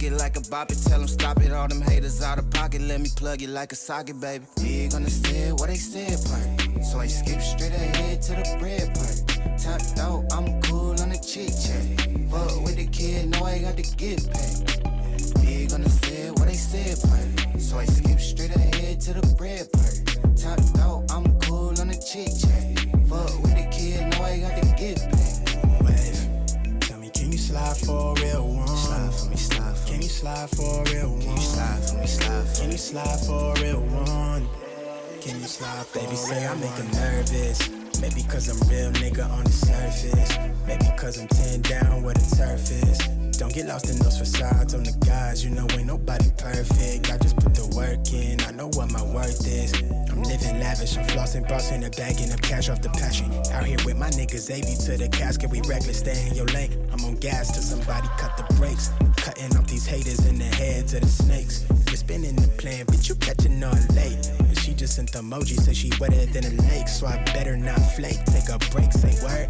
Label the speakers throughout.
Speaker 1: Lick it like a bop it, tell them stop it. All them haters out of pocket, let me plug it like a socket, baby. Big on the said what they said part. So I skip straight ahead to the bread part. Top dog, I'm cool on the chit chat. Fuck with the kid, know I got to get paid. Big on the said what they said part. So I skip straight ahead to the bread part. Top dog, I'm cool on the chit chat. Fuck with the kid, know I got to get paid.
Speaker 2: Wave, tell me, can you slide for a real one?
Speaker 1: Slide for me, slide for me.
Speaker 2: Can you slide for a real one?
Speaker 1: Can you slide for me, slide for me.
Speaker 2: Can you slide for a real one? Can you slide for Baby, say I make him nervous. Maybe cause I'm real nigga on the surface. Maybe cause I'm 10 down where the turf is. Don't get lost in those facades on the guys. You know ain't nobody perfect. I just put the work in, I know what my worth is. I'm living lavish, I'm flossing, bossing, and bagging up cash off the passion. Out here with my niggas, AV to the casket. We reckless, stay in your lane. I'm on gas till somebody cut the brakes. Cutting off these haters in the heads of the snakes. You're spinning the plan, bitch, you catching on late. And she just sent the emoji, said she wetter than a lake. So I better not flake, take a break, say word.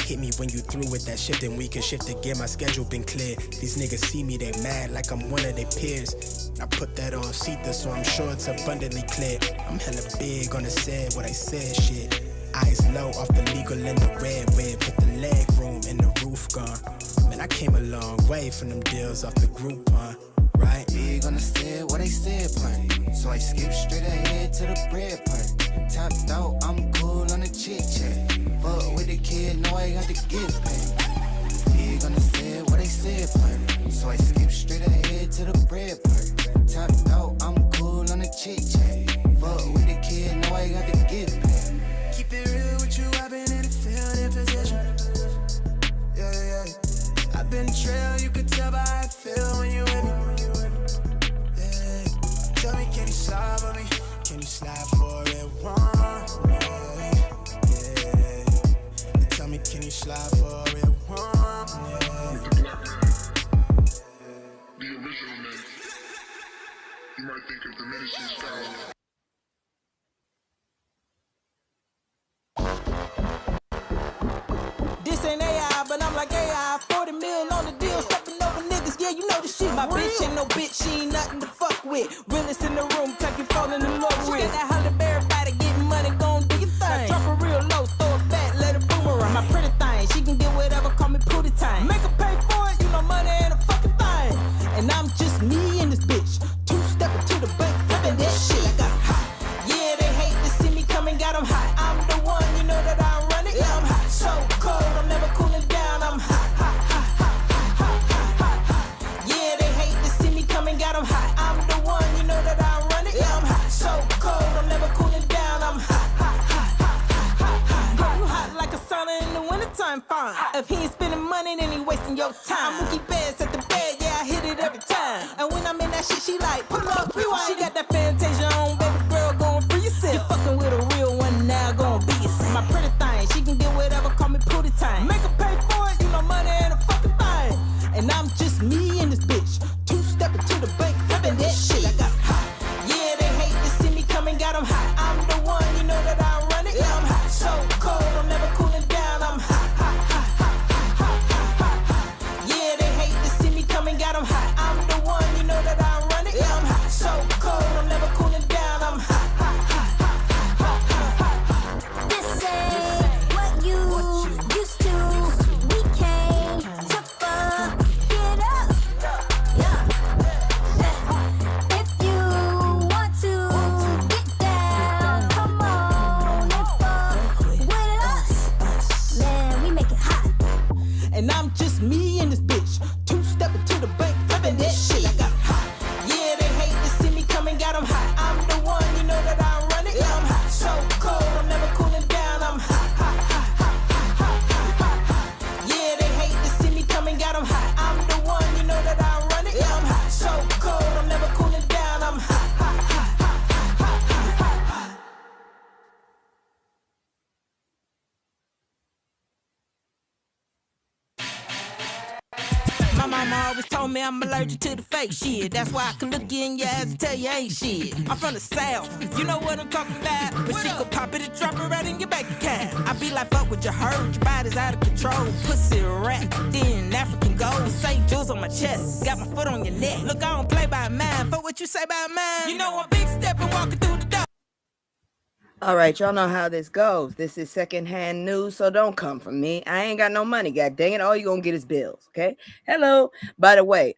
Speaker 2: Hit me when you through with that shit, then we can shift again. My schedule been clear. These niggas see me, they mad like I'm one of their peers. I put that on Sita, so I'm sure it's abundantly clear. I'm hella big on the said what I said shit. Eyes low off the legal in the red web. Put the leg room in the roof gone. Man, I came a long way from them deals off the Groupon, right?
Speaker 1: Big on the said what they said part. So I skip straight ahead to the bread part. Top dog, I'm cool on the chit chat. Fuck with the kid, know I got to get paid. Big on the said what they said part. So I skip straight ahead to the bread part. Top dog, I'm cool on the chit chat. Fuck with the kid, know I got to get paid.
Speaker 2: Keep it real with you, I've been in the field in position. Yeah, yeah, yeah. I've been trail, you could tell by how I feel when you with me. Yeah. Tell me, can you slide for me? Can you slide for it one? Yeah, yeah. Tell me, can you slide for it one? Yeah.
Speaker 3: The original man. You might think of the medicine style.
Speaker 4: This ain't AI, but I'm like AI. 40 mil on the deal, stepping over niggas. Yeah, you know the shit. My bitch ain't no bitch, she ain't nothing to fuck with. Realest in the room, take you falling in love with. She got that Holly Berry body, getting money, gon' do your thing. Drop her real low, throw it back, let it boomerang. My pretty thing, she can get whatever, call me Pootie Time. Make her pay for it, you know money ain't a fucking thing. And I'm just me and this bitch, two-stepping to the bank, flipping that shit. I got hot. Yeah, they hate to see me coming, got them hot. I'm the one, you know that I run it. Yeah, I'm hot, so cold, I'm never cooling down. I'm hot, hot, hot, hot, hot, hot, hot, hot. Yeah, they hate to see me coming, got them hot. I'm the one, you know that I run it. Yeah, I'm hot, so cold, I'm never cooling down. I'm hot, hot, hot, hot, hot, hot, hot. Girl, you hot like a sauna in the wintertime, fine. If he ain't spending money, then he wasting your time. Mookie Bears at the bed, yeah, I hit it every time. And when I'm in that shit, she like, put it up, rewind. She got that Fantasia on, baby girl, going free yourself. You fucking with a real one now, gon' be yourself. My pretty thing, she can get whatever, call me Pootie Time. Make her pay for it, you know money ain't a fucking thing. And I'm just me and this bitch, two-stepping to the bank, flipping that shit. I got hot. Yeah, they hate to see me coming, got them hot. I'm the one, you know that I run it. Yeah, I'm hot, so cold, I'm never cooling down. I'm hot, hot, hot, hot, hot, hot, hot, hot. Yeah, they hate to see me me I'm allergic to the fake shit. That's why I can look you in your ass and tell you ain't shit. I'm from the South, you know what I'm talking about. But she could pop it and drop it right in your bank account. I be like, fuck with your hurt, your body's out of control. Pussy rat, then African gold. St. Jules on my chest, got my foot on your neck. Look, I don't play by mine, fuck what you say about mine. You know I'm big stepping, walking through the door.
Speaker 5: All right, y'all know how this goes. This is secondhand news, so don't come from me. I ain't got no money, god dang it. All you gonna get is bills, okay? Hello. By the way,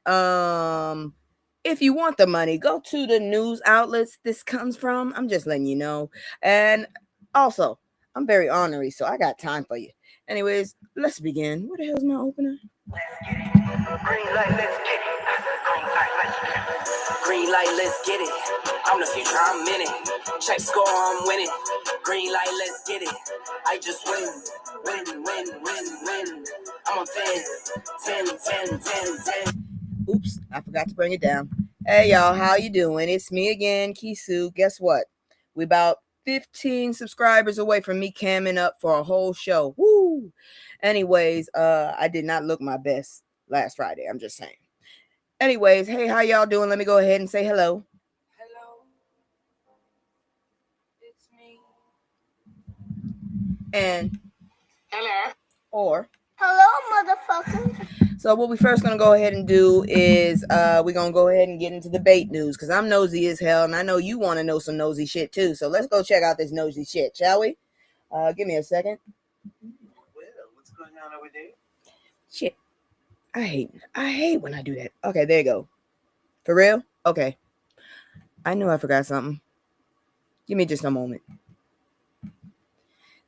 Speaker 5: if you want the money, go to the news outlets this comes from. I'm just letting you know. And also, I'm very ornery, so I got time for you. Anyways, let's begin. Where the hell's my opener?
Speaker 6: Let's get it. Green light, let's get it. Green light, let's get it. Green light, let's get it. I'm the future, I'm in it. Check score, I'm winning. Green light, let's get it. I just win. Win. I'm on 10.
Speaker 5: Oops, I forgot to bring it down. Hey, y'all, how you doing? It's me again, Keyshia. Guess what? We about 15 subscribers away from me camming up for a whole show. Woo! Anyways, I did not look my best last Friday. I'm just saying. Anyways, hey, how y'all doing? Let me go ahead and say hello.
Speaker 4: Hello, it's me.
Speaker 5: And
Speaker 6: Hello.
Speaker 5: or
Speaker 6: Hello, motherfucker.
Speaker 5: so what we first gonna go ahead and do is we're gonna go ahead and get into debate news because I'm nosy as hell and I know you want to know some nosy shit too. So let's go check out this nosy shit, shall we? Give me a second.
Speaker 6: Well, what's going on over there?
Speaker 5: Shit. I hate when I do that. Okay, there you go. For real? Okay. I knew I forgot something. Give me just a moment.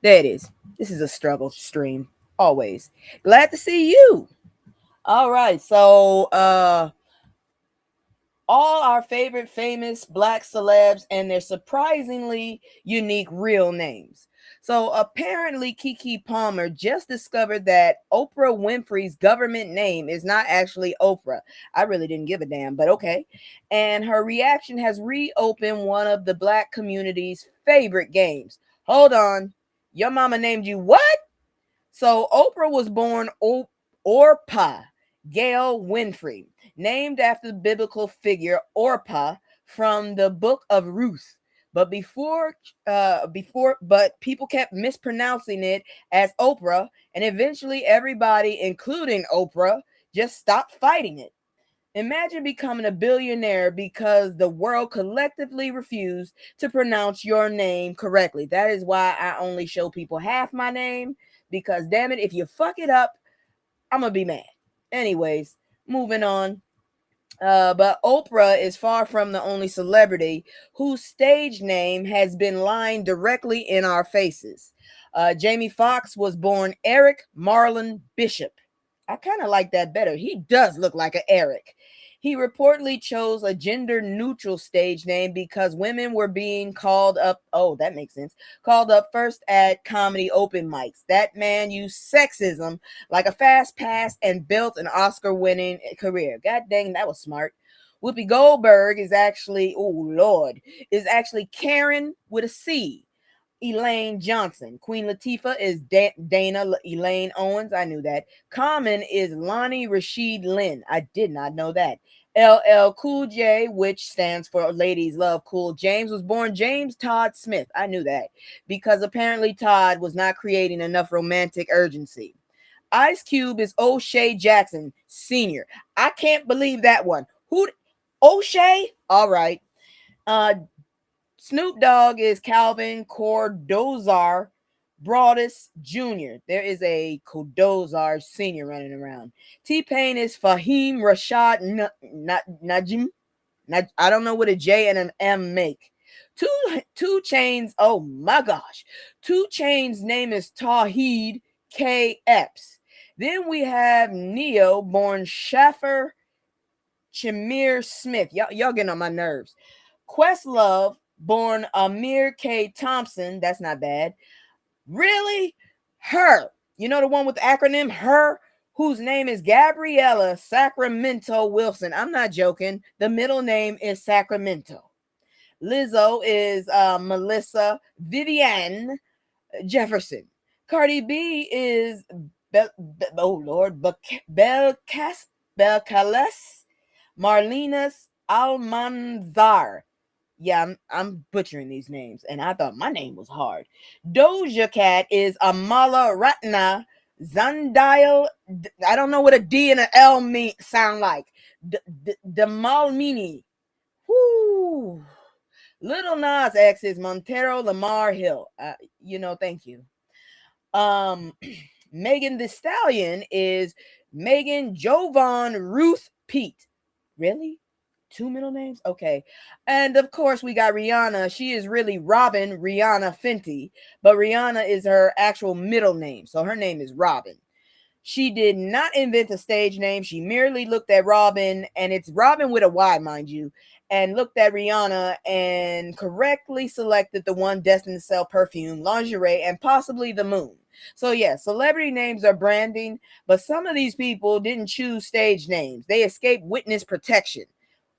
Speaker 5: There it is. This is a struggle stream. Always. Glad to see you. All right. So, all our favorite famous black celebs and their surprisingly unique real names. So apparently Keke Palmer just discovered that Oprah Winfrey's government name is not actually Oprah. I really didn't give a damn, but okay. And her reaction has reopened one of the black community's favorite games. Hold on. Your mama named you what? So Oprah was born Orpah Gail Winfrey, named after the biblical figure Orpah from the book of Ruth. But but people kept mispronouncing it as Oprah, and eventually everybody, including Oprah, just stopped fighting it. Imagine becoming a billionaire because the world collectively refused to pronounce your name correctly. That is why I only show people half my name, because damn it, if you fuck it up, I'm gonna be mad. Anyways, moving on. But Oprah is far from the only celebrity whose stage name has been lying directly in our faces. Jamie Foxx was born Eric Marlon Bishop. I kind of like that better. He does look like an Eric. He reportedly chose a gender-neutral stage name because women were being called up. Oh, that makes sense. Called up first at comedy open mics. That man used sexism like a fast pass and built an Oscar-winning career. God dang, that was smart. Whoopi Goldberg is actually, is actually Karen with a C. Elaine Johnson. Queen Latifah is Dana Elaine Owens. I knew that. Common is Lonnie Rashid Lynn. I did not know that. LL Cool J, which stands for Ladies Love Cool James, was born James Todd Smith. I knew that because apparently Todd was not creating enough romantic urgency. Ice Cube is O'Shea Jackson Sr. I can't believe that one. O'Shea? All right. Snoop Dogg is Calvin Cordozar Broadus Jr. There is a Cordozar Sr. running around. T-Pain is Fahim Rashad Najim. I don't know what a J and an M make. Two Chainz. Oh my gosh. 2 Chainz name is Tawheed K. Epps. Then we have Neo, born Shaffer Chimere Smith. Y'all getting on my nerves. Questlove, born Amir K. Thompson. That's not bad. Really? Her. You know the one with the acronym Her, whose name is Gabriella Sacramento Wilson. I'm not joking. The middle name is Sacramento. Lizzo is Melissa Vivian Jefferson. Cardi B is Belcalis Marlenas Almanzar. Yeah, I'm butchering these names, and I thought my name was hard. Doja Cat is Amala Ratna Zandile. I don't know what a D and an L sound like. Demalmini. Whoo. Little Nas X is Montero Lamar Hill. Thank you. Megan Thee Stallion is Megan Jovan Ruth Pete. Really? 2 middle names? Okay. And of course, we got Rihanna. She is really Robin Rihanna Fenty, but Rihanna is her actual middle name. So her name is Robin. She did not invent a stage name. She merely looked at Robin, and it's Robin with a Y, mind you, and looked at Rihanna and correctly selected the one destined to sell perfume, lingerie, and possibly the moon. So yeah, celebrity names are branding, but some of these people didn't choose stage names. They escaped witness protection.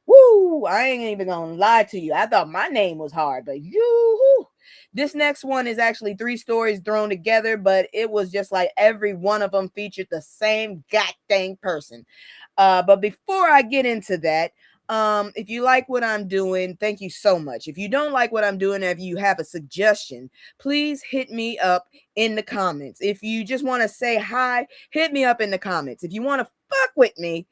Speaker 5: Woo! I ain't even gonna lie to you. I thought my name was hard, but you. This next one is actually 3 stories thrown together, but it was just like every one of them featured the same goddamn person. But before I get into that, if you like what I'm doing, thank you so much. If you don't like what I'm doing, if you have a suggestion, please hit me up in the comments. If you just want to say hi, hit me up in the comments. If you want to fuck with me,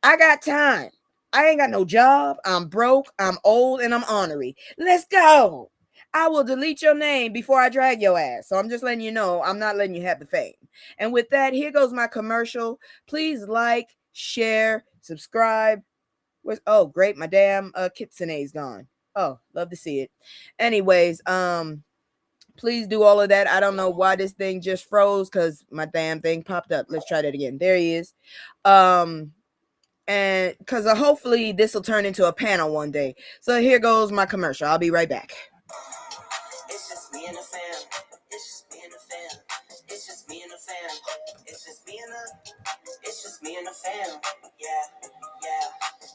Speaker 5: I got time. I ain't got no job. I'm broke. I'm old, and I'm ornery. Let's go. I will delete your name before I drag your ass. So I'm just letting you know I'm not letting you have the fame. And with that, here goes my commercial. Please like, share, subscribe. Oh, great. My damn Kitsune's gone. Oh, love to see it. Anyways, please do all of that. I don't know why this thing just froze because my damn thing popped up. Let's try that again. There he is. And because hopefully this will turn into a panel one day. So here goes my commercial. I'll be right back.
Speaker 6: It's just me and the fam. It's just me and the fam. It's just me and the fam. It's just me and the fam. Yeah.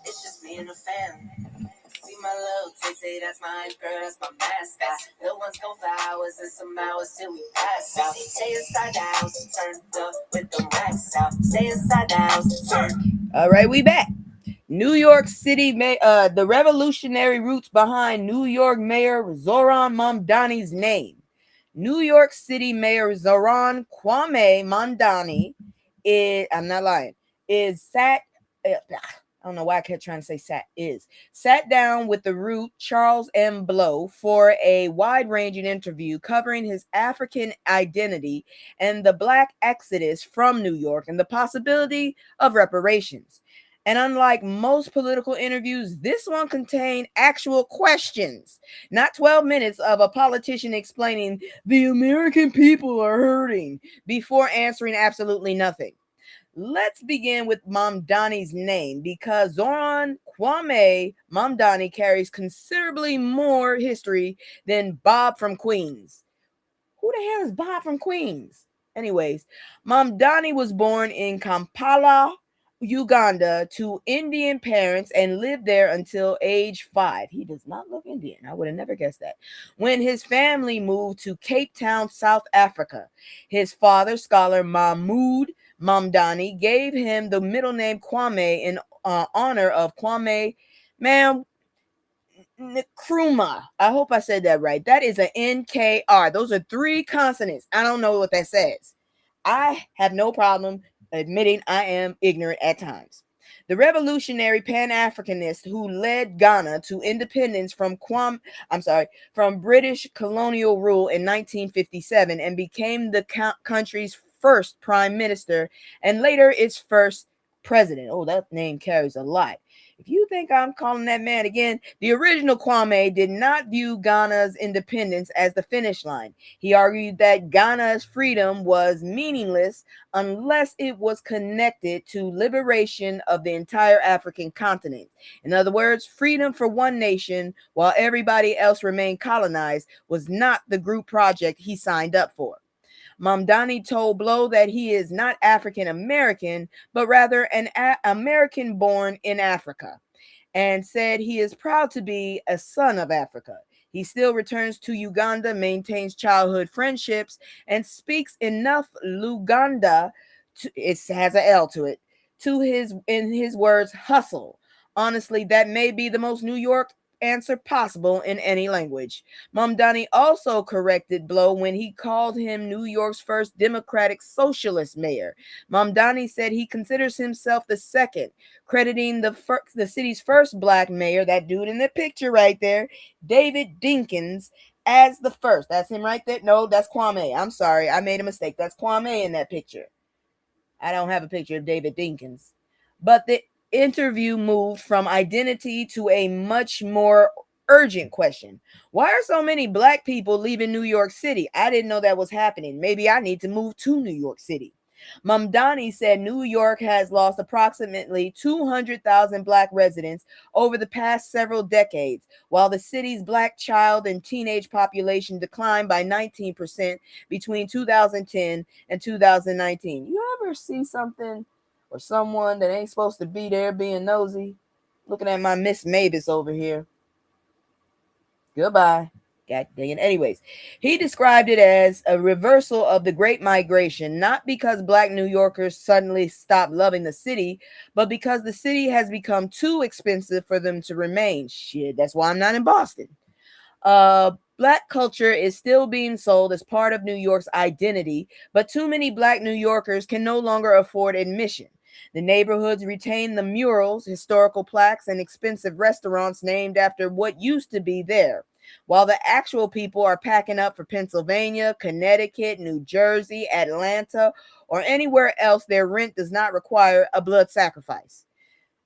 Speaker 6: It's just me and the fam. See my little tape, say that's my girl, that's my mascot. No one's gonna for hours and some hours till we pass out. Stay inside the house, turned up with the racks out. Stay inside the house, turn.
Speaker 5: All right, we back. New York City, the revolutionary roots behind New York Mayor Zohran Mamdani's name. New York City Mayor Zohran Kwame Mamdani I'm not lying, I don't know why I kept trying to say sat down with the Root Charles M. Blow for a wide-ranging interview covering his African identity and the Black exodus from New York and the possibility of reparations. And unlike most political interviews, this one contained actual questions, not 12 minutes of a politician explaining the American people are hurting before answering absolutely nothing. Let's begin with Mamdani's name because Zohran Kwame Mamdani carries considerably more history than Bob from Queens. Who the hell is Bob from Queens? Anyways, Mamdani was born in Kampala, Uganda, to Indian parents and lived there until age 5. He does not look Indian. I would have never guessed that. When his family moved to Cape Town, South Africa, his father, scholar Mahmoud Mamdani, gave him the middle name Kwame in honor of Kwame Nkrumah. I hope I said that right. That is an NKR. Those are 3 consonants. I don't know what that says. I have no problem admitting I am ignorant at times. The revolutionary Pan-Africanist who led Ghana to independence from British colonial rule in 1957 and became the country's first prime minister and later its first president. Oh, that name carries a lot. If you think I'm calling that man again, the original Kwame did not view Ghana's independence as the finish line. He argued that Ghana's freedom was meaningless unless it was connected to liberation of the entire African continent. In other words, freedom for one nation while everybody else remained colonized was not the group project he signed up for. Mamdani told Blow that he is not African American, but rather an American born in Africa, and said he is proud to be a son of Africa. He still returns to Uganda, maintains childhood friendships, and speaks enough Luganda, it has an L to it, in his words, hustle, Honestly, that may be the most New York answer possible in any language. Mamdani also corrected Blow when he called him New York's first Democratic Socialist mayor. Mamdani said he considers himself the second, crediting the city's first black mayor, that dude in the picture right there, David Dinkins, as the first. That's him right there. No, that's Kwame. I'm sorry, I made a mistake. That's Kwame in that picture. I don't have a picture of David Dinkins. But the interview moved from identity to a much more urgent question. Why are so many black people leaving New York City? I didn't know that was happening. Maybe I need to move to New York City. Mamdani said New York has lost approximately 200,000 black residents over the past several decades, while the city's black child and teenage population declined by 19% between 2010 and 2019. You ever see something or someone that ain't supposed to be there being nosy? Looking at my Miss Mavis over here. Goodbye. God dang it. Anyways, he described it as a reversal of the Great Migration, not because black New Yorkers suddenly stopped loving the city, but because the city has become too expensive for them to remain. Shit, that's why I'm not in Boston. Black culture is still being sold as part of New York's identity, but too many black New Yorkers can no longer afford admission. The neighborhoods retain the murals, historical plaques, and expensive restaurants named after what used to be there, while the actual people are packing up for Pennsylvania, Connecticut, New Jersey, Atlanta, or anywhere else their rent does not require a blood sacrifice.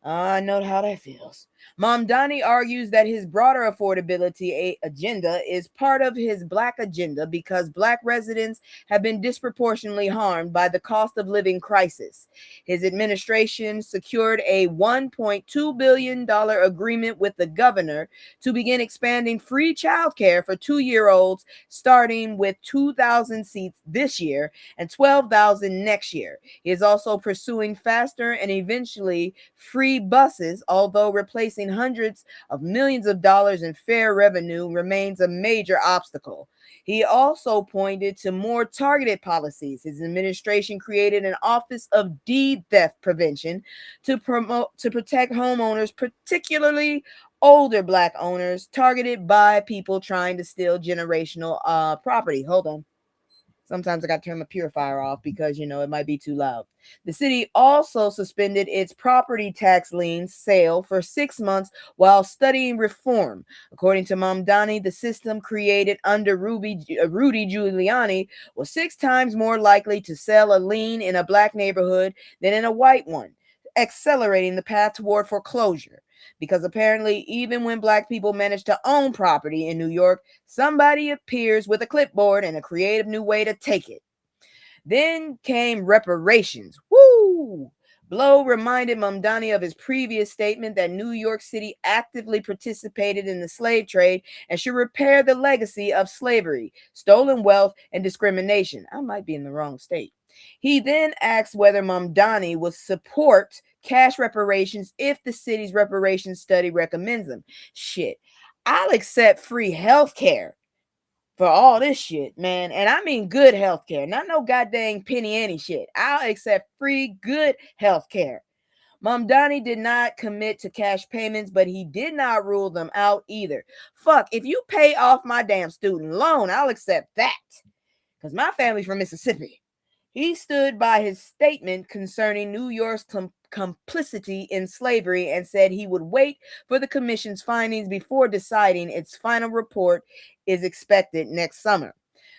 Speaker 5: I know how that feels. Mamdani argues that his broader affordability agenda is part of his black agenda because black residents have been disproportionately harmed by the cost of living crisis. His administration secured a $1.2 billion agreement with the governor to begin expanding free childcare for 2-year-olds, starting with 2,000 seats this year and 12,000 next year. He is also pursuing faster and eventually free buses, although replacing hundreds of millions of dollars in fare revenue remains a major obstacle. He also pointed to more targeted policies. His administration created an Office of Deed Theft Prevention to protect homeowners, particularly older black owners targeted by people trying to steal generational property. Hold on. Sometimes I got to turn my purifier off because, it might be too loud. The city also suspended its property tax lien sale for 6 months while studying reform. According to Mamdani, the system created under Rudy Giuliani was 6 times more likely to sell a lien in a black neighborhood than in a white one, accelerating the path toward foreclosure. Because apparently, even when black people manage to own property in New York, somebody appears with a clipboard and a creative new way to take it. Then came reparations. Woo! Blow reminded Mamdani of his previous statement that New York City actively participated in the slave trade and should repair the legacy of slavery, stolen wealth, and discrimination. I might be in the wrong state. He then asked whether Mamdani would support cash reparations if the city's reparations study recommends them. Shit, I'll accept free health care for all this shit, man. And I mean good health care, not no goddamn penny ante shit. I'll accept free good health care. Mamdani did not commit to cash payments, but he did not rule them out either. Fuck, if you pay off my damn student loan, I'll accept that. Because my family's from Mississippi. He stood by his statement concerning New York's complicity in slavery and said he would wait for the commission's findings before deciding. Its final report is expected next summer.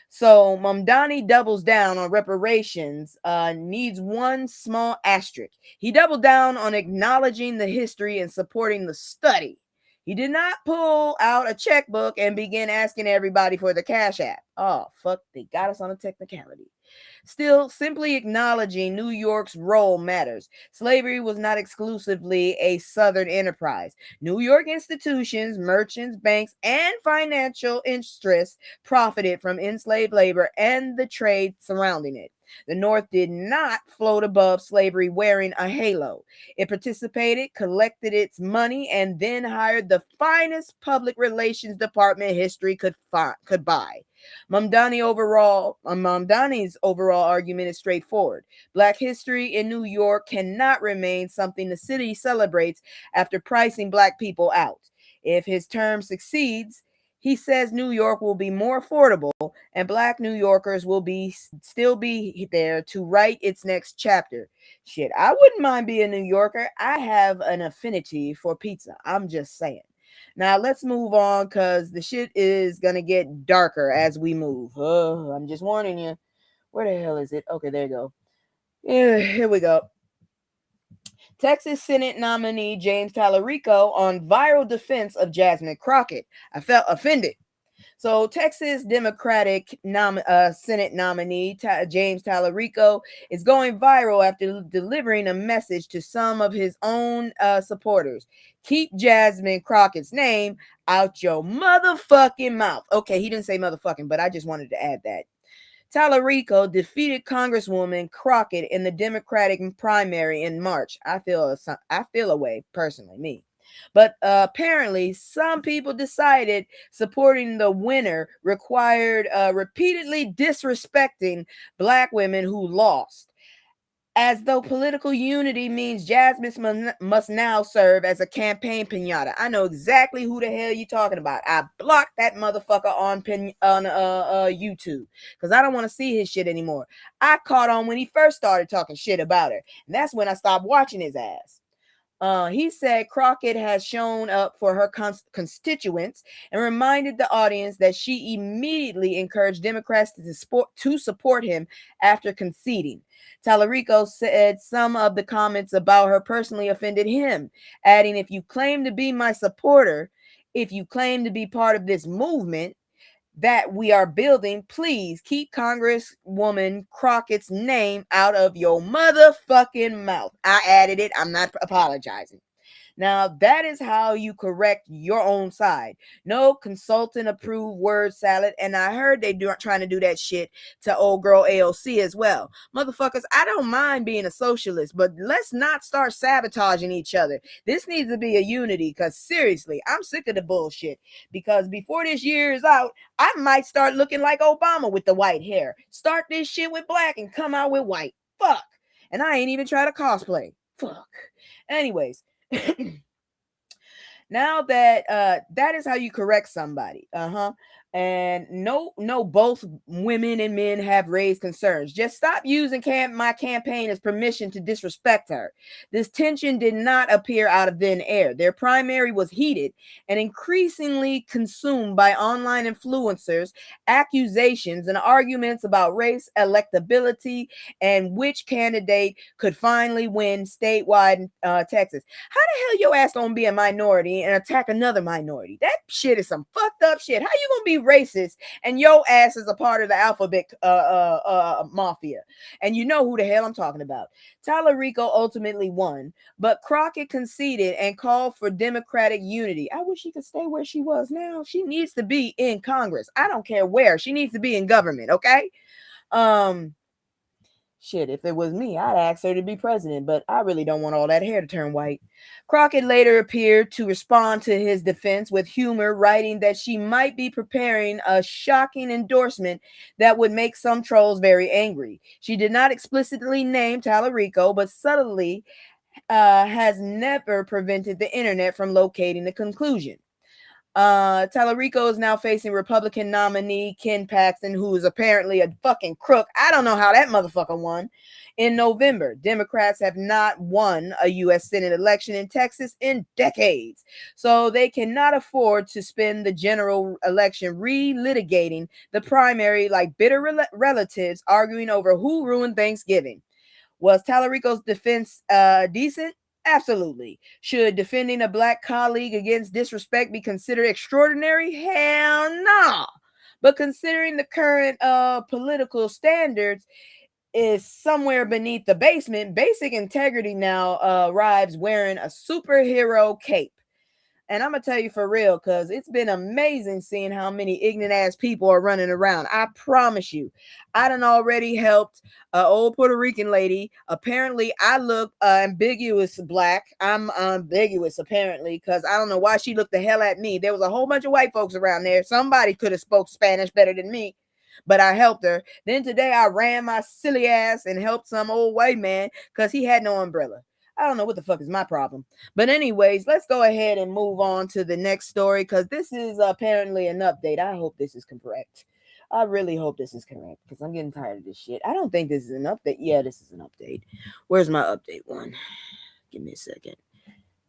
Speaker 5: So Mamdani doubles down on reparations, needs one small asterisk. He doubled down on acknowledging the history and supporting the study. He did not pull out a checkbook and begin asking everybody for the Cash App. Oh, fuck, they got us on a technicality. Still, simply acknowledging New York's role matters. Slavery was not exclusively a Southern enterprise. New York institutions, merchants, banks, and financial interests profited from enslaved labor and the trade surrounding it. The North did not float above slavery wearing a halo. It participated, collected its money, and then hired the finest public relations department history could buy. Mamdani's overall argument is straightforward. Black history in New York cannot remain something the city celebrates after pricing Black people out. If his term succeeds, he says New York will be more affordable and Black New Yorkers will still be there to write its next chapter. Shit, I wouldn't mind being a New Yorker. I have an affinity for pizza. I'm just saying. Now let's move on because the shit is gonna get darker as we move. Oh, I'm just warning you. Where the hell is it? Okay, there you go. Yeah, here we go. Texas Senate nominee James Tallarico on viral defense of Jasmine Crockett. I felt offended. So Texas Democratic Senate nominee James Tallarico is going viral after delivering a message to some of his own supporters. Keep Jasmine Crockett's name out your motherfucking mouth. Okay, he didn't say motherfucking, but I just wanted to add that. Tallarico defeated Congresswoman Crockett in the Democratic primary in March. I feel a way personally, me. But apparently, some people decided supporting the winner required repeatedly disrespecting Black women who lost. As though political unity means Jasmine must now serve as a campaign pinata. I know exactly who the hell you talking about. I blocked that motherfucker on YouTube because I don't want to see his shit anymore. I caught on when he first started talking shit about her, and that's when I stopped watching his ass. He said Crockett has shown up for her constituents and reminded the audience that she immediately encouraged Democrats to support him after conceding. Tallarico said some of the comments about her personally offended him, adding, if you claim to be my supporter, if you claim to be part of this movement that we are building, please keep Congresswoman Crockett's name out of your motherfucking mouth. I added it. I'm not apologizing. Now, that is how you correct your own side. No consultant approved word salad. And I heard they trying to do that shit to old girl AOC as well. Motherfuckers, I don't mind being a socialist, but let's not start sabotaging each other. This needs to be a unity because seriously, I'm sick of the bullshit. Because before this year is out, I might start looking like Obama with the white hair. Start this shit with black and come out with white. Fuck. And I ain't even try to cosplay. Fuck. Anyways. Now that that is how you correct somebody. And no, both women and men have raised concerns. Just stop using my campaign as permission to disrespect her. This tension did not appear out of thin air. Their primary was heated and increasingly consumed by online influencers, accusations, and arguments about race, electability, and which candidate could finally win statewide in Texas. How the hell your ass gonna be a minority and attack another minority? That shit is some fucked up shit. How you gonna be racist and your ass is a part of the alphabet mafia? And you know who the hell I'm talking about. Tallarico ultimately won, but Crockett conceded and called for Democratic unity. I wish she could stay where she was now. She needs to be in Congress. I don't care where. She needs to be in government, okay? Shit, if it was me, I'd ask her to be president, but I really don't want all that hair to turn white. Crockett later appeared to respond to his defense with humor, writing that she might be preparing a shocking endorsement that would make some trolls very angry. She did not explicitly name Tallarico, but subtly has never prevented the internet from locating the conclusion. Tallarico is now facing Republican nominee Ken Paxton, who is apparently a fucking crook. I don't know how that motherfucker won. In November, Democrats have not won a U.S. Senate election in Texas in decades, so they cannot afford to spend the general election relitigating the primary like bitter relatives arguing over who ruined Thanksgiving. Was Tallarico's defense decent? Absolutely. Should defending a black colleague against disrespect be considered extraordinary? Hell no. But considering the current political standards is somewhere beneath the basement, basic integrity now arrives wearing a superhero cape. And I'm gonna tell you for real, because it's been amazing seeing how many ignorant ass people are running around. I promise you, I done already helped an old Puerto Rican lady. Apparently, I look ambiguous black. I'm ambiguous apparently, because I don't know why she looked the hell at me. There was a whole bunch of white folks around there. Somebody could have spoke Spanish better than me, but I helped her. Then today I ran my silly ass and helped some old white man because he had no umbrella. I don't know what the fuck is my problem. But anyways, let's go ahead and move on to the next story, because this is apparently an update. I hope this is correct. I really hope this is correct, because I'm getting tired of this shit. I don't think this is an update. Yeah, this is an update. Where's my update one? Give me a second.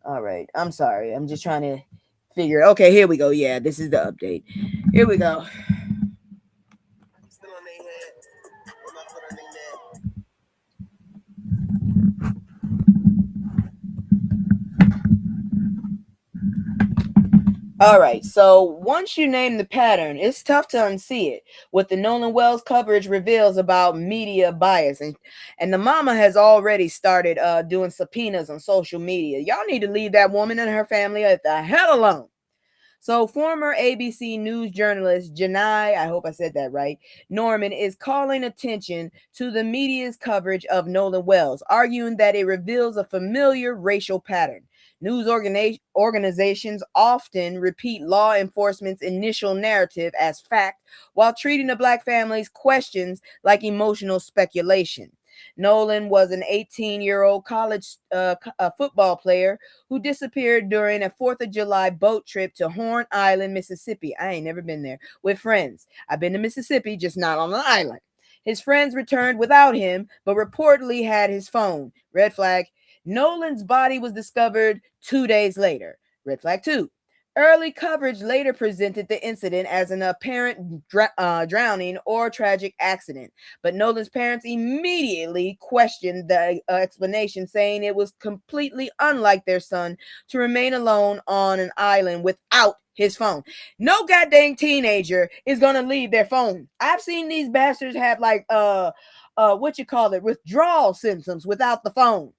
Speaker 5: All right. I'm sorry. I'm just trying to figure it. Okay, here we go. Yeah, this is the update. Here we go.
Speaker 7: Still on their head. With my foot on their neck.
Speaker 5: All right, so once you name the pattern, it's tough to unsee it. What the Nolan Wells coverage reveals about media bias, and the mama has already started doing subpoenas on social media. Y'all need to leave that woman and her family the hell alone. So former ABC News journalist Janai, I hope I said that right, Norman is calling attention to the media's coverage of Nolan Wells, arguing that it reveals a familiar racial pattern. News organizations often repeat law enforcement's initial narrative as fact while treating the black family's questions like emotional speculation. Nolan was an 18-year-old college football player who disappeared during a 4th of July boat trip to Horn Island, Mississippi. I ain't never been there with friends. I've been to Mississippi, just not on the island. His friends returned without him, but reportedly had his phone. Red flag. Nolan's body was discovered 2 days later. Red flag 2. Early coverage later presented the incident as an apparent drowning or tragic accident, but Nolan's parents immediately questioned the explanation, saying it was completely unlike their son to remain alone on an island without his phone. No goddamn teenager is gonna leave their phone. I've seen these bastards have like withdrawal symptoms without the phone.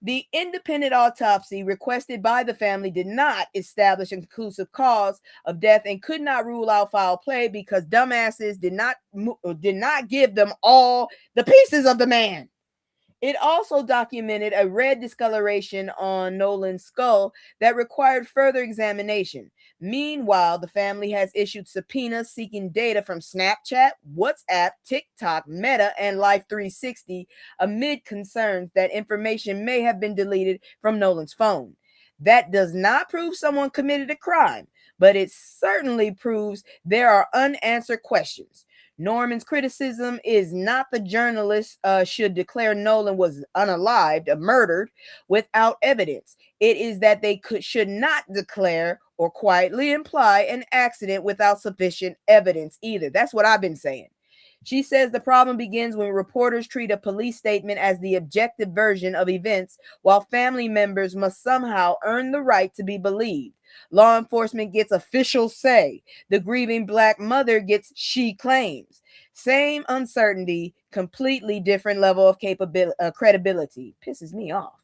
Speaker 5: The independent autopsy requested by the family did not establish a conclusive cause of death and could not rule out foul play because dumbasses did not give them all the pieces of the man. It also documented a red discoloration on Nolan's skull that required further examination. Meanwhile, the family has issued subpoenas seeking data from Snapchat, WhatsApp, TikTok, Meta, and Life 360 amid concerns that information may have been deleted from Nolan's phone. That does not prove someone committed a crime, but it certainly proves there are unanswered questions. Norman's criticism is not the journalist should declare Nolan was unalived, murdered, without evidence. It is that they should not declare or quietly imply an accident without sufficient evidence either. That's what I've been saying. She says the problem begins when reporters treat a police statement as the objective version of events, while family members must somehow earn the right to be believed. Law enforcement gets official say. The grieving black mother gets she claims. Same uncertainty, completely different level of credibility. Pisses me off.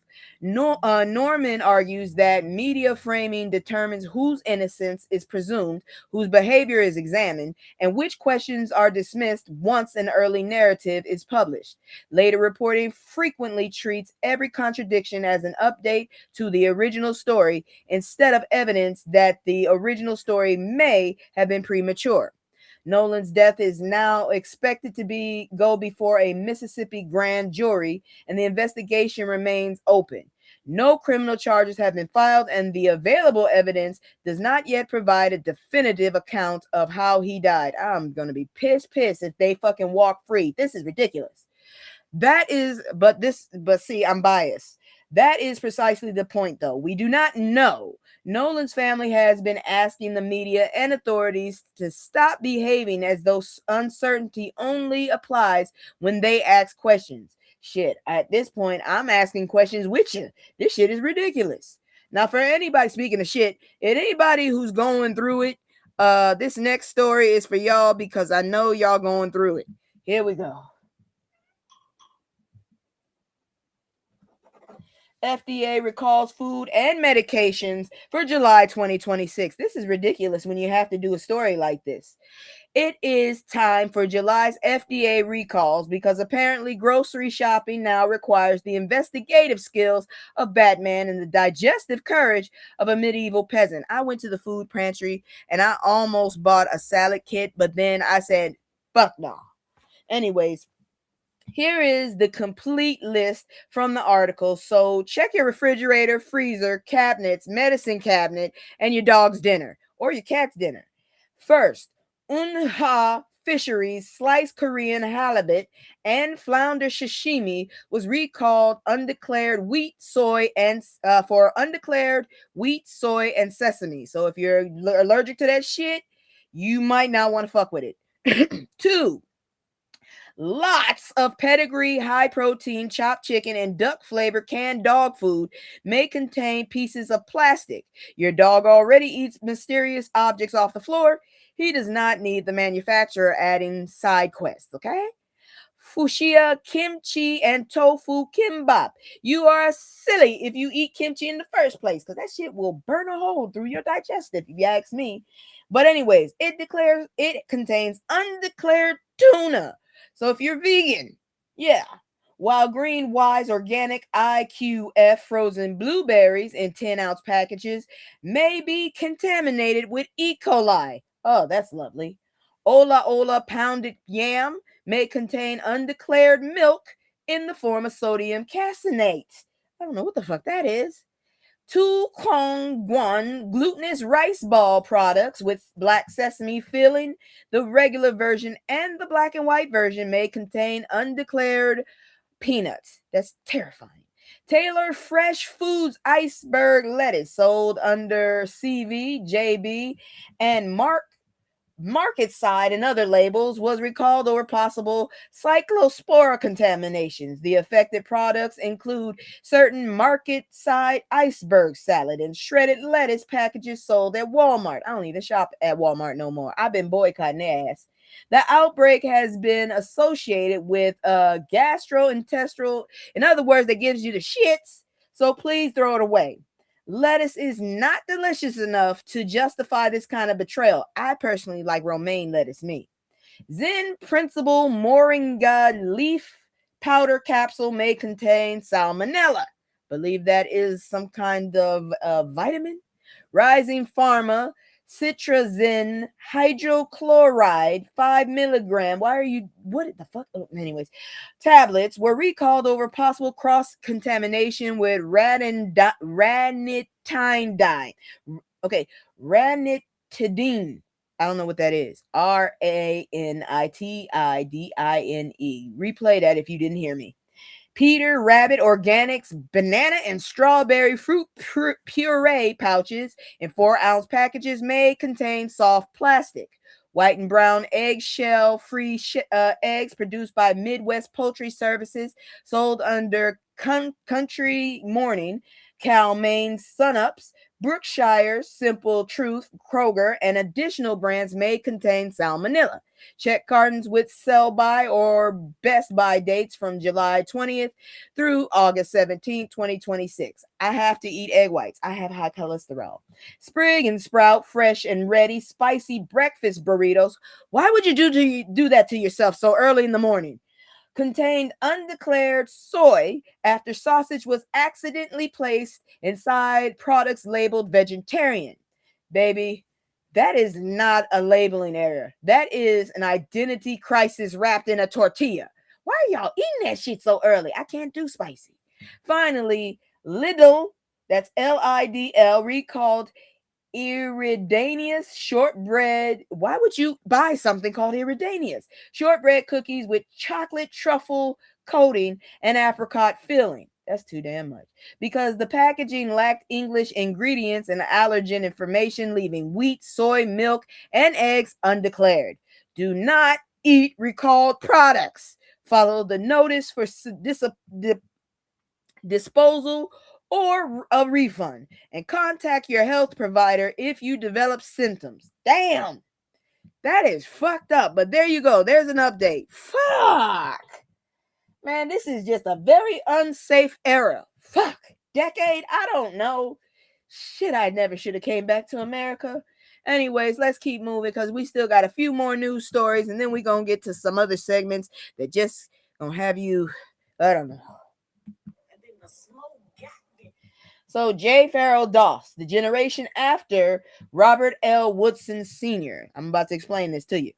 Speaker 5: Norman argues that media framing determines whose innocence is presumed, whose behavior is examined, and which questions are dismissed once an early narrative is published. Later reporting frequently treats every contradiction as an update to the original story instead of evidence that the original story may have been premature. Nolan's death is now expected to go before a Mississippi grand jury, and the investigation remains open. No criminal charges have been filed, and the available evidence does not yet provide a definitive account of how he died. I'm going to be pissed if they fucking walk free. This is ridiculous. But see, I'm biased. That is precisely the point, though. We do not know. Nolan's family has been asking the media and authorities to stop behaving as though uncertainty only applies when they ask questions. Shit, at this point, I'm asking questions with you. This shit is ridiculous. Now, for anybody, speaking of shit, and anybody who's going through it, this next story is for y'all because I know y'all going through it. Here we go. FDA recalls food and medications for July 2026. This is ridiculous when you have to do a story like this. It is time for July's FDA recalls because apparently grocery shopping now requires the investigative skills of Batman and the digestive courage of a medieval peasant. I went to the food pantry and I almost bought a salad kit, but then I said, fuck no. Anyways, here is the complete list from the article. So check your refrigerator, freezer, cabinets, medicine cabinet, and your dog's dinner or your cat's dinner. First, Unha Fisheries sliced Korean halibut and flounder sashimi was recalled undeclared wheat, soy, and for undeclared wheat, soy, and sesame. So if you're allergic to that shit, you might not want to fuck with it. 2. Lots of pedigree, high protein, chopped chicken, and duck flavored canned dog food may contain pieces of plastic. Your dog already eats mysterious objects off the floor. He does not need the manufacturer adding side quests, okay? Fuchsia kimchi and tofu kimbap. You are silly if you eat kimchi in the first place because that shit will burn a hole through your digestive, if you ask me. But anyways, it contains undeclared tuna. So if you're vegan, yeah. While Green Wise Organic IQF frozen blueberries in 10-ounce packages may be contaminated with E. coli. Oh, that's lovely. Ola Ola pounded yam may contain undeclared milk in the form of sodium caseinate. I don't know what the fuck that is. 2 Kong Guan glutinous rice ball products with black sesame filling. The regular version and the black and white version may contain undeclared peanuts. That's terrifying. Taylor Fresh Foods iceberg lettuce sold under CV, JB, and Market Side and other labels was recalled over possible cyclospora contaminations. The affected products include certain Market Side iceberg salad and shredded lettuce packages sold at Walmart. I don't even shop at Walmart no more. I've been boycotting their ass. The outbreak has been associated with gastrointestinal, in other words, that gives you the shits. So please throw it away. Lettuce is not delicious enough to justify this kind of betrayal. I personally like romaine lettuce, me. Zen Principle Moringa leaf powder capsule may contain salmonella. Believe that is some kind of vitamin. Rising Pharma Citrazine hydrochloride 5 milligram. What the fuck? Oh, anyways, tablets were recalled over possible cross contamination with ranitidine. Okay, ranitidine. I don't know what that is. RANITIDINE. Replay that if you didn't hear me. Peter Rabbit Organics banana and strawberry fruit puree pouches in 4-ounce packages may contain soft plastic. White and brown eggshell-free eggs produced by Midwest Poultry Services sold under Country Morning, Cal-Maine Sunups, Brookshire, Simple Truth, Kroger, and additional brands may contain salmonella. Check cartons with sell-by or best-by dates from July 20th through August 17th, 2026. I have to eat egg whites. I have high cholesterol. Sprig and Sprout fresh and ready spicy breakfast burritos. Why would you do that to yourself so early in the morning? Contained undeclared soy after sausage was accidentally placed inside products labeled vegetarian. Baby, that is not a labeling error. That is an identity crisis wrapped in a tortilla. Why are y'all eating that shit so early? I can't do spicy. Finally, Lidl, that's Lidl, recalled Iridanius shortbread. Why would you buy something called Iridanius? Shortbread cookies with chocolate truffle coating and apricot filling. That's too damn much. Because the packaging lacked English ingredients and allergen information, leaving wheat, soy, milk, and eggs undeclared. Do not eat recalled products. Follow the notice for disposal or a refund, and contact your health provider if you develop symptoms. Damn, that is fucked up. But there you go. There's an update. Fuck. Man, this is just a very unsafe era. Fuck. decade? I don't know. Shit, I never should have came back to America. Anyways, let's keep moving because we still got a few more news stories, and then we're gonna get to some other segments that just gonna have you, I don't know. So J. Farrell Doss, the generation after Robert L. Woodson Sr. I'm about to explain this to you.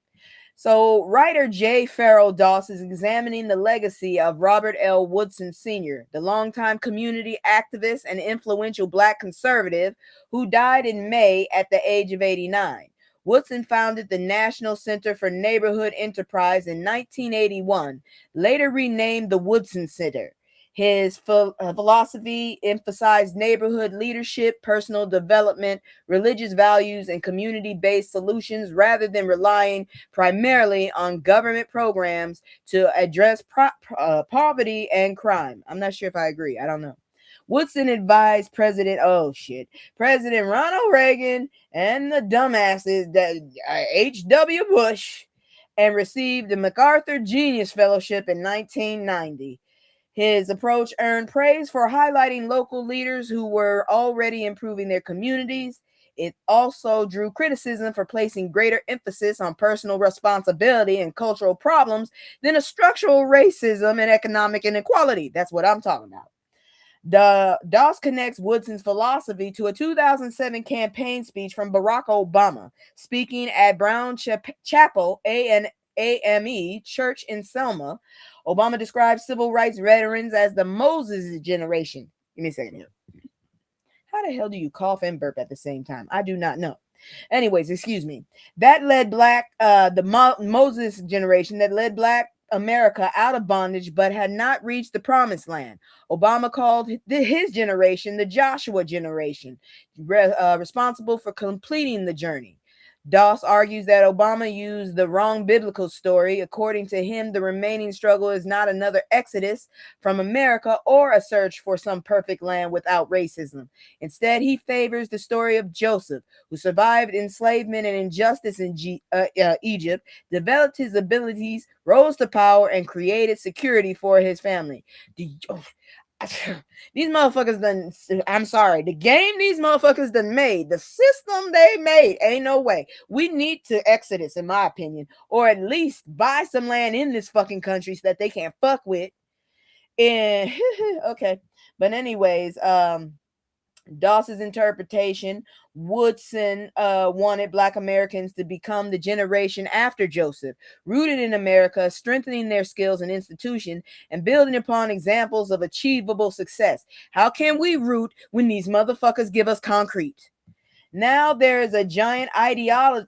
Speaker 5: So, writer J. Farrell Doss is examining the legacy of Robert L. Woodson Sr., the longtime community activist and influential Black conservative who died in May at the age of 89. Woodson founded the National Center for Neighborhood Enterprise in 1981, later renamed the Woodson Center. His philosophy emphasized neighborhood leadership, personal development, religious values, and community-based solutions rather than relying primarily on government programs to address poverty and crime. I'm not sure if I agree. I don't know. Woodson advised President Ronald Reagan and the dumbasses that H.W. Bush and received the MacArthur Genius Fellowship in 1990. His approach earned praise for highlighting local leaders who were already improving their communities. It also drew criticism for placing greater emphasis on personal responsibility and cultural problems than a structural racism and economic inequality. That's what I'm talking about. Doss connects Woodson's philosophy to a 2007 campaign speech from Barack Obama, speaking at Brown Chapel AME Church in Selma. Obama described civil rights veterans as the Moses generation. Give me a second here. How the hell do you cough and burp at the same time? I do not know. Anyways, excuse me. That led Moses generation that led Black America out of bondage but had not reached the promised land. Obama called his generation the Joshua generation, responsible for completing the journey. Doss argues that Obama used the wrong biblical story. According to him, the remaining struggle is not another exodus from America or a search for some perfect land without racism. Instead, he favors the story of Joseph, who survived enslavement and injustice in Egypt, developed his abilities, rose to power, and created security for his family. These motherfuckers done, I'm sorry, the game these motherfuckers done made, the system they made, ain't no way. We need to exodus, in my opinion, or at least buy some land in this fucking country so that they can't fuck with. And okay, but anyways, Doss's interpretation, Woodson wanted Black Americans to become the generation after Joseph, rooted in America, strengthening their skills and institution, and building upon examples of achievable success. How can we root when these motherfuckers give us concrete? Now there is a giant ideological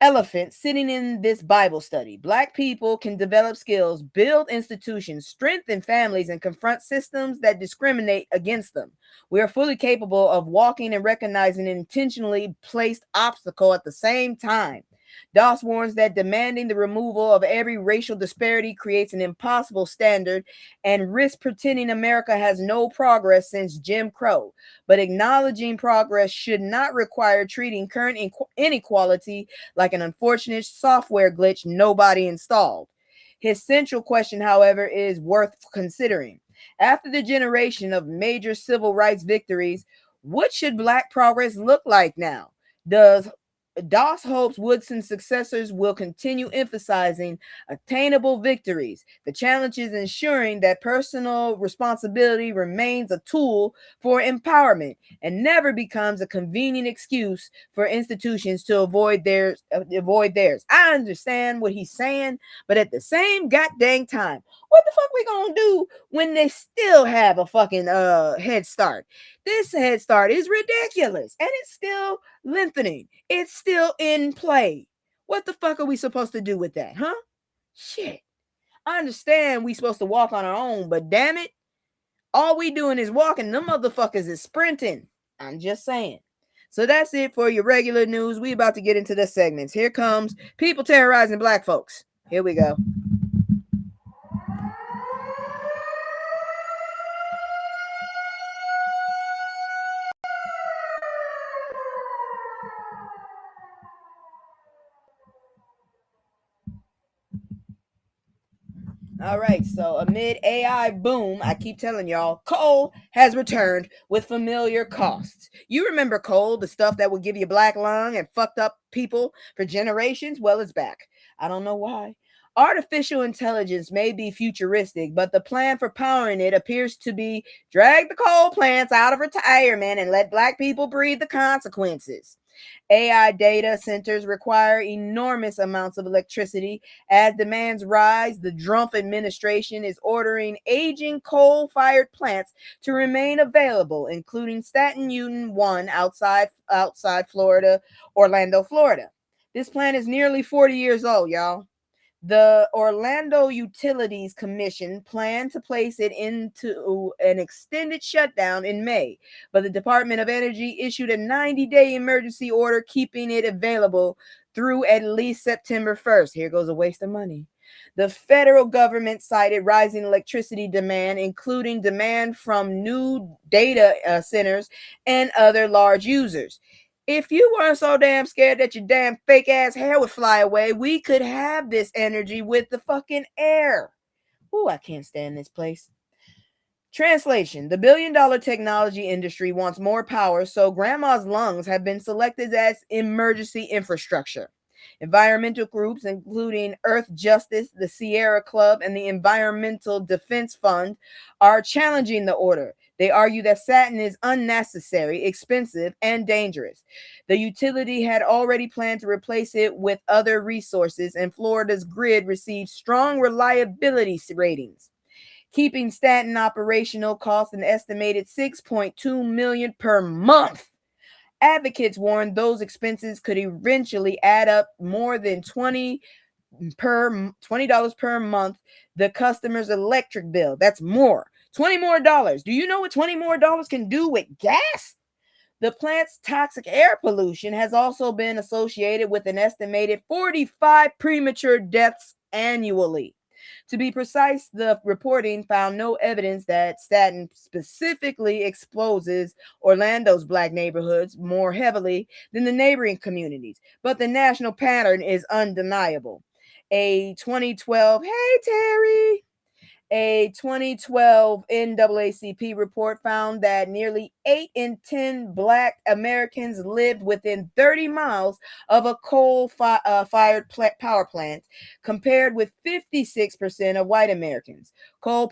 Speaker 5: elephant sitting in this Bible study. Black people can develop skills, build institutions, strengthen families, and confront systems that discriminate against them. We are fully capable of walking and recognizing an intentionally placed obstacle at the same time. Doss warns that demanding the removal of every racial disparity creates an impossible standard and risks pretending America has no progress since Jim Crow. But acknowledging progress should not require treating current inequality like an unfortunate software glitch nobody installed. His central question, however, is worth considering. After the generation of major civil rights victories, what should Black progress look like now? Doss hopes Woodson's successors will continue emphasizing attainable victories. The challenge is ensuring that personal responsibility remains a tool for empowerment and never becomes a convenient excuse for institutions to avoid theirs. I understand what he's saying, but at the same goddamn time, what the fuck we gonna do when they still have a fucking head start? This head start is ridiculous, and it's still lengthening. It's still in play. What the fuck are we supposed to do with that, huh? Shit. I understand we supposed to walk on our own, but damn it, all we doing is walking. Them motherfuckers is sprinting. I'm just saying. So that's it for your regular news. We about to get into the segments. Here comes people terrorizing Black folks. Here we go. All right, so amid AI boom, I keep telling y'all, coal has returned with familiar costs. You remember coal, the stuff that would give you black lung and fucked up people for generations? Well, it's back. I don't know why. Artificial intelligence may be futuristic, but the plan for powering it appears to be drag the coal plants out of retirement and let black people breathe the consequences. AI data centers require enormous amounts of electricity. As demands rise, the Drumpf administration is ordering aging coal-fired plants to remain available, including Staten Union 1 outside Florida, Orlando, Florida. This plant is nearly 40 years old, y'all. The Orlando Utilities Commission planned to place it into an extended shutdown in May, but the Department of Energy issued a 90-day emergency order keeping it available through at least September 1st. Here goes a waste of money. The federal government cited rising electricity demand, including demand from new data centers and other large users. If you weren't so damn scared that your damn fake ass hair would fly away, we could have this energy with the fucking air. Ooh, I can't stand this place. Translation: the billion-dollar technology industry wants more power, so grandma's lungs have been selected as emergency infrastructure. Environmental groups, including Earth Justice, the Sierra Club, and the Environmental Defense Fund, are challenging the order. They argue that satin is unnecessary, expensive, and dangerous. The utility had already planned to replace it with other resources, and Florida's grid received strong reliability ratings. Keeping Staten operational costs an estimated $6.2 million per month. Advocates warned those expenses could eventually add up more than $20 per month the customer's electric bill. That's more. $20 more. Do you know what $20 more can do with gas? The plant's toxic air pollution has also been associated with an estimated 45 premature deaths annually. To be precise, the reporting found no evidence that Staten specifically exposes Orlando's black neighborhoods more heavily than the neighboring communities, but the national pattern is undeniable. A 2012 NAACP report found that nearly 8 in 10 Black Americans lived within 30 miles of a coal-fired power plant, compared with 56% of white Americans. Coal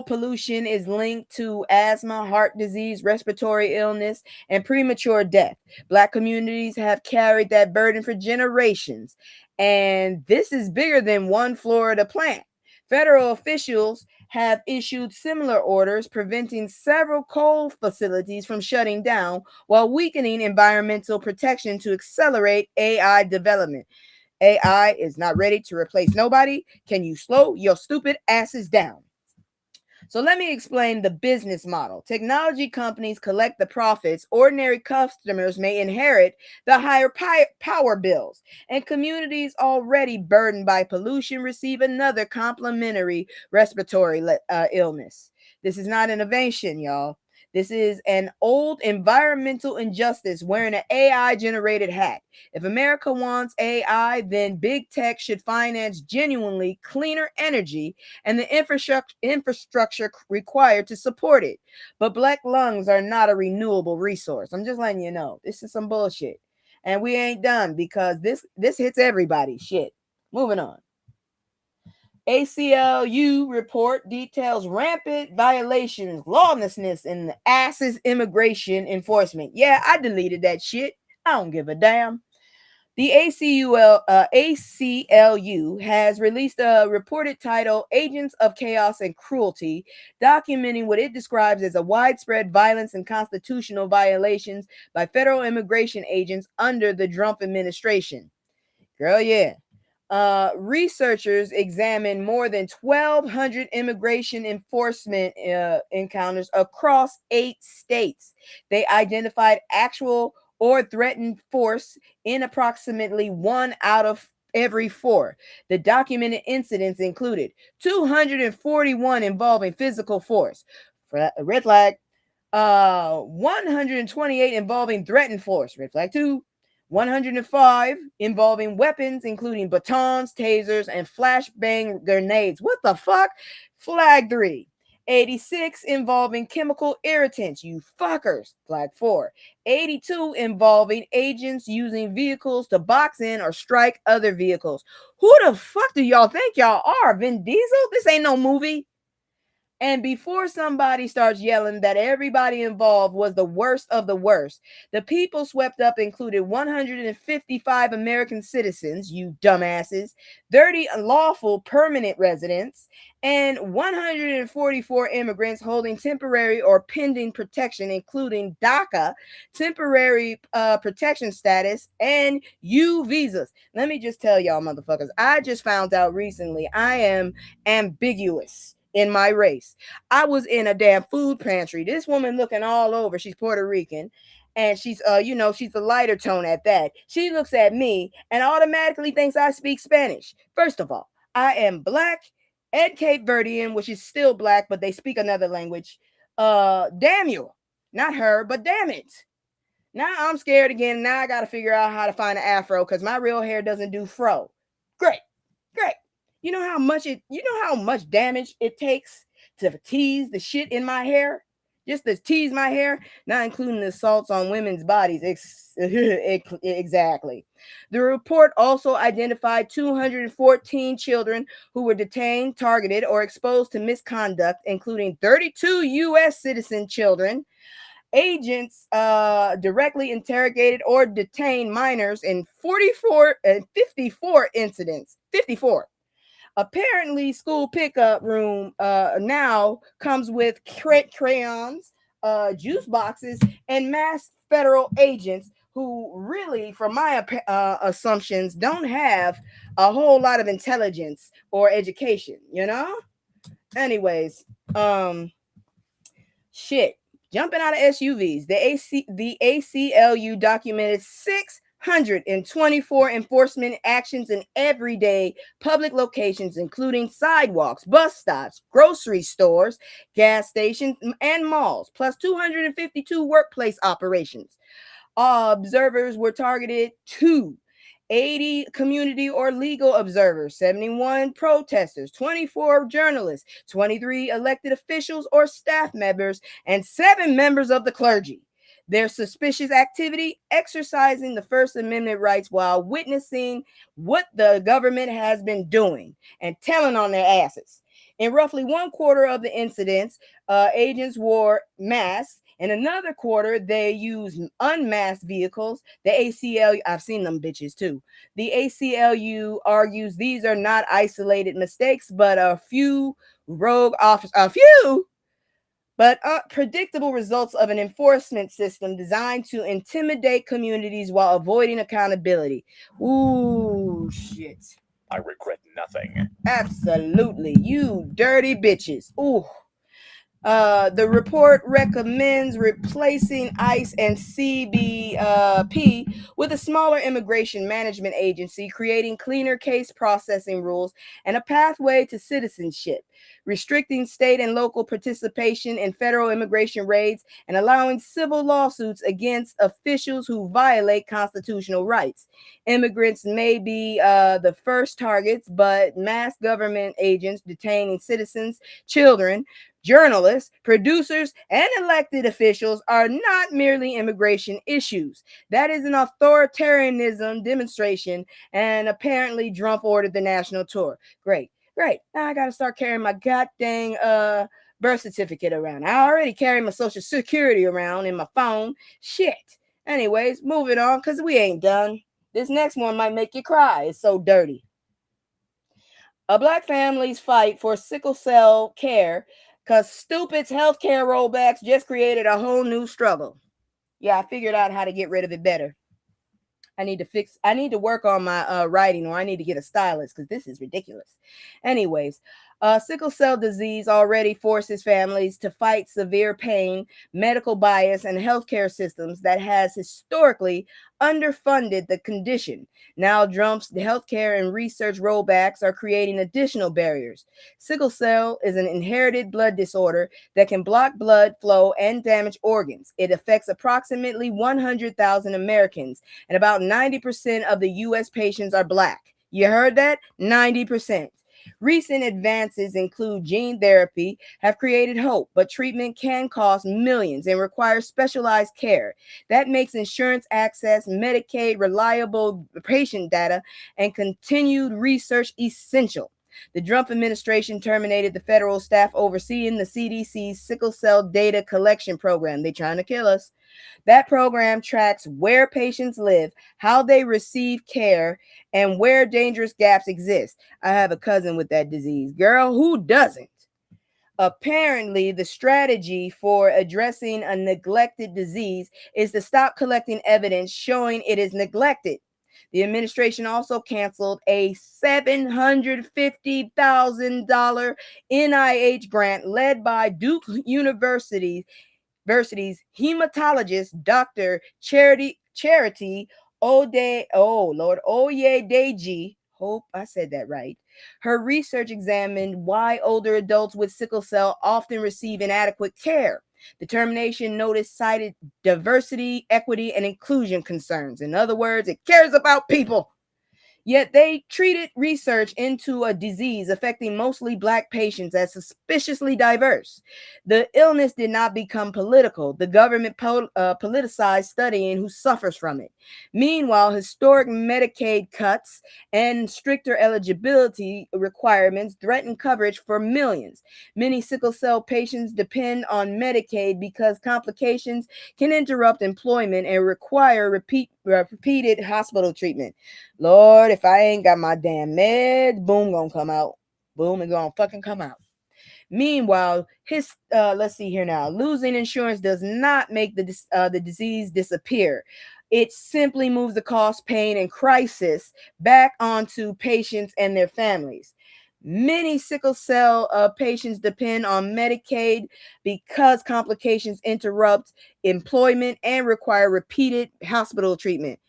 Speaker 5: pollution is linked to asthma, heart disease, respiratory illness, and premature death. Black communities have carried that burden for generations, and this is bigger than one Florida plant. Federal officials have issued similar orders preventing several coal facilities from shutting down while weakening environmental protection to accelerate AI development. AI is not ready to replace nobody. Can you slow your stupid asses down? So let me explain the business model. Technology companies collect the profits. Ordinary customers may inherit the higher power bills. And communities already burdened by pollution receive another complementary respiratory illness. This is not innovation, y'all. This is an old environmental injustice wearing an AI-generated hat. If America wants AI, then big tech should finance genuinely cleaner energy and the infrastructure required to support it. But black lungs are not a renewable resource. I'm just letting you know. This is some bullshit. And we ain't done because this hits everybody. Shit. Moving on. ACLU report details rampant violations, lawlessness, and the ass's immigration enforcement. Yeah, I deleted that shit. I don't give a damn. The ACLU has released a report titled Agents of Chaos and Cruelty, documenting what it describes as a widespread violence and constitutional violations by federal immigration agents under the Drumpf administration. Girl, yeah. Researchers examined more than 1,200 immigration enforcement encounters across 8 states. They identified actual or threatened force in approximately 1 out of every 4. The documented incidents included 241 involving physical force, red flag, 128 involving threatened force, red flag 2, 105 involving weapons, including batons, tasers, and flashbang grenades. What the fuck? Flag 3. 86 involving chemical irritants, you fuckers. Flag 4. 82 involving agents using vehicles to box in or strike other vehicles. Who the fuck do y'all think y'all are? Vin Diesel? This ain't no movie. And before somebody starts yelling that everybody involved was the worst of the worst, the people swept up included 155 American citizens, you dumbasses, 30 lawful permanent residents, and 144 immigrants holding temporary or pending protection, including DACA, temporary protection status, and U visas. Let me just tell y'all, motherfuckers, I just found out recently I am ambiguous in my race. I was in a damn food pantry. This woman looking all over. She's Puerto Rican. And she's she's a lighter tone at that. She looks at me and automatically thinks I speak Spanish. First of all, I am black and Cape Verdean, which is still black, but they speak another language. Damn you. Not her, but damn it. Now I'm scared again. Now I gotta figure out how to find an afro because my real hair doesn't do fro. Great. You know how much damage it takes to tease the shit in my hair? Just to tease my hair, not including the assaults on women's bodies. Exactly. The report also identified 214 children who were detained, targeted, or exposed to misconduct, including 32 U.S. citizen children. Agents directly interrogated or detained minors in 54 and 54 incidents. 54. Apparently, school pickup room now comes with crayons, juice boxes, and masked federal agents who really, from my assumptions, don't have a whole lot of intelligence or education, you know? Anyways, shit. Jumping out of SUVs, the ACLU documented 624 enforcement actions in everyday public locations, including sidewalks, bus stops, grocery stores, gas stations, and malls, plus 252 workplace operations. Observers were targeted to 80 community or legal observers, 71 protesters, 24 journalists, 23 elected officials or staff members, and 7 members of the clergy. Their suspicious activity exercising the First Amendment rights while witnessing what the government has been doing and telling on their asses. In roughly 1/4 of the incidents, agents wore masks. In another quarter, they used unmasked vehicles. The ACLU, I've seen them bitches too. The ACLU argues these are not isolated mistakes, but a few rogue officers, predictable results of an enforcement system designed to intimidate communities while avoiding accountability. Ooh, shit.
Speaker 8: I regret nothing.
Speaker 5: Absolutely. You dirty bitches. Ooh. The report recommends replacing ICE and CBP with a smaller immigration management agency, creating cleaner case processing rules and a pathway to citizenship, restricting state and local participation in federal immigration raids, and allowing civil lawsuits against officials who violate constitutional rights. Immigrants may be the first targets, but mass government agents detaining citizens, children, journalists, producers, and elected officials are not merely immigration issues. That is an authoritarianism demonstration, and apparently Drumpf ordered the national tour. Great. Now I got to start carrying my goddamn birth certificate around. I already carry my social security around in my phone. Shit. Anyways, moving on, because we ain't done. This next one might make you cry. It's so dirty. A black family's fight for sickle cell care because stupid's healthcare rollbacks just created a whole new struggle. Yeah, I figured out how to get rid of it better. I need to work on my writing, or I need to get a stylist because this is ridiculous. Anyways, Sickle cell disease already forces families to fight severe pain, medical bias, and healthcare systems that has historically underfunded the condition. Now, Drumpf's healthcare and research rollbacks are creating additional barriers. Sickle cell is an inherited blood disorder that can block blood flow and damage organs. It affects approximately 100,000 Americans, and about 90% of the U.S. patients are Black. You heard that? 90%. Recent advances include gene therapy have created hope, but treatment can cost millions and require specialized care. That makes insurance access, Medicaid, reliable patient data, and continued research essential. The Drumpf administration terminated the federal staff overseeing the CDC's sickle cell data collection program. They're trying to kill us. That program tracks where patients live, how they receive care, and where dangerous gaps exist. I have a cousin with that disease. Girl, who doesn't? Apparently, the strategy for addressing a neglected disease is to stop collecting evidence showing it is neglected. The administration also canceled a $750,000 NIH grant led by Duke University's hematologist Dr. Charity Oyedeji. Hope I said that right. Her research examined why older adults with sickle cell often receive inadequate care. The termination notice cited diversity, equity, and inclusion concerns. In other words, it cares about people. Yet they treated research into a disease affecting mostly Black patients as suspiciously diverse. The illness did not become political. The government politicized studying who suffers from it. Meanwhile, historic Medicaid cuts and stricter eligibility requirements threaten coverage for millions. Many sickle cell patients depend on Medicaid because complications can interrupt employment and require repeated hospital treatment. Lord, if I ain't got my damn meds, boom, gonna come out. Boom, and gonna fucking come out. Meanwhile, let's see here now. Losing insurance does not make the disease disappear. It simply moves the cost, pain, and crisis back onto patients and their families. Many sickle cell patients depend on Medicaid because complications interrupt employment and require repeated hospital treatment.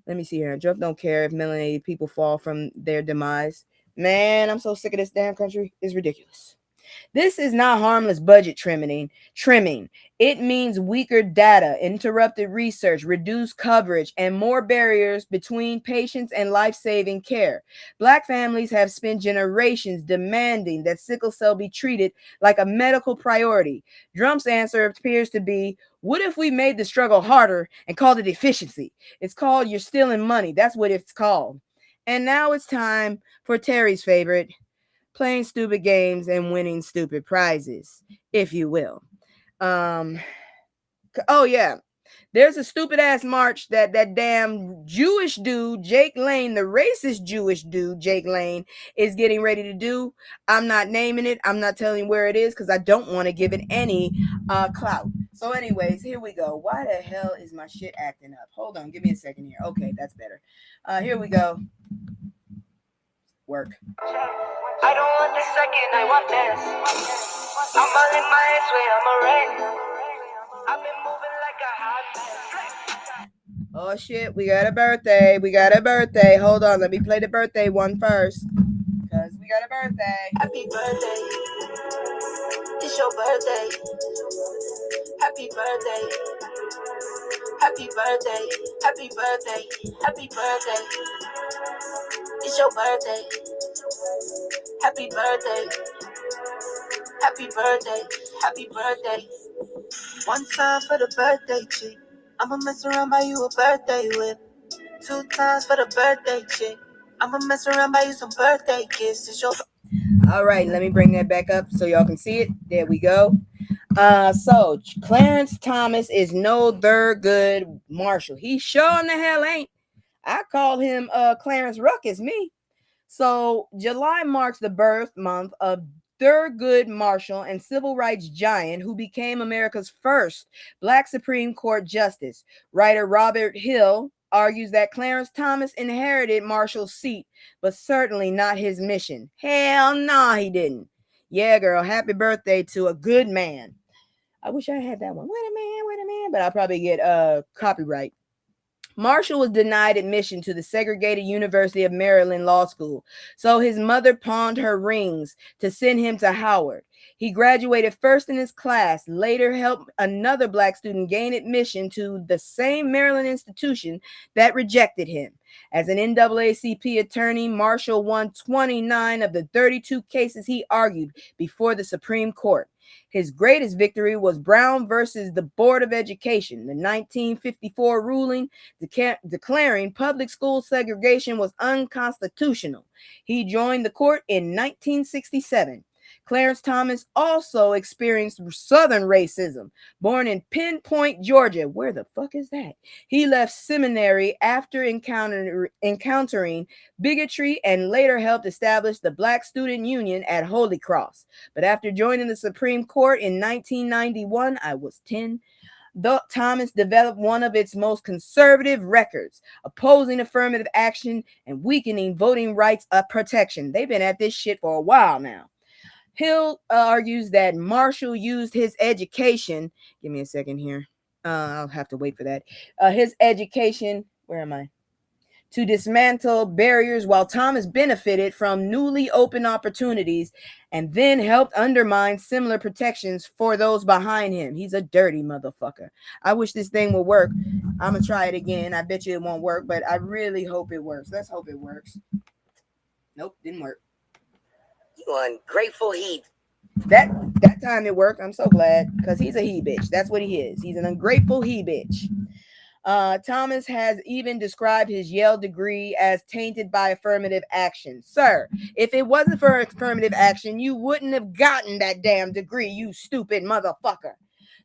Speaker 5: Let me see here. Drumpf don't care if melanated people fall from their demise. Man, I'm so sick of this damn country. It's ridiculous. This is not harmless budget trimming. It means weaker data, interrupted research, reduced coverage, and more barriers between patients and life-saving care. Black families have spent generations demanding that sickle cell be treated like a medical priority. Drumpf's answer appears to be, what if we made the struggle harder and called it efficiency? It's called you're stealing money. That's what it's called. And now it's time for Terry's favorite, playing stupid games and winning stupid prizes, if you will. Oh yeah, there's a stupid ass march that damn Jewish dude Jake Lane, the racist Jewish dude Jake Lane, is getting ready to do. I'm not naming it. I'm not telling where it is because I don't want to give it any clout. So anyways, here we go. Why the hell is my shit acting up? Hold on, give me a second here. Okay, that's better. Here we go. Work.
Speaker 6: I don't want the second, I want this. I'm all in my head, way I'm a red. I've been moving like a hot mess.
Speaker 5: Oh shit, we got a birthday. Hold on, let me play the birthday one first. Because we got a birthday.
Speaker 6: Happy birthday. It's your birthday. Happy birthday. Happy birthday. Happy birthday. Happy birthday. It's your birthday. Happy birthday. Happy birthday. Happy birthday. One time for the birthday chick. I'ma mess around by you a birthday whip. 2 times for the birthday chick. I'ma mess around by you some birthday gifts. It's your.
Speaker 5: All right, let me bring that back up so y'all can see it. There we go. So Clarence Thomas is no Thurgood Marshall. He sure in the hell ain't. I call him Clarence Ruckus, me. So July marks the birth month of Thurgood Marshall and civil rights giant who became America's first Black Supreme Court justice. Writer Robert Hill argues that Clarence Thomas inherited Marshall's seat, but certainly not his mission. Hell no, he didn't. Yeah, girl. Happy birthday to a good man. I wish I had that one. Wait a man. But I'll probably get copyright. Marshall was denied admission to the segregated University of Maryland Law School, so his mother pawned her rings to send him to Howard. He graduated first in his class, later helped another black student gain admission to the same Maryland institution that rejected him. As an NAACP attorney, Marshall won 29 of the 32 cases he argued before the Supreme Court. His greatest victory was Brown versus the Board of Education, the 1954 ruling declaring public school segregation was unconstitutional. He joined the court in 1967. Clarence Thomas also experienced Southern racism. Born in Pinpoint, Georgia. Where the fuck is that? He left seminary after encountering bigotry and later helped establish the Black Student Union at Holy Cross. But after joining the Supreme Court in 1991, I was 10. Thomas developed one of its most conservative records, opposing affirmative action and weakening voting rights protection. They've been at this shit for a while now. Hill argues that Marshall used his education. Give me a second here. I'll have to wait for that. His education. Where am I? To dismantle barriers while Thomas benefited from newly opened opportunities and then helped undermine similar protections for those behind him. He's a dirty motherfucker. I wish this thing will work. I'm going to try it again. I bet you it won't work, but I really hope it works. Let's hope it works. Nope, didn't work.
Speaker 6: You ungrateful heat.
Speaker 5: That time it worked. I'm so glad because he's a he bitch. That's what he is. He's an ungrateful he bitch. Thomas has even described his Yale degree as tainted by affirmative action. Sir, if it wasn't for affirmative action, you wouldn't have gotten that damn degree, you stupid motherfucker.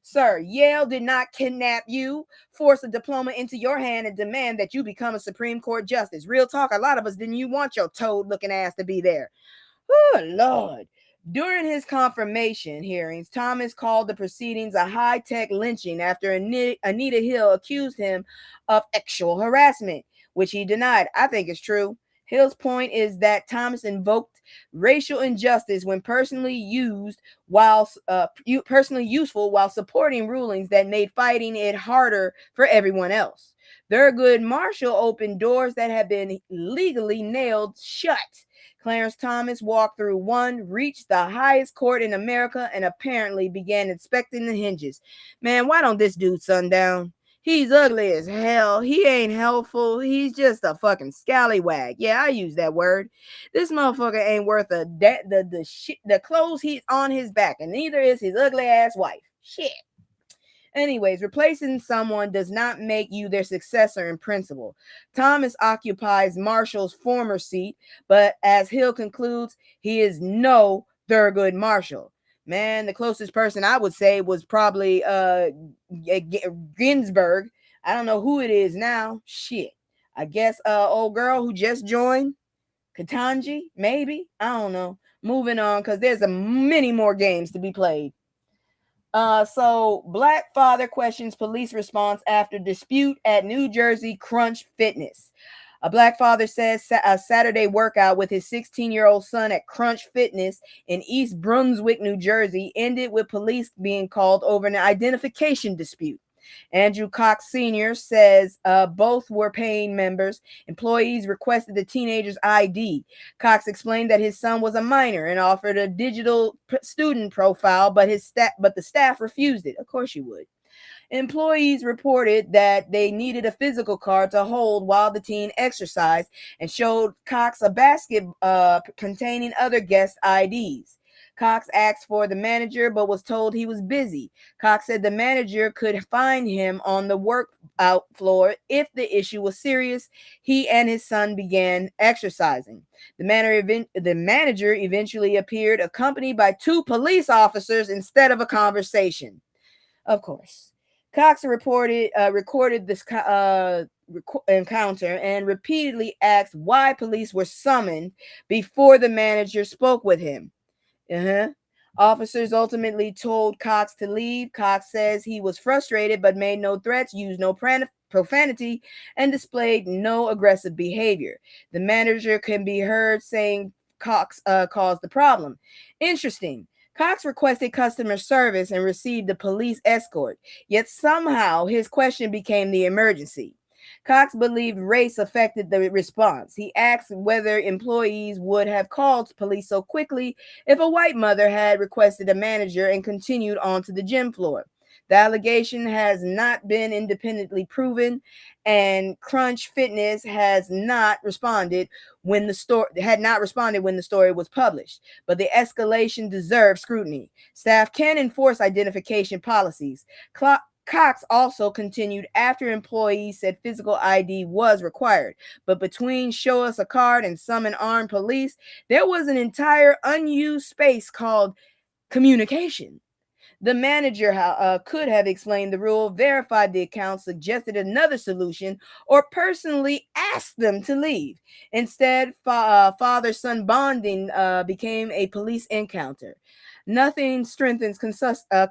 Speaker 5: Sir, Yale did not kidnap you, force a diploma into your hand, and demand that you become a Supreme Court justice. Real talk, a lot of us didn't you want your toad-looking ass to be there. Oh, Lord. During his confirmation hearings, Thomas called the proceedings a high-tech lynching after Anita Hill accused him of sexual harassment, which he denied. I think it's true. Hill's point is that Thomas invoked racial injustice when personally useful while supporting rulings that made fighting it harder for everyone else. Thurgood Marshall opened doors that had been legally nailed shut. Clarence Thomas walked through one, reached the highest court in America, and apparently began inspecting the hinges. Man, why don't this dude sundown? He's ugly as hell. He ain't helpful. He's just a fucking scallywag. Yeah, I use that word. This motherfucker ain't worth the clothes he's on his back, and neither is his ugly ass wife. Shit. Anyways, replacing someone does not make you their successor in principle. Thomas occupies Marshall's former seat, but as Hill concludes, he is no Thurgood Marshall. Man, the closest person I would say was probably Ginsburg. I don't know who it is now. Shit. I guess old girl who just joined. Ketanji, maybe. I don't know. Moving on, because there's many more games to be played. So Black father questions police response after dispute at New Jersey Crunch Fitness. A Black father says a Saturday workout with his 16-year-old son at Crunch Fitness in East Brunswick, New Jersey, ended with police being called over an identification dispute. Andrew Cox Sr. says both were paying members. Employees requested the teenager's ID. Cox explained that his son was a minor and offered a digital student profile, but the staff refused it. Of course you would. Employees reported that they needed a physical card to hold while the teen exercised and showed Cox a basket containing other guest IDs. Cox asked for the manager, but was told he was busy. Cox said the manager could find him on the workout floor if the issue was serious. He and his son began exercising. The manager eventually appeared, accompanied by 2 police officers instead of a conversation. Of course. Cox recorded this encounter and repeatedly asked why police were summoned before the manager spoke with him. Officers ultimately told Cox to leave. Cox says he was frustrated but made no threats, used no profanity, and displayed no aggressive behavior. The manager can be heard saying Cox caused the problem. Interesting. Cox requested customer service and received a police escort, yet somehow his question became the emergency. Cox believed race affected the response. He asked whether employees would have called police so quickly if a white mother had requested a manager and continued on to the gym floor. The allegation has not been independently proven, and Crunch Fitness has not responded when the story was published. But the escalation deserves scrutiny. Staff can enforce identification policies. Cox also continued after employees said physical ID was required. But between show us a card and summon armed police, there was an entire unused space called communication. The manager could have explained the rule, verified the account, suggested another solution, or personally asked them to leave. Instead, father-son bonding became a police encounter. Nothing strengthens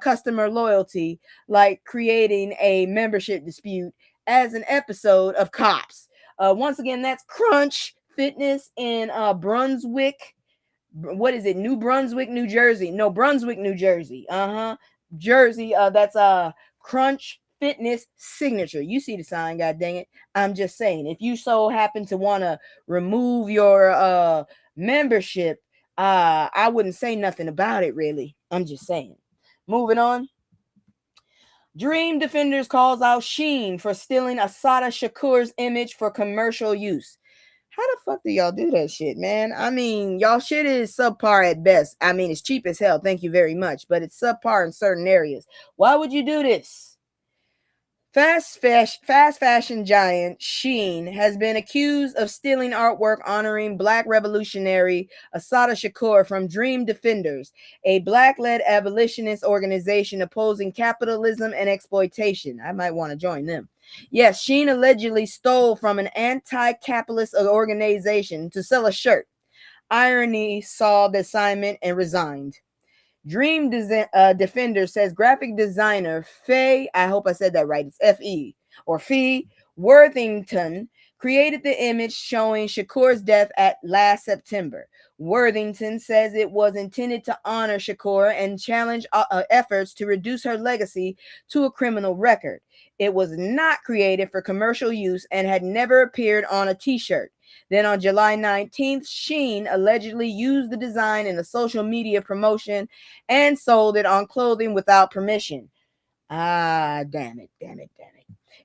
Speaker 5: customer loyalty like creating a membership dispute as an episode of Cops. Once again, that's Crunch Fitness in Brunswick. What is it? New Brunswick, New Jersey. No, Brunswick, New Jersey. Jersey. That's Crunch Fitness Signature. You see the sign, god dang it. I'm just saying, if you so happen to want to remove your membership, I wouldn't say nothing about it, really. I'm just saying. Moving on. Dream Defenders calls out SHEIN for stealing Assata Shakur's image for commercial use. How the fuck do y'all do that shit, man? I mean, y'all shit is subpar at best. I mean, it's cheap as hell. Thank you very much. But it's subpar in certain areas. Why would you do this? Fast fashion giant SHEIN has been accused of stealing artwork honoring Black revolutionary Assata Shakur from Dream Defenders, a Black-led abolitionist organization opposing capitalism and exploitation. I might want to join them. Yes, SHEIN allegedly stole from an anti-capitalist organization to sell a shirt. Irony saw the assignment and resigned. Dream Defender says graphic designer Faye, I hope I said that right, it's F-E, or Fee Worthington, created the image showing Shakur's death last September. Worthington says it was intended to honor Shakur and challenge efforts to reduce her legacy to a criminal record. It was not created for commercial use and had never appeared on a t-shirt. Then on July 19th, SHEIN allegedly used the design in a social media promotion and sold it on clothing without permission. Damn it.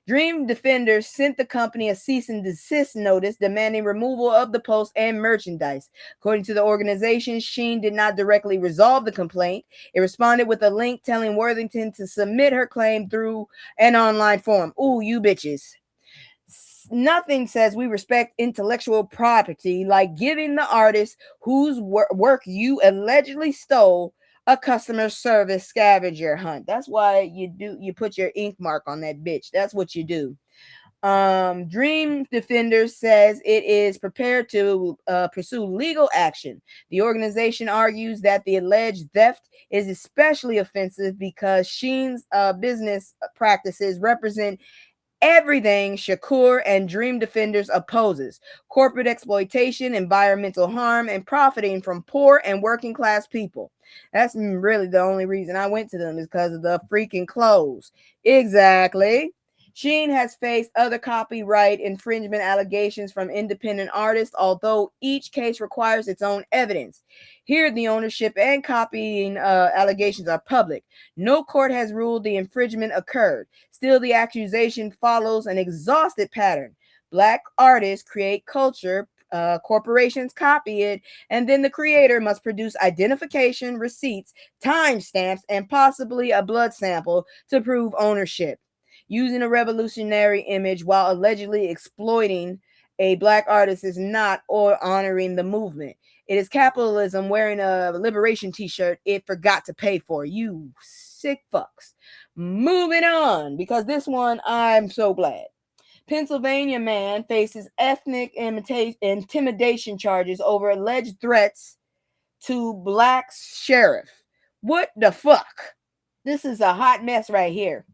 Speaker 5: Dream Defenders sent the company a cease and desist notice demanding removal of the post and merchandise. According to the organization, SHEIN did not directly resolve the complaint. It responded with a link telling Worthington to submit her claim through an online forum. Ooh, you bitches. Nothing says we respect intellectual property like giving the artist whose work you allegedly stole a customer service scavenger hunt. That's why you put your ink mark on that bitch. That's what you do. Dream Defender says it is prepared to pursue legal action. The organization argues that the alleged theft is especially offensive because SHEIN's business practices represent everything Shakur and Dream Defenders opposes: corporate exploitation, environmental harm, and profiting from poor and working class people. That's really the only reason I went to them, is because of the freaking clothes. Exactly. SHEIN has faced other copyright infringement allegations from independent artists, although each case requires its own evidence. Here, the ownership and copying allegations are public. No court has ruled the infringement occurred. Still, the accusation follows an exhausted pattern. Black artists create culture, corporations copy it, and then the creator must produce identification, receipts, timestamps, and possibly a blood sample to prove ownership. Using a revolutionary image while allegedly exploiting a Black artist is not or honoring the movement. It is capitalism wearing a liberation t-shirt it forgot to pay for. You sick fucks. Moving on, because this one I'm so glad. Pennsylvania man faces ethnic intimidation charges over alleged threats to Black sheriff. What the fuck? This is a hot mess right here.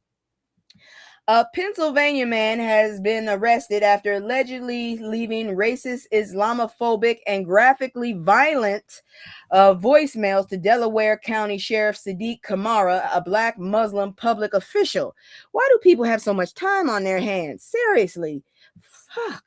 Speaker 5: A Pennsylvania man has been arrested after allegedly leaving racist, Islamophobic, and graphically violent voicemails to Delaware County Sheriff Sadiq Kamara, a black Muslim public official. Why do people have so much time on their hands? Seriously. Fuck.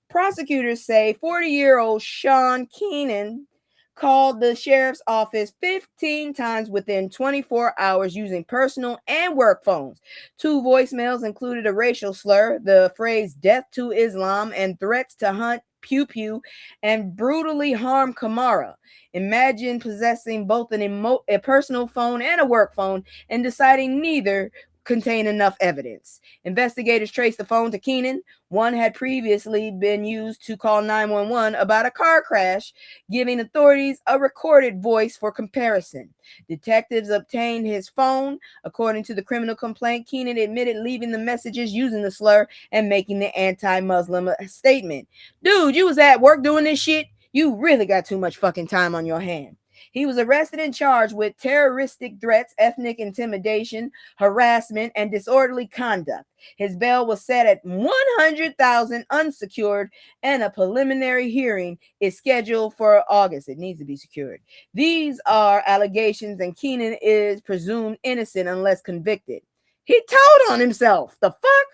Speaker 5: Prosecutors say 40-year-old Sean Keenan called the sheriff's office 15 times within 24 hours using personal and work phones. 2 voicemails included a racial slur, the phrase death to Islam, and threats to hunt, pew pew, and brutally harm Kamara. Imagine possessing both a personal phone and a work phone and deciding neither contain enough evidence. Investigators traced the phone to Keenan. One had previously been used to call 911 about a car crash, giving authorities a recorded voice for comparison. Detectives obtained his phone. According to the criminal complaint, Keenan admitted leaving the messages using the slur and making the anti-Muslim statement. Dude, you was at work doing this shit? You really got too much fucking time on your hand. He was arrested and charged with terroristic threats, ethnic intimidation, harassment, and disorderly conduct. His bail was set at $100,000 unsecured, and a preliminary hearing is scheduled for August. It needs to be secured. These are allegations, and Keenan is presumed innocent unless convicted. He told on himself. The fuck?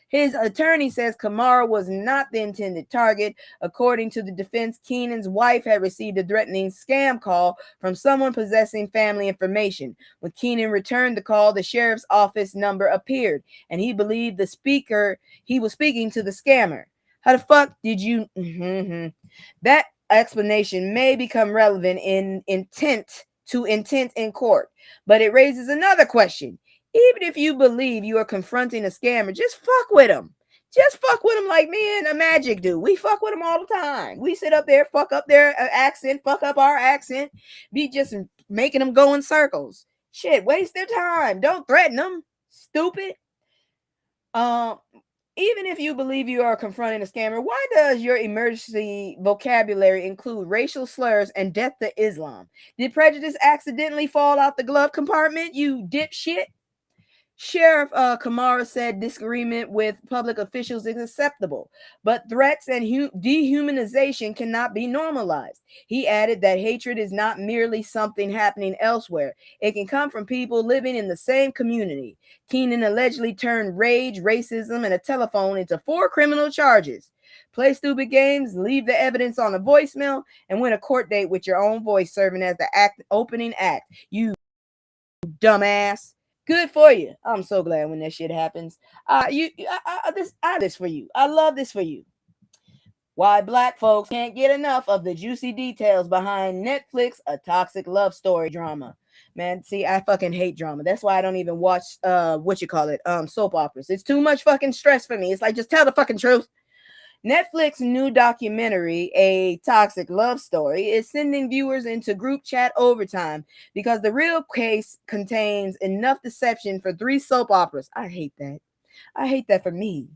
Speaker 5: His attorney says Kamara was not the intended target. According to the defense, Keenan's wife had received a threatening scam call from someone possessing family information. When Keenan returned the call, the sheriff's office number appeared, and he believed he was speaking to the scammer. How the fuck did you... That explanation may become relevant in intent in court, but it raises another question. Even if you believe you are confronting a scammer, just fuck with him. Just fuck with him like me and a Magic do. We fuck with them all the time. We sit up there, fuck up their accent, fuck up our accent, be just making them go in circles. Shit, waste their time. Don't threaten them. Stupid. Even if you believe you are confronting a scammer, why does your emergency vocabulary include racial slurs and death to Islam? Did prejudice accidentally fall out the glove compartment, you dipshit? Sheriff Kamara said disagreement with public officials is acceptable, but threats and dehumanization cannot be normalized. He added that hatred is not merely something happening elsewhere. It can come from people living in the same community. Keenan allegedly turned rage, racism, and a telephone into 4 criminal charges. Play stupid games, leave the evidence on a voicemail, and win a court date with your own voice serving as the opening act. You dumbass. Good for you. I'm so glad when that shit happens. This for you. I love this for you. Why black folks can't get enough of the juicy details behind Netflix A Toxic Love Story drama. Man, see, I fucking hate drama. That's why I don't even watch soap operas. It's too much fucking stress for me. It's like, just tell the fucking truth. Netflix's new documentary, A Toxic Love Story, is sending viewers into group chat overtime because the real case contains enough deception for 3 soap operas. I hate that. I hate that for me.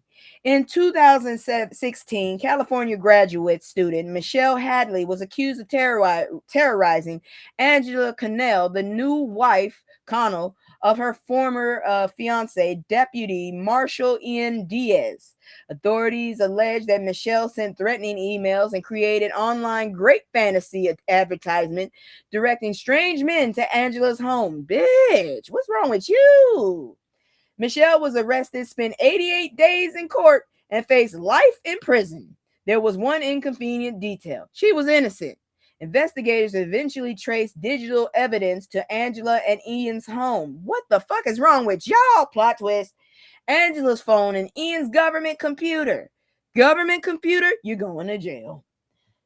Speaker 5: In 2016, California graduate student Michelle Hadley was accused of terrorizing Angela Connell, the new wife, Connell, of her former fiance, Deputy Marshall Ian Diaz. Authorities allege that Michelle sent threatening emails and created online great fantasy advertisement directing strange men to Angela's home. Bitch, what's wrong with you? Michelle was arrested, spent 88 days in court, and faced life in prison. There was one inconvenient detail. She was innocent. Investigators eventually traced digital evidence to Angela and Ian's home. What the fuck is wrong with y'all? Plot twist. Angela's phone and Ian's government computer. Government computer? You're going to jail.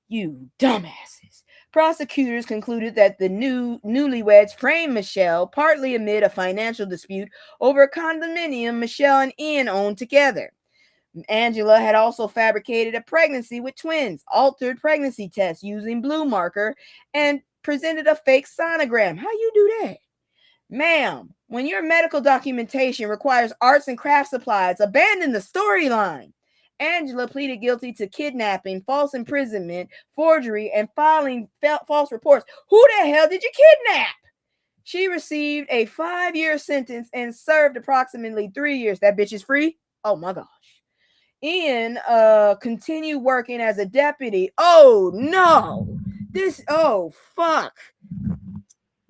Speaker 5: You dumbasses. Prosecutors concluded that the newlyweds framed Michelle partly amid a financial dispute over a condominium Michelle and Ian owned together. Angela had also fabricated a pregnancy with twins, altered pregnancy tests using blue marker, and presented a fake sonogram. How you do that? Ma'am, when your medical documentation requires arts and craft supplies, abandon the storyline. Angela pleaded guilty to kidnapping, false imprisonment, forgery, and filing false reports. Who the hell did you kidnap? She received a 5-year sentence and served approximately 3 years. That bitch is free? Oh my gosh. Ian continued working as a deputy. Oh no. Oh fuck.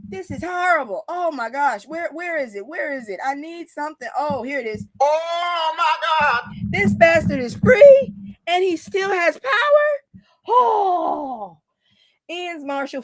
Speaker 5: This is horrible. Oh my gosh. Where is it? Where is it? I need something. Oh, here it is. Oh my God. This bastard is free and he still has power. Oh. Ian's Marshall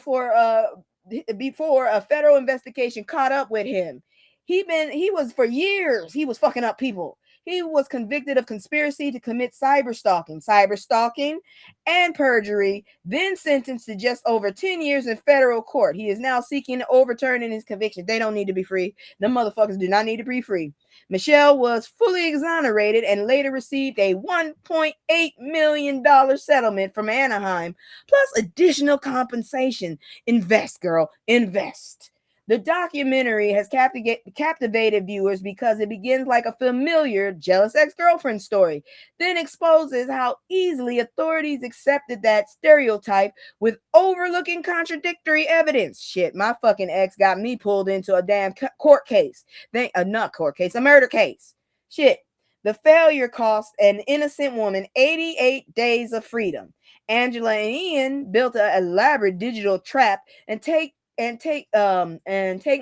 Speaker 5: before a federal investigation caught up with him. He was for years, he was fucking up people. He was convicted of conspiracy to commit cyber stalking, and perjury, then sentenced to just over 10 years in federal court. He is now seeking overturning his conviction. They don't need to be free. Them motherfuckers do not need to be free. Michelle was fully exonerated and later received a $1.8 million settlement from Anaheim, plus additional compensation. Invest, girl, invest. The documentary has captivated viewers because it begins like a familiar jealous ex-girlfriend story, then exposes how easily authorities accepted that stereotype with overlooking contradictory evidence. Shit, my fucking ex got me pulled into a damn court case. Not court case, a murder case. Shit. The failure cost an innocent woman 88 days of freedom. Angela and Ian built an elaborate digital trap and take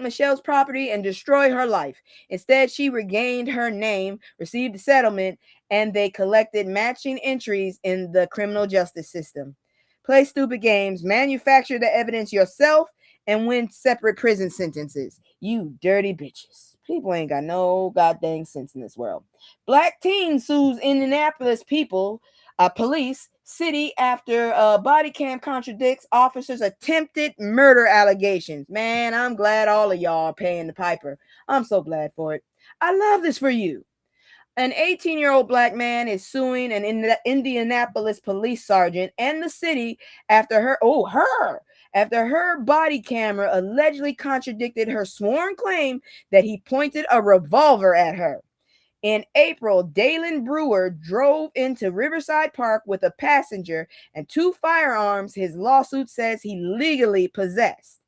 Speaker 5: Michelle's property and destroy her life. Instead, she regained her name, received a settlement, and they collected matching entries in the criminal justice system. Play stupid games, manufacture the evidence yourself, and win separate prison sentences. You dirty bitches. People ain't got no goddamn sense in this world. Black teen sues Indianapolis police city after body cam contradicts officers' attempted murder allegations. Man, I'm glad all of y'all are paying the piper. I'm so glad for it. I love this for you. An 18-year-old black man is suing an Indianapolis police sergeant and the city after her body camera allegedly contradicted her sworn claim that he pointed a revolver at her. In April, Dalen Brewer drove into Riverside Park with a passenger and 2 firearms his lawsuit says he legally possessed.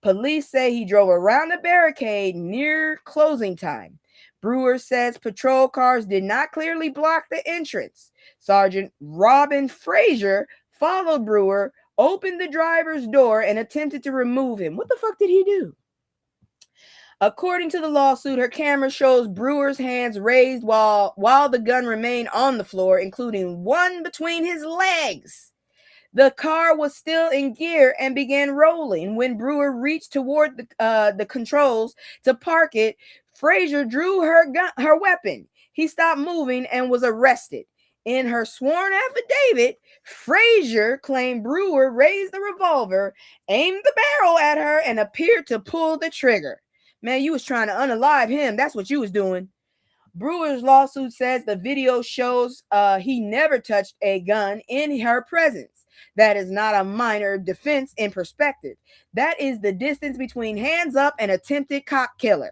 Speaker 5: Police say he drove around a barricade near closing time. Brewer says patrol cars did not clearly block the entrance. Sergeant Robin Frazier followed Brewer, opened the driver's door, and attempted to remove him. What the fuck did he do? According to the lawsuit, her camera shows Brewer's hands raised while the gun remained on the floor, including one between his legs. The car was still in gear and began rolling. When Brewer reached toward the controls to park it, Frazier drew her weapon. He stopped moving and was arrested. In her sworn affidavit, Frazier claimed Brewer raised the revolver, aimed the barrel at her, and appeared to pull the trigger. Man, you was trying to unalive him. That's what you was doing. Brewer's lawsuit says the video shows he never touched a gun in her presence. That is not a minor defense in perspective. That is the distance between hands up and attempted cop killer.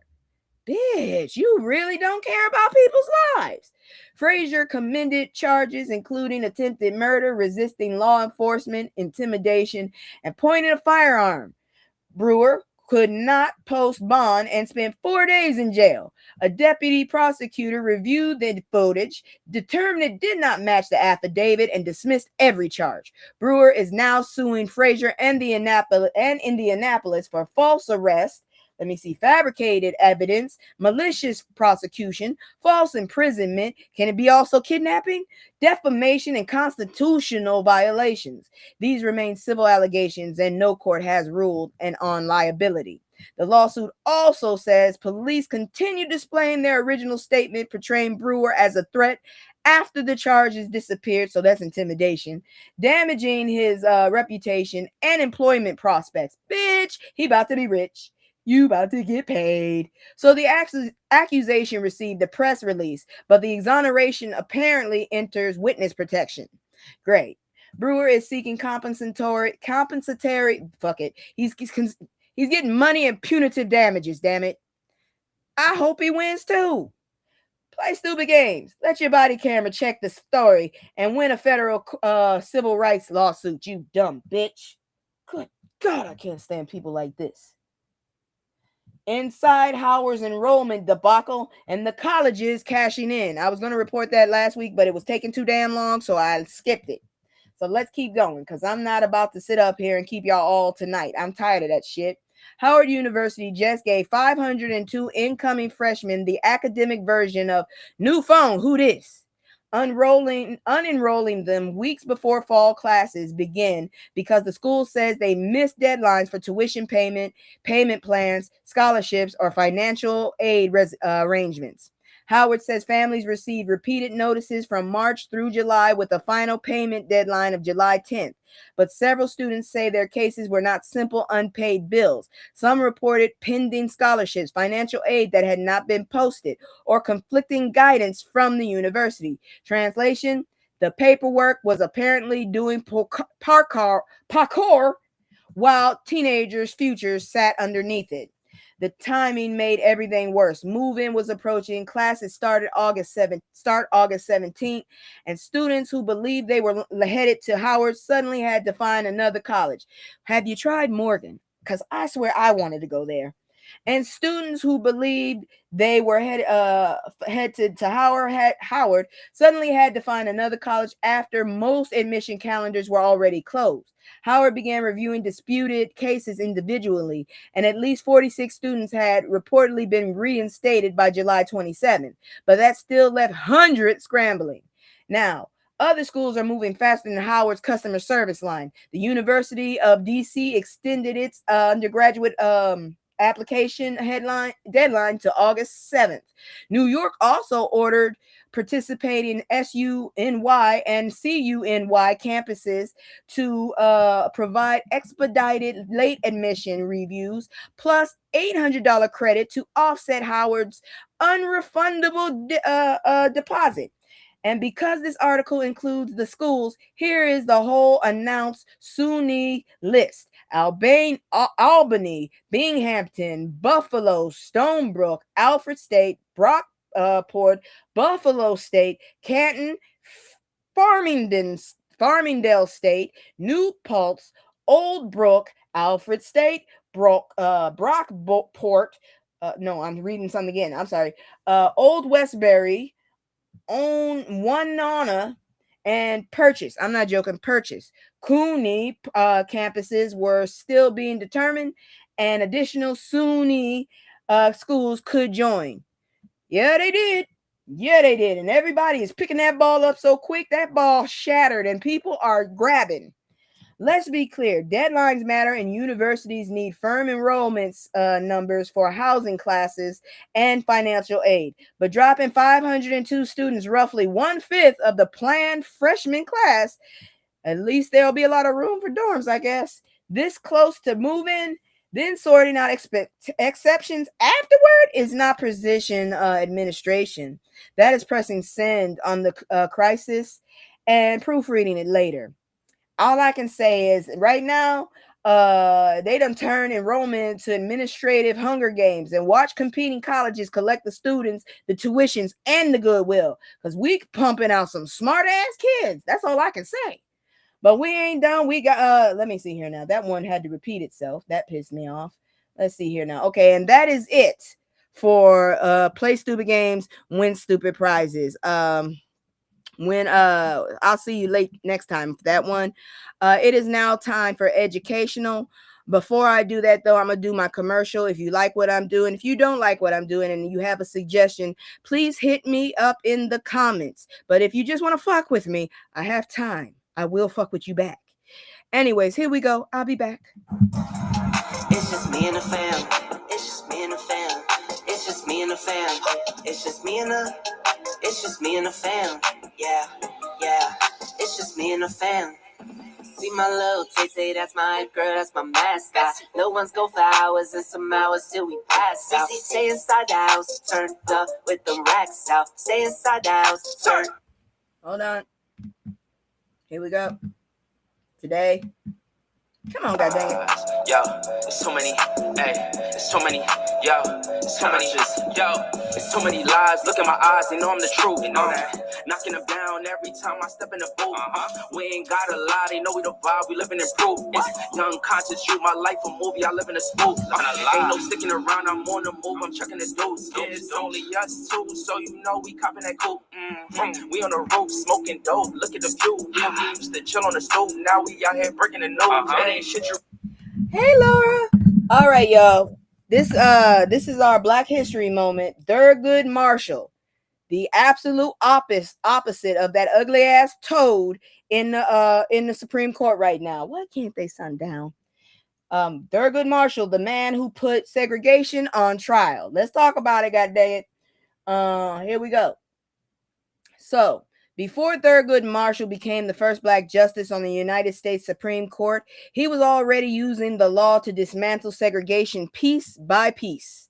Speaker 5: Bitch, you really don't care about people's lives. Frazier commended charges including attempted murder, resisting law enforcement, intimidation, and pointing a firearm. Brewer could not post bond and spent 4 days in jail. A deputy prosecutor reviewed the footage, determined it did not match the affidavit, and dismissed every charge. Brewer is now suing Frazier and Indianapolis for false arrest, fabricated evidence, malicious prosecution, false imprisonment. Can it be also kidnapping? Defamation and constitutional violations. These remain civil allegations and no court has ruled on liability. The lawsuit also says police continue displaying their original statement portraying Brewer as a threat after the charges disappeared, so that's intimidation, damaging his reputation and employment prospects. Bitch, he about to be rich. You about to get paid. So the accusation received a press release, but the exoneration apparently enters witness protection. Great. Brewer is seeking compensatory. Fuck it. He's getting money and punitive damages. Damn it. I hope he wins too. Play stupid games. Let your body camera check the story and win a federal civil rights lawsuit. You dumb bitch. Good God, I can't stand people like this. Inside Howard's enrollment debacle and the colleges cashing in. I was going to report that last week, but it was taking too damn long, so I skipped it. So let's keep going, because I'm not about to sit up here and keep y'all all tonight. I'm tired of that shit. Howard University just gave 502 incoming freshmen the academic version of New Phone, Who Dis? Unenrolling them weeks before fall classes begin because the school says they missed deadlines for tuition payment plans, scholarships, or financial aid arrangements. Howard says families received repeated notices from March through July with a final payment deadline of July 10th. But several students say their cases were not simple unpaid bills. Some reported pending scholarships, financial aid that had not been posted, or conflicting guidance from the university. Translation: the paperwork was apparently doing parkour while teenagers' futures sat underneath it. The timing made everything worse. Move-in was approaching. Classes started August 17th, and students who believed they were headed to Howard suddenly had to find another college. Have you tried Morgan? Because I swear I wanted to go there. And students who believed they were headed to Howard suddenly had to find another college after most admission calendars were already closed. Howard began reviewing disputed cases individually, and at least 46 students had reportedly been reinstated by July 27th, but that still left hundreds scrambling. Now, other schools are moving faster than Howard's customer service line. The University of DC extended its undergraduate application deadline to August 7th. New York also ordered participating SUNY and CUNY campuses to provide expedited late admission reviews plus $800 credit to offset Howard's unrefundable deposit. And because this article includes the schools, here is the whole announced SUNY list. Albany, Binghamton, Buffalo, Stonebrook, Alfred State, Brockport, Buffalo State, Canton, Farmingdale State, New Paltz, Old Brook, Alfred State, Brockport. No, I'm reading something again. I'm sorry. Old Westbury, Winona, and Purchase. I'm not joking. Purchase. Cooney campuses were still being determined, and additional SUNY schools could join. Yeah, they did. Yeah, they did. And everybody is picking that ball up so quick, that ball shattered, and people are grabbing. Let's be clear. Deadlines matter, and universities need firm enrollments numbers for housing classes and financial aid. But dropping 502 students, roughly 1/5 of the planned freshman class, at least there'll be a lot of room for dorms, I guess. This close to move-in, then sorting out exceptions afterward is not precision administration. That is pressing send on the crisis and proofreading it later. All I can say is right now, they done turn enrollment to administrative Hunger Games and watch competing colleges collect the students, the tuitions, and the goodwill. Because we pumping out some smart ass kids. That's all I can say. But we ain't done. We got let me see here now. That one had to repeat itself. That pissed me off. Let's see here now. Okay, and that is it for play stupid games, win stupid prizes. I'll see you late next time for that one. It is now time for educational. Before I do that, though, I'm going to do my commercial. If you like what I'm doing, if you don't like what I'm doing and you have a suggestion, please hit me up in the comments. But if you just want to fuck with me, I have time. I will fuck with you back. Anyways, here we go. I'll be back.
Speaker 6: It's just me and the fam. It's just me and the fam. It's just me and the fam. It's just me and the. It's just me and the fam. Yeah, yeah. It's just me and the fam. See my little Tay, that's my girl, that's my mascot. No one's go for hours and some hours till we pass out. Stay inside the house, turned up with the racks out. Stay inside the house, turn.
Speaker 5: Hold on. Here we go. Today, Come on, goddamn.
Speaker 6: Yo, it's too many, hey, it's too many, yo, it's too many, it's too many lies. Look in my eyes, they know I'm the truth. You know that. Knocking them down every time I step in the booth. We ain't gotta lie, they know we the vibe, we living in proof. It's young conscious, you my life a movie, I live in a spoof. Ain't no sticking around, I'm on the move, I'm checking the deuce. It's only us two, so you know we copping that coupe. We on the roof, smoking dope, look at the view. We used to chill on the stove, now we out here breaking the news. It ain't shit you.
Speaker 5: Hey, Laura. All right, y'all. This is our Black History moment. Thurgood Marshall, the absolute opposite of that ugly ass toad in the Supreme Court right now. Why can't they sundown? Thurgood Marshall, the man who put segregation on trial. Let's talk about it, goddamn it. Here we go. So, before Thurgood Marshall became the first Black justice on the United States Supreme Court, he was already using the law to dismantle segregation piece by piece.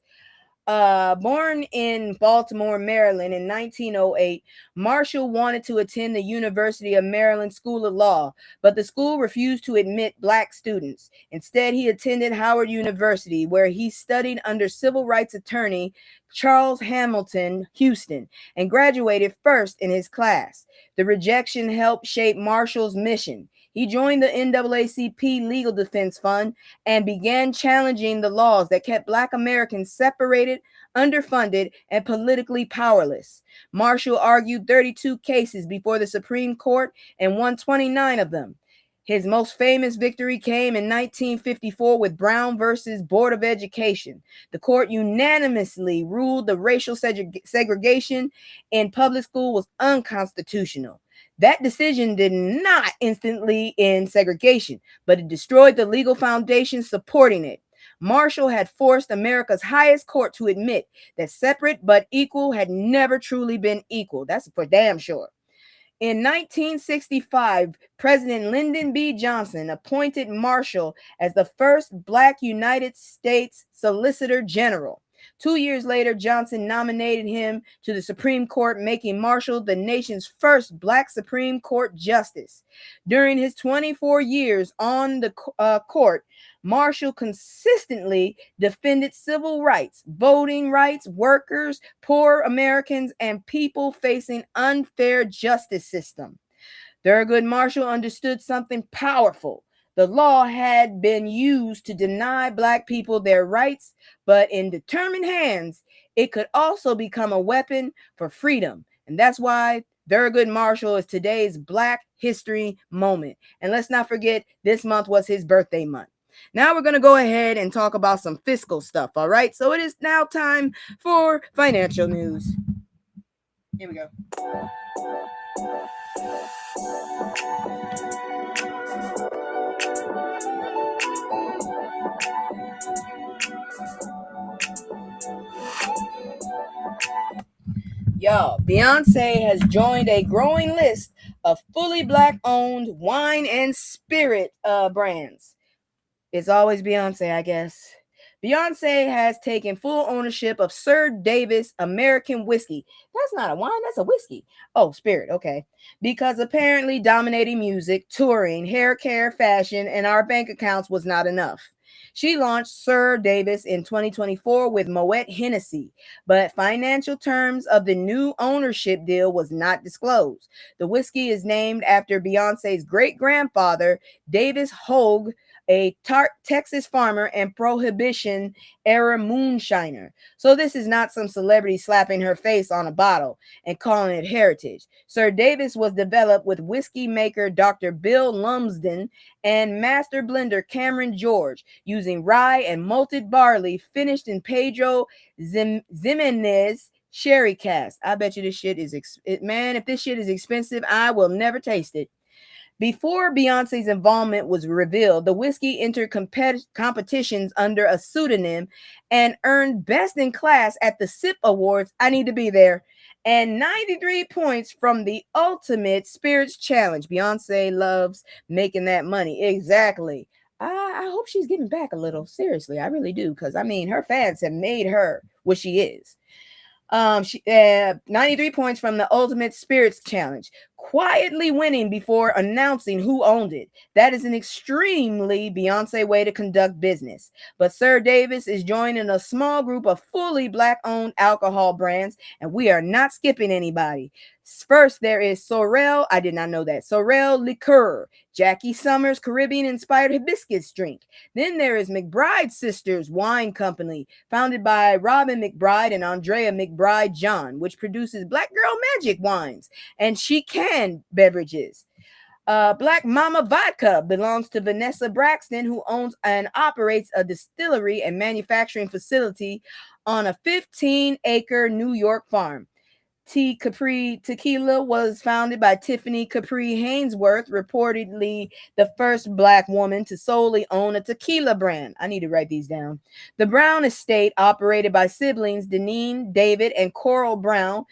Speaker 5: Born in Baltimore, Maryland in 1908, Marshall wanted to attend the University of Maryland School of Law, but the school refused to admit Black students. Instead, he attended Howard University, where he studied under civil rights attorney Charles Hamilton Houston and graduated first in his class. The rejection helped shape Marshall's mission. He joined the NAACP Legal Defense Fund and began challenging the laws that kept Black Americans separated, underfunded, and politically powerless. Marshall argued 32 cases before the Supreme Court and won 29 of them. His most famous victory came in 1954 with Brown versus Board of Education. The court unanimously ruled the racial segregation in public school was unconstitutional. That decision did not instantly end segregation, but it destroyed the legal foundation supporting it. Marshall had forced America's highest court to admit that separate but equal had never truly been equal. That's for damn sure. In 1965, President Lyndon B. Johnson appointed Marshall as the first Black United States Solicitor General. 2 years later, Johnson nominated him to the Supreme Court, making Marshall the nation's first Black Supreme Court justice. During his 24 years on the court, Marshall consistently defended civil rights, voting rights, workers, poor Americans, and people facing unfair justice system. Thurgood Marshall understood something powerful. The law had been used to deny Black people their rights, but in determined hands, it could also become a weapon for freedom. And that's why Thurgood Marshall is today's Black History moment. And let's not forget, this month was his birthday month. Now we're going to go ahead and talk about some fiscal stuff, all right? So it is now time for financial news. Here we go. Y'all, Beyoncé has joined a growing list of fully Black-owned wine and spirit brands. It's always Beyoncé, I guess. Beyoncé has taken full ownership of Sir Davis American whiskey. That's not a wine, that's a whiskey. Oh, spirit, okay. Because apparently dominating music, touring, hair care, fashion, and our bank accounts was not enough. She launched Sir Davis in 2024 with Moet Hennessy, but financial terms of the new ownership deal was not disclosed. The whiskey is named after Beyonce's great-grandfather, Davis Hogue, a Texas farmer and Prohibition-era moonshiner. So this is not some celebrity slapping her face on a bottle and calling it heritage. Sir Davis was developed with whiskey maker Dr. Bill Lumsden and master blender Cameron George, using rye and malted barley finished in Pedro Ximenez sherry cask. I bet you this shit is, man, if this shit is expensive, I will never taste it. Before Beyonce's involvement was revealed, the whiskey entered competitions under a pseudonym and earned Best in Class at the SIP Awards. I need to be there. And 93 points from the Ultimate Spirits Challenge. Beyonce loves making that money. Exactly. I hope she's giving back a little. Seriously, I really do. Because, I mean, her fans have made her what she is. 93 points from the Ultimate Spirits Challenge. quietly winning before announcing who owned it. That is an extremely Beyoncé way to conduct business. But Sir Davis is joining a small group of fully Black-owned alcohol brands, and we are not skipping anybody. First, there is Sorel. I did not know that. Sorel Liqueur, Jackie Summers Caribbean-inspired hibiscus drink. Then there is McBride Sisters Wine Company, founded by Robin McBride and Andrea McBride John, which produces Black Girl Magic wines and She Can beverages. Black Mama Vodka belongs to Vanessa Braxton, who owns and operates a distillery and manufacturing facility on a 15-acre New York farm. T. Capri Tequila was founded by Tiffany Capri Hainsworth, reportedly the first Black woman to solely own a tequila brand. I need to write these down. The Brown Estate, operated by siblings Deneen, David, and Coral Brown,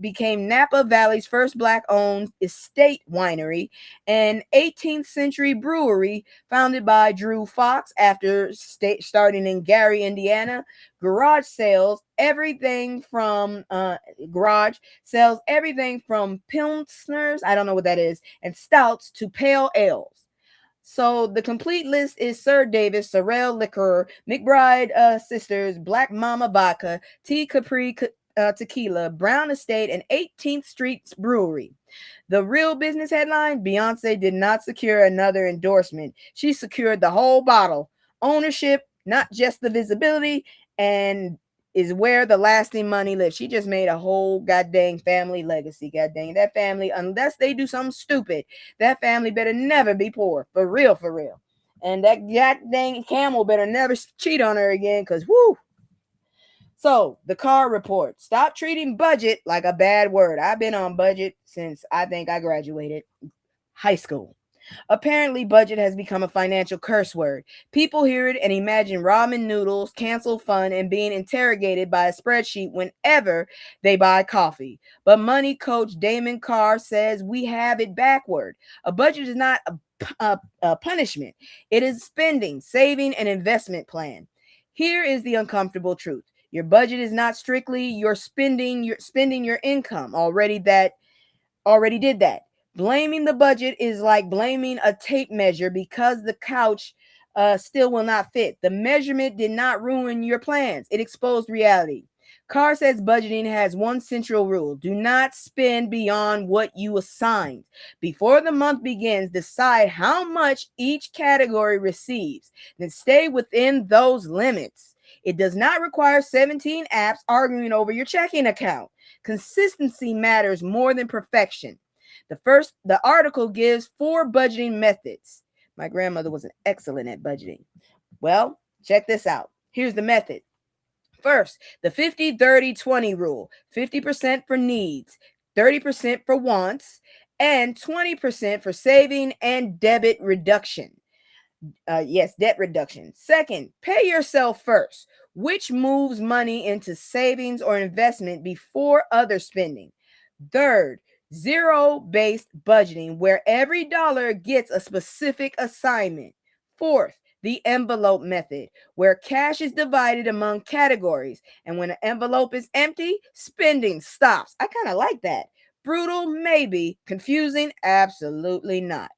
Speaker 5: became Napa Valley's first Black-owned estate winery, an 18th century brewery founded by Drew Fox after starting in Gary, Indiana. Garage sells everything from pilsners, I don't know what that is, and stouts to pale ales. So the complete list is Sir Davis, Sorel Liqueur, McBride Sisters, Black Mama Vodka, T. Capri Tequila, Brown Estate, and 18th Street Brewery. The real business headline: Beyoncé did not secure another endorsement. She secured the whole bottle. Ownership, not just the visibility, and is where the lasting money lives. She just made a whole goddamn family legacy. Goddamn, that family, unless they do something stupid, that family better never be poor. For real, for real. And that goddamn camel better never cheat on her again, because whoo. So, the Carr report. Stop treating budget like a bad word. I've been on budget since I think I graduated high school. Apparently, budget has become a financial curse word. People hear it and imagine ramen noodles, canceled fund, and being interrogated by a spreadsheet whenever they buy coffee. But money coach Damon Carr says we have it backward. A budget is not a punishment. It is spending, saving, and investment plan. Here is the uncomfortable truth. Your budget is not strictly your spending your income. Already did that. Blaming the budget is like blaming a tape measure because the couch still will not fit. The measurement did not ruin your plans. It exposed reality. Carr says budgeting has one central rule. Do not spend beyond what you assigned. Before the month begins, decide how much each category receives. Then stay within those limits. It does not require 17 apps arguing over your checking account. Consistency matters more than perfection. The article gives 4 budgeting methods. My grandmother was excellent at budgeting. Well, check this out. Here's the method. First, the 50-30-20 rule. 50% for needs, 30% for wants, and 20% for saving and debt reduction. Debt reduction. Second, pay yourself first, which moves money into savings or investment before other spending. Third, zero-based budgeting, where every dollar gets a specific assignment. Fourth, the envelope method, where cash is divided among categories, and when an envelope is empty, spending stops. I kind of like that. Brutal, maybe. Confusing, absolutely not.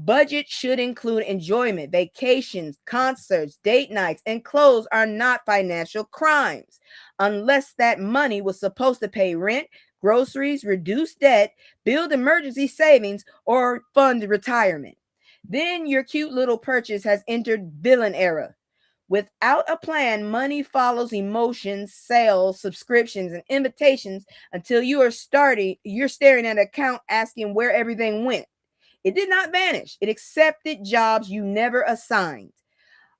Speaker 5: Budget should include enjoyment, vacations, concerts, date nights, and clothes are not financial crimes, unless that money was supposed to pay rent, groceries, reduce debt, build emergency savings, or fund retirement. Then your cute little purchase has entered villain era. Without a plan, money follows emotions, sales, subscriptions, and invitations until you're staring at an account asking where everything went. It did not vanish. It accepted jobs you never assigned.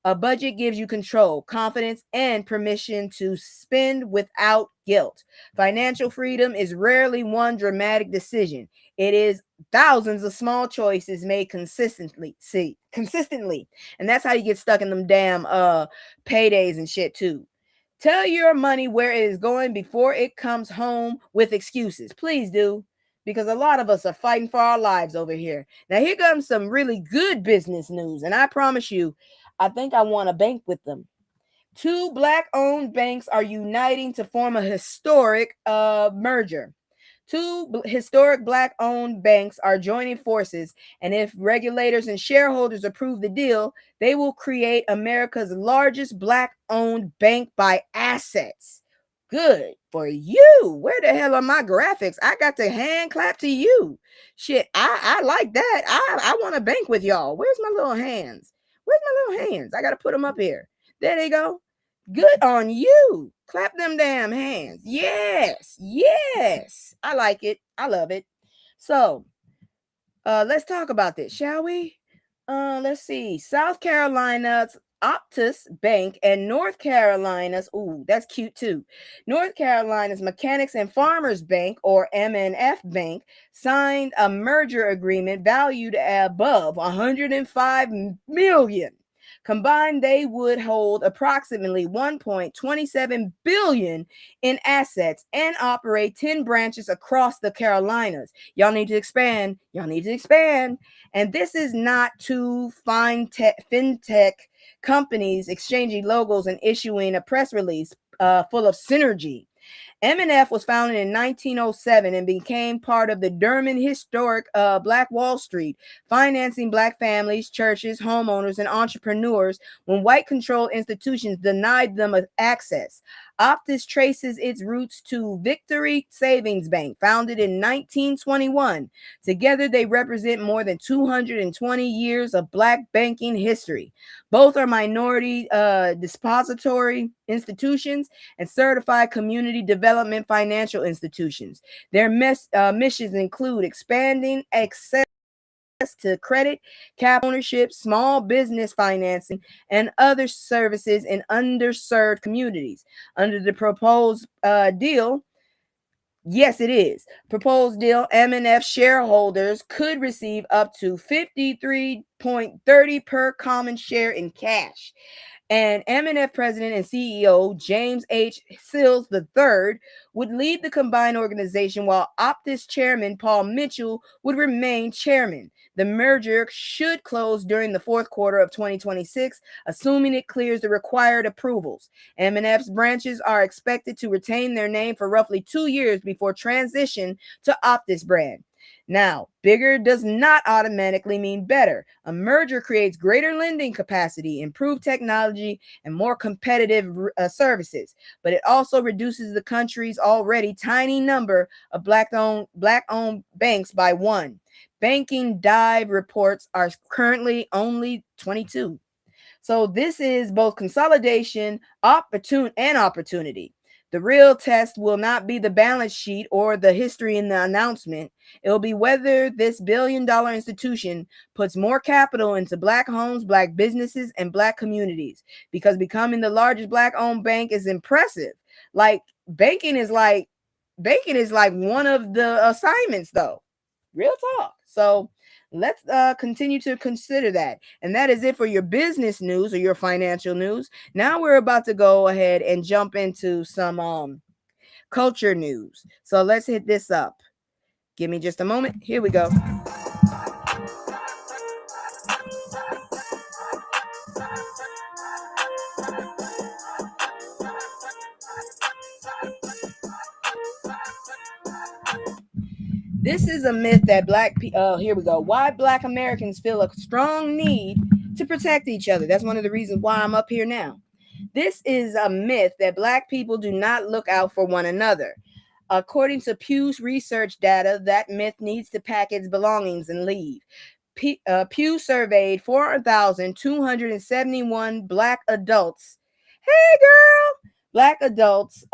Speaker 5: A budget gives you control, confidence, and permission to spend without guilt. Financial freedom is rarely one dramatic decision. It is thousands of small choices made consistently. And that's how you get stuck in them damn paydays and shit too. Tell your money where it is going before it comes home with excuses. Please do. Because a lot of us are fighting for our lives over here. Now, here comes some really good business news. And I promise you, I think I want to bank with them. 2 Black-owned banks are uniting to form a historic merger. Two historic Black-owned banks are joining forces, and if regulators and shareholders approve the deal, they will create America's largest Black-owned bank by assets. Good for you. Where the hell are my graphics? I got to hand clap to you. Shit, I like that. I want to bank with y'all. Where's my little hands? Where's my little hands? I got to put them up here. There they go. Good on you. Clap them damn hands. Yes. Yes. I like it. I love it. So, let's talk about this, shall we? Let's see. South Carolina's Optus Bank and North Carolina's, ooh, that's cute too. North Carolina's Mechanics and Farmers Bank, or M&F Bank, signed a merger agreement valued above $105 million. Combined, they would hold approximately $1.27 billion in assets and operate 10 branches across the Carolinas. Y'all need to expand. Y'all need to expand. And this is not two fintech companies exchanging logos and issuing a press release full of synergy. M&F was founded in 1907 and became part of the Durham historic Black Wall Street, financing Black families, churches, homeowners, and entrepreneurs when white-controlled institutions denied them access. Optus traces its roots to Victory Savings Bank, founded in 1921. Together, they represent more than 220 years of Black banking history. Both are minority depository institutions and certified community development financial institutions. Their missions include expanding access to credit, cap ownership, small business financing, and other services in underserved communities. Under the proposed deal, yes, it is. Proposed deal, M&F shareholders could receive up to $53.30 per common share in cash. And M&F president and CEO James H. Sills III would lead the combined organization, while Optus chairman Paul Mitchell would remain chairman. The merger should close during the fourth quarter of 2026, assuming it clears the required approvals. M&F's branches are expected to retain their name for roughly 2 years before transition to Optus brand. Now, bigger does not automatically mean better. A merger creates greater lending capacity, improved technology, and more competitive services, but it also reduces the country's already tiny number of Black-owned banks by one. Banking dive reports are currently only 22. So this is both consolidation, opportunity. The real test will not be the balance sheet or the history in the announcement. It will be whether this billion-dollar institution puts more capital into Black homes, Black businesses, and Black communities. Because becoming the largest Black-owned bank is impressive. Like banking is like one of the assignments, though. Real talk. So let's continue to consider that. And that is it for your business news or your financial news. Now we're about to go ahead and jump into some culture news. So let's hit this up. Give me just a moment. Here we go. This is a myth that here we go. Why Black Americans feel a strong need to protect each other. That's one of the reasons why I'm up here now. This is a myth that Black people do not look out for one another. According to Pew's research data, that myth needs to pack its belongings and leave. Pew surveyed 4,271 Black adults. Hey, girl! Black adults,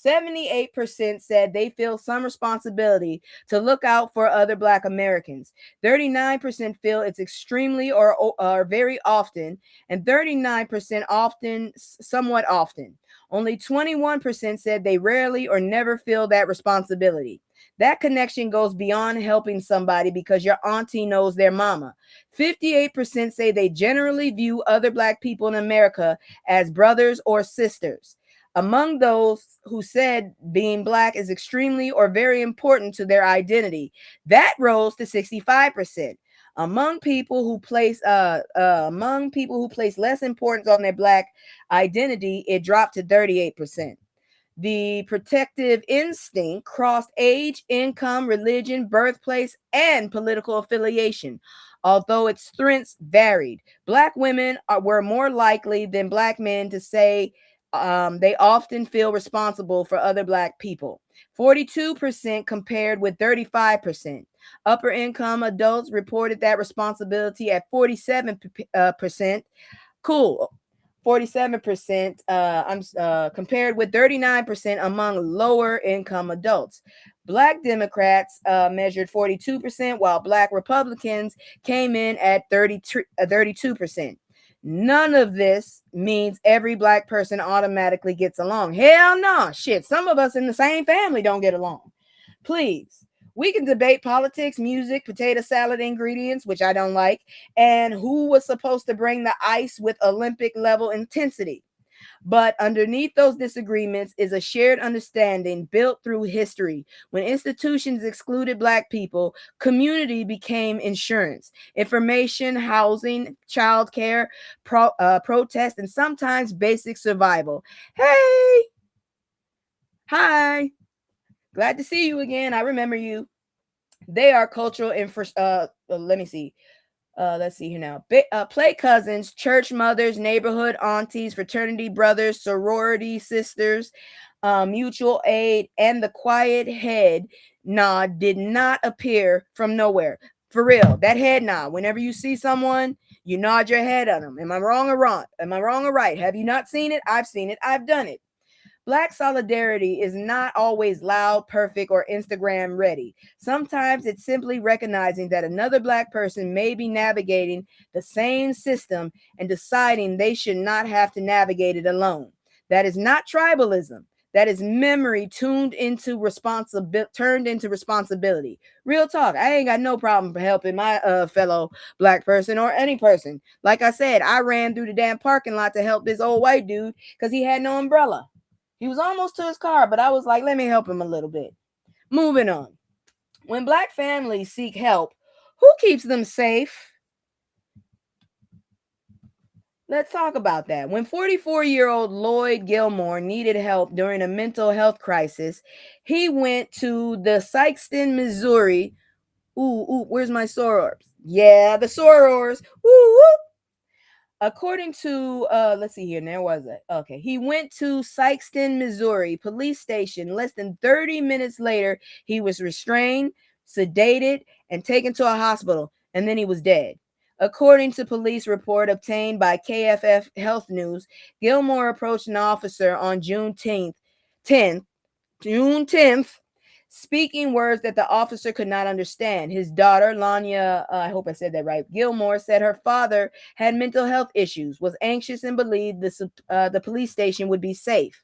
Speaker 5: 78% said they feel some responsibility to look out for other Black Americans. 39% feel it's extremely or very often, and 39% often, somewhat often. Only 21% said they rarely or never feel that responsibility. That connection goes beyond helping somebody because your auntie knows their mama. 58% say they generally view other Black people in America as brothers or sisters. Among those who said being Black is extremely or very important to their identity, that rose to 65%. Among people who place less importance on their Black identity, it dropped to 38%. The protective instinct crossed age, income, religion, birthplace, and political affiliation. Although its strengths varied, Black women were more likely than Black men to say they often feel responsible for other Black people. 42% compared with 35%. Upper income adults reported that responsibility at 47%. Cool. 47% compared with 39% among lower income adults. Black Democrats measured 42%, while Black Republicans came in at 32%. None of this means every Black person automatically gets along. Hell no. Shit, some of us in the same family don't get along. Please. We can debate politics, music, potato salad ingredients, which I don't like, and who was supposed to bring the ice with Olympic level intensity. But underneath those disagreements is a shared understanding built through history. When institutions excluded Black people, community became insurance, information, housing, childcare, protest, and sometimes basic survival. Hey! Hi! Glad to see you again. I remember you. They are cultural let me see. Let's see here now. Play cousins, church mothers, neighborhood aunties, fraternity brothers, sorority sisters, mutual aid, and the quiet head nod did not appear from nowhere. For real, that head nod. Whenever you see someone, you nod your head at them. Am I wrong or wrong? Am I wrong or right? Have you not seen it? I've seen it. I've done it. Black solidarity is not always loud, perfect, or Instagram ready. Sometimes it's simply recognizing that another Black person may be navigating the same system and deciding they should not have to navigate it alone. That is not tribalism. That is memory turned into responsibility. Real talk. I ain't got no problem helping my fellow Black person or any person. Like I said, I ran through the damn parking lot to help this old white dude because he had no umbrella. He was almost to his car, but I was like, let me help him a little bit. Moving on. When Black families seek help, who keeps them safe? Let's talk about that. When 44-year-old Lloyd Gilmore needed help during a mental health crisis, he went to the Sikeston, Missouri. Where's my sorors? Yeah, the sorors. Woo. According to, let's see here, there was it. Okay, he went to Sikeston, Missouri police station. Less than 30 minutes later, he was restrained, sedated, and taken to a hospital, and then he was dead. According to police report obtained by KFF Health News, Gilmore approached an officer on June 10th, speaking words that the officer could not understand. His daughter, Lanya, I hope I said that right, Gilmore, said her father had mental health issues, was anxious, and believed the police station would be safe.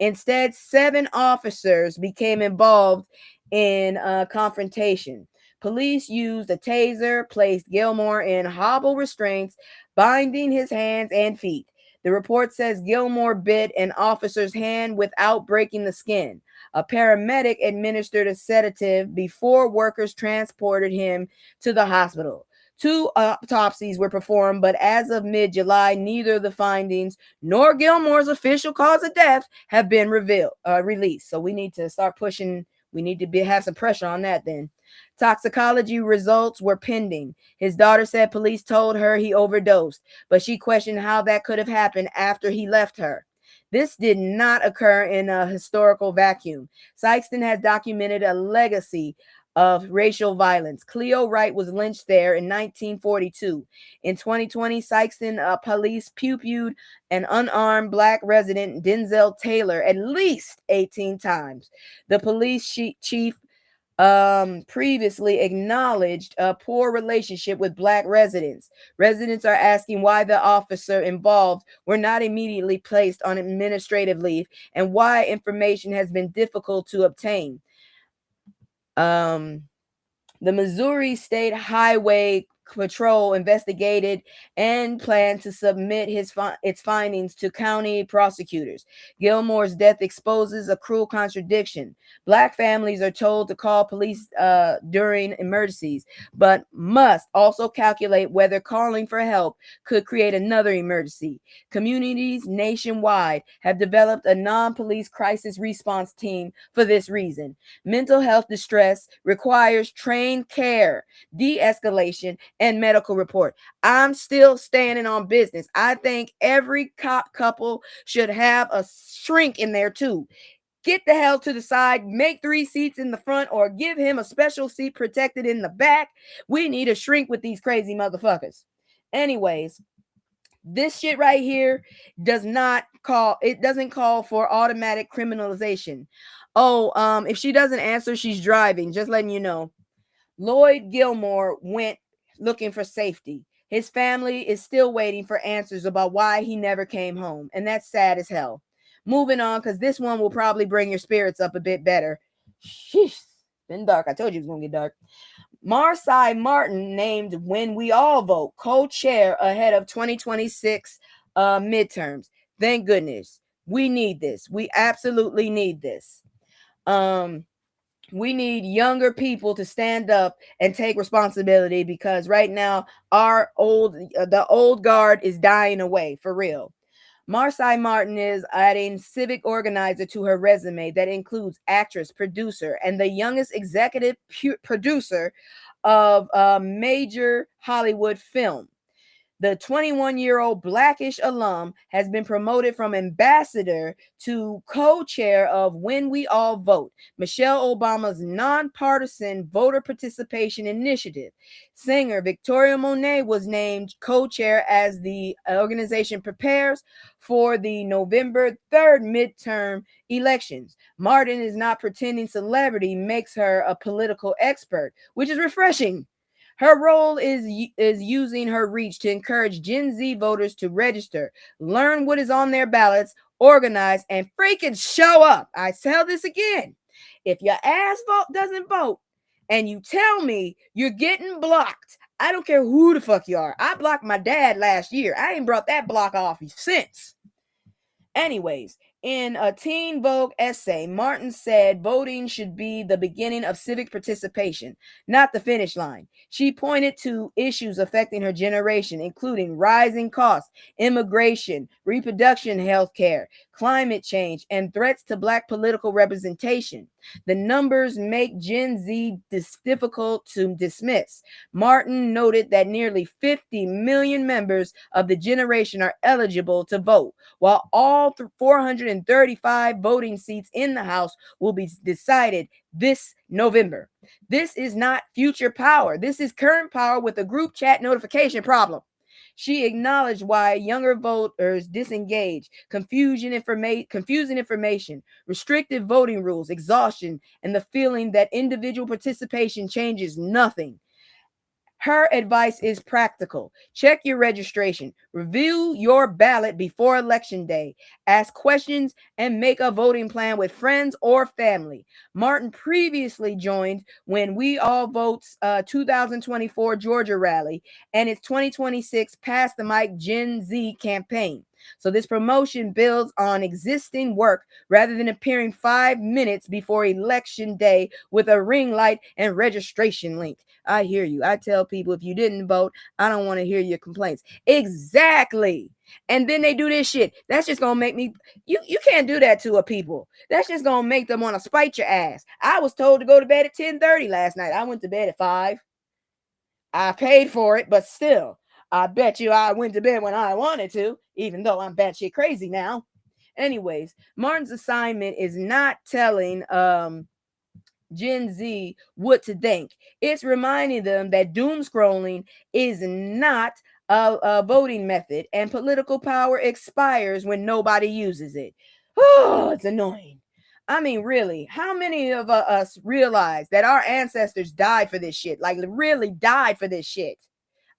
Speaker 5: Instead, 7 officers became involved in a confrontation. Police used a taser, placed Gilmore in hobble restraints, binding his hands and feet. The report says Gilmore bit an officer's hand without breaking the skin. A paramedic administered a sedative before workers transported him to the hospital. 2 autopsies were performed, but as of mid-July, neither of the findings nor Gilmore's official cause of death have been released. So we need to start pushing. We need to have some pressure on that then. Toxicology results were pending. His daughter said police told her he overdosed, but she questioned how that could have happened after he left her. This did not occur in a historical vacuum. Sikeston has documented a legacy of racial violence. Cleo Wright was lynched there in 1942. In 2020, Sikeston police pupilled an unarmed Black resident, Denzel Taylor, at least 18 times. The police chief previously acknowledged a poor relationship with Black residents. Residents are asking why the officer involved were not immediately placed on administrative leave and why information has been difficult to obtain. The Missouri State Highway Patrol investigated and planned to submit its findings to county prosecutors. Gilmore's death exposes a cruel contradiction. Black families are told to call police during emergencies, but must also calculate whether calling for help could create another emergency. Communities nationwide have developed a non-police crisis response team for this reason. Mental health distress requires trained care, de-escalation, and medical report. I'm still standing on business. I think every cop couple should have a shrink in there too. Get the hell to the side, make 3 seats in the front, or give him a special seat protected in the back. We need a shrink with these crazy motherfuckers. Anyways, this shit right here doesn't call for automatic criminalization. If she doesn't answer, she's driving. Just letting you know. Lloyd Gilmore went looking for safety. His family is still waiting for answers about why he never came home, and that's sad as hell. Moving on, because this one will probably bring your spirits up a bit better. Sheesh, it's been dark. I told you it was going to get dark. Marsai Martin named When We All Vote co-chair ahead of 2026 midterms. Thank goodness. We need this. We absolutely need this. We need younger people to stand up and take responsibility, because right now the old guard is dying away for real. Marsai Martin is adding civic organizer to her resume that includes actress, producer, and the youngest executive producer of a major Hollywood film. The 21-year-old Blackish alum has been promoted from ambassador to co-chair of When We All Vote, Michelle Obama's nonpartisan voter participation initiative. Singer Victoria Monet was named co-chair as the organization prepares for the November 3rd midterm elections. Martin is not pretending celebrity makes her a political expert, which is refreshing. Her role is using her reach to encourage Gen Z voters to register, learn what is on their ballots, organize, and freaking show up. I tell this again. If your ass doesn't vote and you tell me you're getting blocked, I don't care who the fuck you are. I blocked my dad last year. I ain't brought that block off since. Anyways, in a Teen Vogue essay, Martin said voting should be the beginning of civic participation, not the finish line. She pointed to issues affecting her generation, including rising costs, immigration, reproduction health care, climate change, and threats to Black political representation. The numbers make Gen Z difficult to dismiss. Martin noted that nearly 50 million members of the generation are eligible to vote, while all 435 voting seats in the House will be decided this November. This is not future power. This is current power with a group chat notification problem. She acknowledged why younger voters disengage, confusing information, restrictive voting rules, exhaustion, and the feeling that individual participation changes nothing. Her advice is practical. Check your registration. Review your ballot before Election Day. Ask questions and make a voting plan with friends or family. Martin previously joined When We All Vote's 2024 Georgia rally and its 2026 Pass the Mic Gen Z campaign. So this promotion builds on existing work rather than appearing 5 minutes before Election Day with a ring light and registration link. I hear you. I tell people, if you didn't vote, I don't want to hear your complaints. Exactly. And then they do this shit. That's just going to make me, you can't do that to a people. That's just going to make them want to spite your ass. I was told to go to bed at 10:30 last night. I went to bed at 5. I paid for it, but still, I bet you I went to bed when I wanted to, even though I'm batshit crazy now. Anyways, Martin's assignment is not telling Gen Z what to think. It's reminding them that doom scrolling is not a voting method, and political power expires when nobody uses it. Oh, it's annoying. I mean, really, how many of us realize that our ancestors died for this shit? Like, really died for this shit.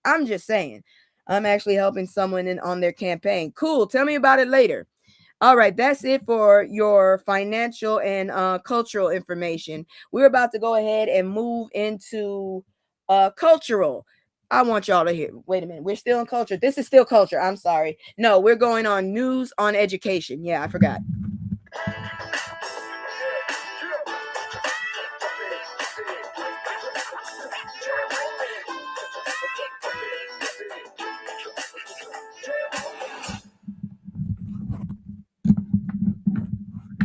Speaker 5: I'm just saying. I'm actually helping someone on their campaign. Cool. Tell me about it later. All right, that's it for your financial and cultural information. We're about to go ahead and move into cultural. I want y'all to hear. Wait a minute. We're still in culture. This is still culture. I'm sorry. No, we're going on news on education. Yeah, I forgot.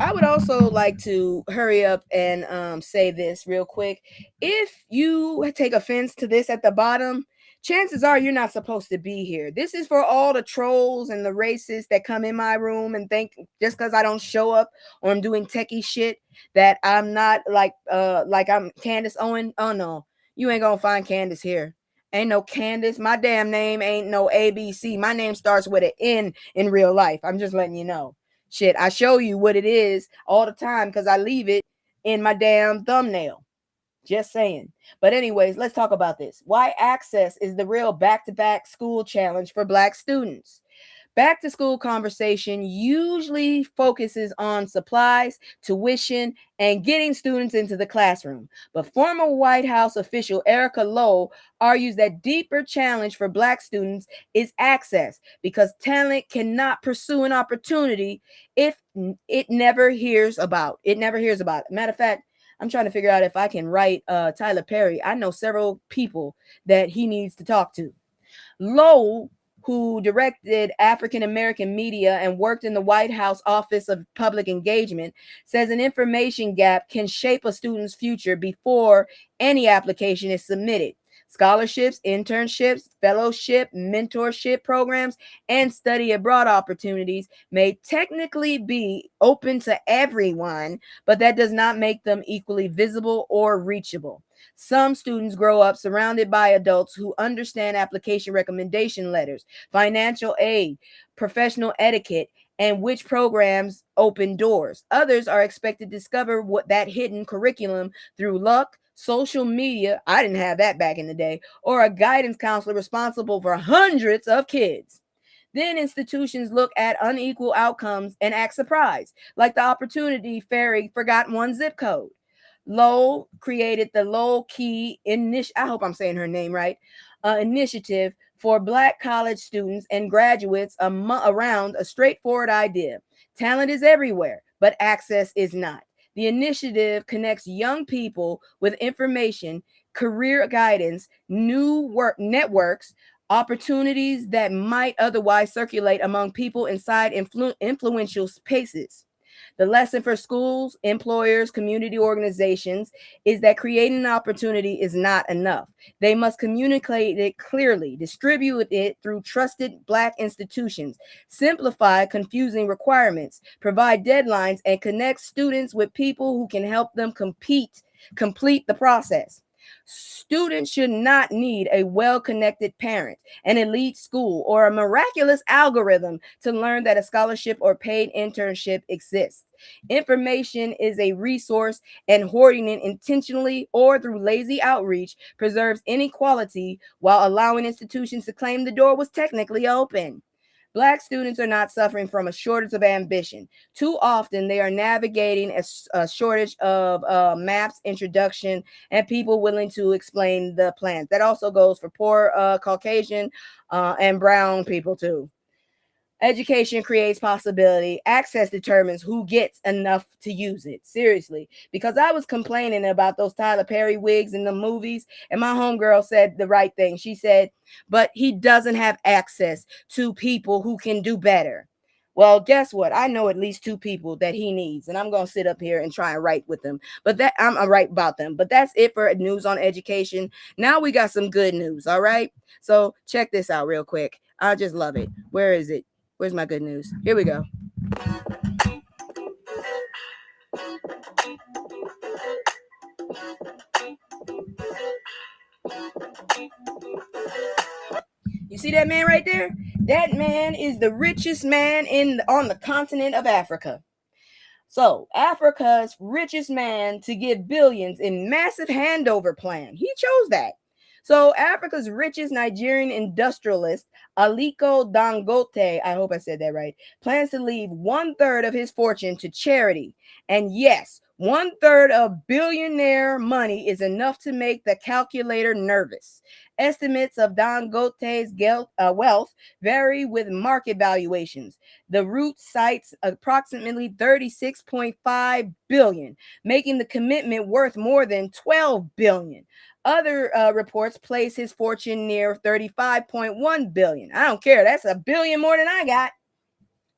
Speaker 5: I would also like to hurry up and say this real quick. If you take offense to this at the bottom, chances are you're not supposed to be here. This is for all the trolls and the racists that come in my room and think just because I don't show up or I'm doing techie shit that I'm not like I'm Candace Owen. Oh no, you ain't gonna find Candace here. Ain't no Candace. My damn name ain't no ABC. My name starts with an N in real life. I'm just letting you know. Shit, I show you what it is all the time because I leave it in my damn thumbnail. Just saying. But anyways, let's talk about this. Why access is the real back-to-back school challenge for Black students. Back to school conversation usually focuses on supplies, tuition, and getting students into the classroom. But former White House official Erica Lowe argues that deeper challenge for Black students is access, because talent cannot pursue an opportunity if it never hears about. It never hears about it. Matter of fact, I'm trying to figure out if I can write Tyler Perry. I know several people that he needs to talk to. Lowe, who directed African American media and worked in the White House Office of Public Engagement, says an information gap can shape a student's future before any application is submitted. Scholarships, internships, fellowship, mentorship programs, and study abroad opportunities may technically be open to everyone, but that does not make them equally visible or reachable. Some students grow up surrounded by adults who understand application recommendation letters, financial aid, professional etiquette, and which programs open doors. Others are expected to discover what that hidden curriculum through luck, social media, I didn't have that back in the day, or a guidance counselor responsible for hundreds of kids. Then institutions look at unequal outcomes and act surprised, like the Opportunity Ferry forgot one zip code. Lowe created the Low Key I hope I'm saying her name right. Initiative for Black college students and graduates around a straightforward idea. Talent is everywhere, but access is not. The initiative connects young people with information, career guidance, new work networks, opportunities that might otherwise circulate among people inside influential spaces. The lesson for schools, employers, community organizations is that creating an opportunity is not enough. They must communicate it clearly, distribute it through trusted Black institutions, simplify confusing requirements, provide deadlines, and connect students with people who can help them complete the process. Students should not need a well-connected parent, an elite school, or a miraculous algorithm to learn that a scholarship or paid internship exists. Information is a resource, and hoarding it intentionally or through lazy outreach preserves inequality while allowing institutions to claim the door was technically open. Black students are not suffering from a shortage of ambition. Too often, they are navigating a shortage of maps, introduction, and people willing to explain the plans. That also goes for poor Caucasian and brown people, too. Education creates possibility. Access determines who gets enough to use it. Seriously. Because I was complaining about those Tyler Perry wigs in the movies, and my homegirl said the right thing. She said, but he doesn't have access to people who can do better. Well, guess what? I know at least two people that he needs, and I'm going to sit up here and try and write with them. But that I'm write about them. But that's it for news on education. Now we got some good news, all right? So check this out real quick. I just love it. Where is it? Where's my good news? Here we go. You see that man right there? That man is the richest man on the continent of Africa. So Africa's richest man to give billions in massive handover plan. He chose that. So Africa's richest Nigerian industrialist, Aliko Dangote, I hope I said that right, plans to leave 1/3 of his fortune to charity. And yes, 1/3 of billionaire money is enough to make the calculator nervous. Estimates of Dangote's wealth vary with market valuations. The Root cites approximately 36.5 billion, making the commitment worth more than 12 billion. Other reports place his fortune near 35.1 billion. I don't care. That's a billion more than I got.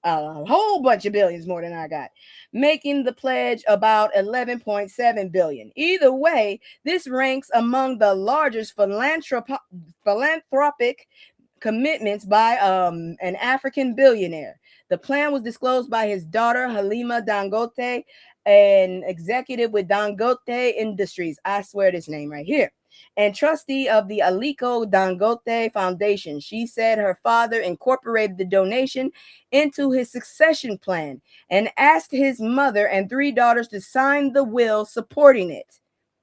Speaker 5: A whole bunch of billions more than I got, making the pledge about 11.7 billion. Either way, this ranks among the largest philanthropic commitments by an African billionaire. The plan was disclosed by his daughter Halima Dangote, an executive with Dangote Industries. I swear this name right here. And trustee of the Aliko Dangote Foundation. She said her father incorporated the donation into his succession plan and asked his mother and 3 daughters to sign the will supporting it.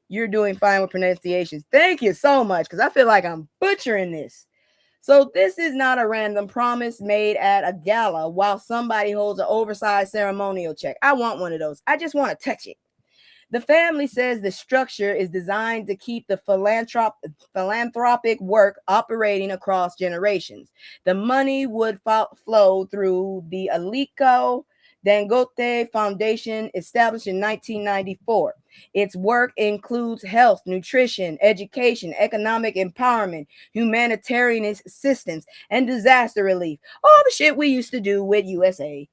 Speaker 5: You're doing fine with pronunciations. Thank you so much, because I feel like I'm butchering this. So this is not a random promise made at a gala while somebody holds an oversized ceremonial check. I want one of those. I just want to touch it. The family says the structure is designed to keep the philanthropic work operating across generations. The money would flow through the Aliko Dangote Foundation, established in 1994. Its work includes health, nutrition, education, economic empowerment, humanitarian assistance, and disaster relief. All the shit we used to do with USAID.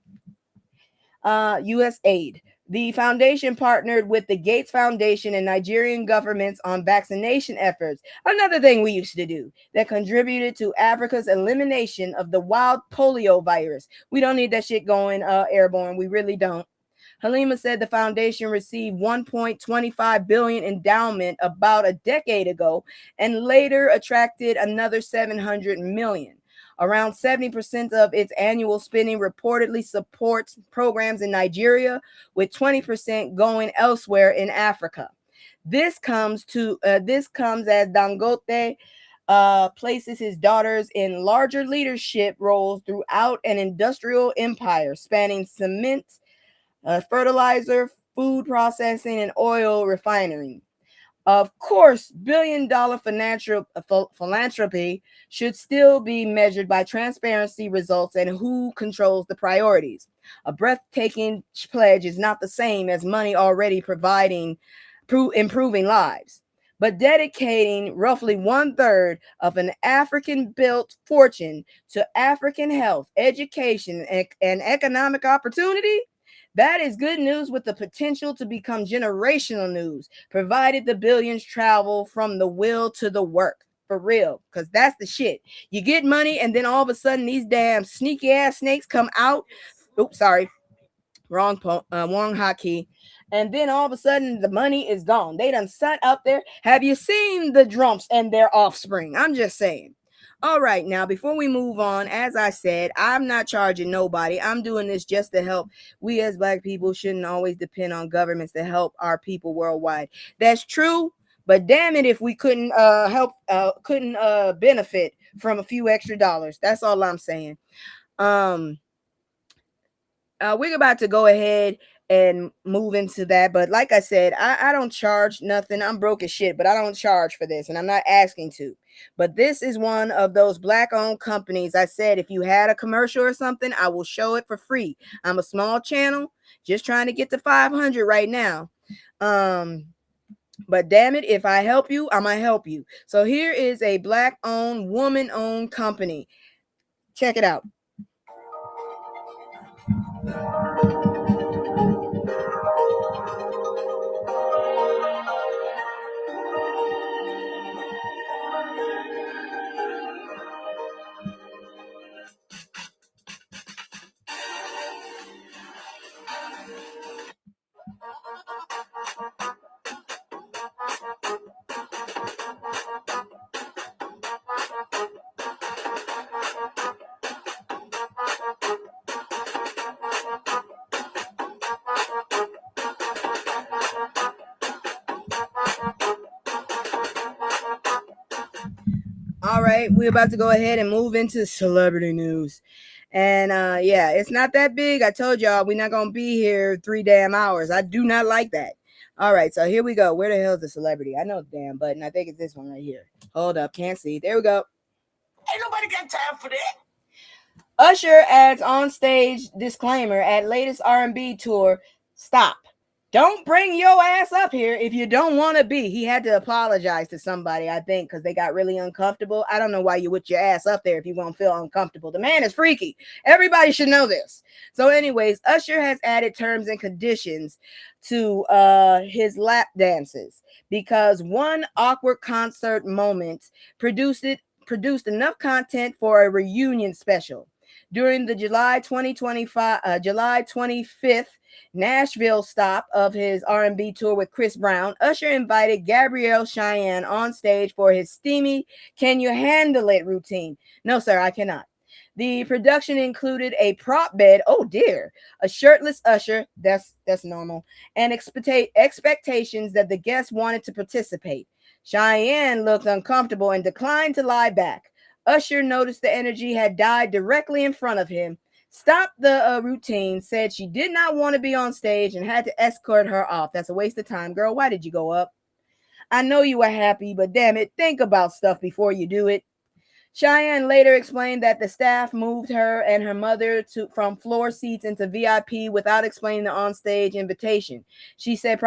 Speaker 5: The foundation partnered with the Gates Foundation and Nigerian governments on vaccination efforts, another thing we used to do, that contributed to Africa's elimination of the wild polio virus. We don't need that shit going airborne. We really don't. Halima said the foundation received 1.25 billion endowment about a decade ago and later attracted another 700 million. Around 70% of its annual spending reportedly supports programs in Nigeria, with 20% going elsewhere in Africa. This comes as Dangote places his daughters in larger leadership roles throughout an industrial empire spanning cement, fertilizer, food processing, and oil refining. Of course, billion-dollar philanthropy should still be measured by transparency, results, and who controls the priorities. A breathtaking pledge is not the same as money already improving lives. But dedicating roughly 1/3 of an African-built fortune to African health, education, and economic opportunity, that is good news with the potential to become generational news, provided the billions travel from the will to the work. For real, because that's the shit. You get money, and then all of a sudden, these damn sneaky ass snakes come out. Oops, sorry. Wrong hotkey. And then all of a sudden, the money is gone. They done sat up there. Have you seen the Drumpfs and their offspring? I'm just saying. All right, now, before we move on, as I said, I'm not charging nobody. I'm doing this just to help. We as Black people shouldn't always depend on governments to help our people worldwide. That's true, but damn it if we couldn't benefit from a few extra dollars. That's all I'm saying. We're about to go ahead and move into that. But like I said, I don't charge nothing. I'm broke as shit, but I don't charge for this, and I'm not asking to. But this is one of those Black-owned companies. I said, if you had a commercial or something, I will show it for free. I'm a small channel, just trying to get to 500 right now. But damn it, if I help you, I'm gonna help you. So here is a Black-owned, woman-owned company. Check it out. All right, we're about to go ahead and move into celebrity news. And yeah, it's not that big. I told y'all we're not gonna be here 3 damn hours. I do not like that. All right, so here we go. Where the hell is the celebrity? I know the damn button. I think it's this one right here. Hold up, can't see. There we go.
Speaker 9: Ain't nobody got time for that.
Speaker 5: Usher adds on stage disclaimer at latest R&B tour. Stop. Don't bring your ass up here if you don't want to be. He had to apologize to somebody, I think, because they got really uncomfortable. I don't know why you with your ass up there if you won't feel uncomfortable. The man is freaky. Everybody should know this. So anyways, Usher has added terms and conditions to his lap dances because one awkward concert moment produced enough content for a reunion special. During the July 25th Nashville stop of his R&B tour with Chris Brown, Usher invited Gabrielle Cheyenne on stage for his steamy "Can You Handle It" routine. No, sir, I cannot. The production included a prop bed, oh dear, a shirtless Usher, that's normal, and expectations that the guests wanted to participate. Cheyenne looked uncomfortable and declined to lie back. Usher noticed the energy had died directly in front of him, stopped the routine, said she did not want to be on stage, and had to escort her off. That's a waste of time, girl. Why did you go up? I know you were happy, but damn it, think about stuff before you do it. Cheyenne later explained that the staff moved her and her mother from floor seats into VIP without explaining the onstage invitation. She said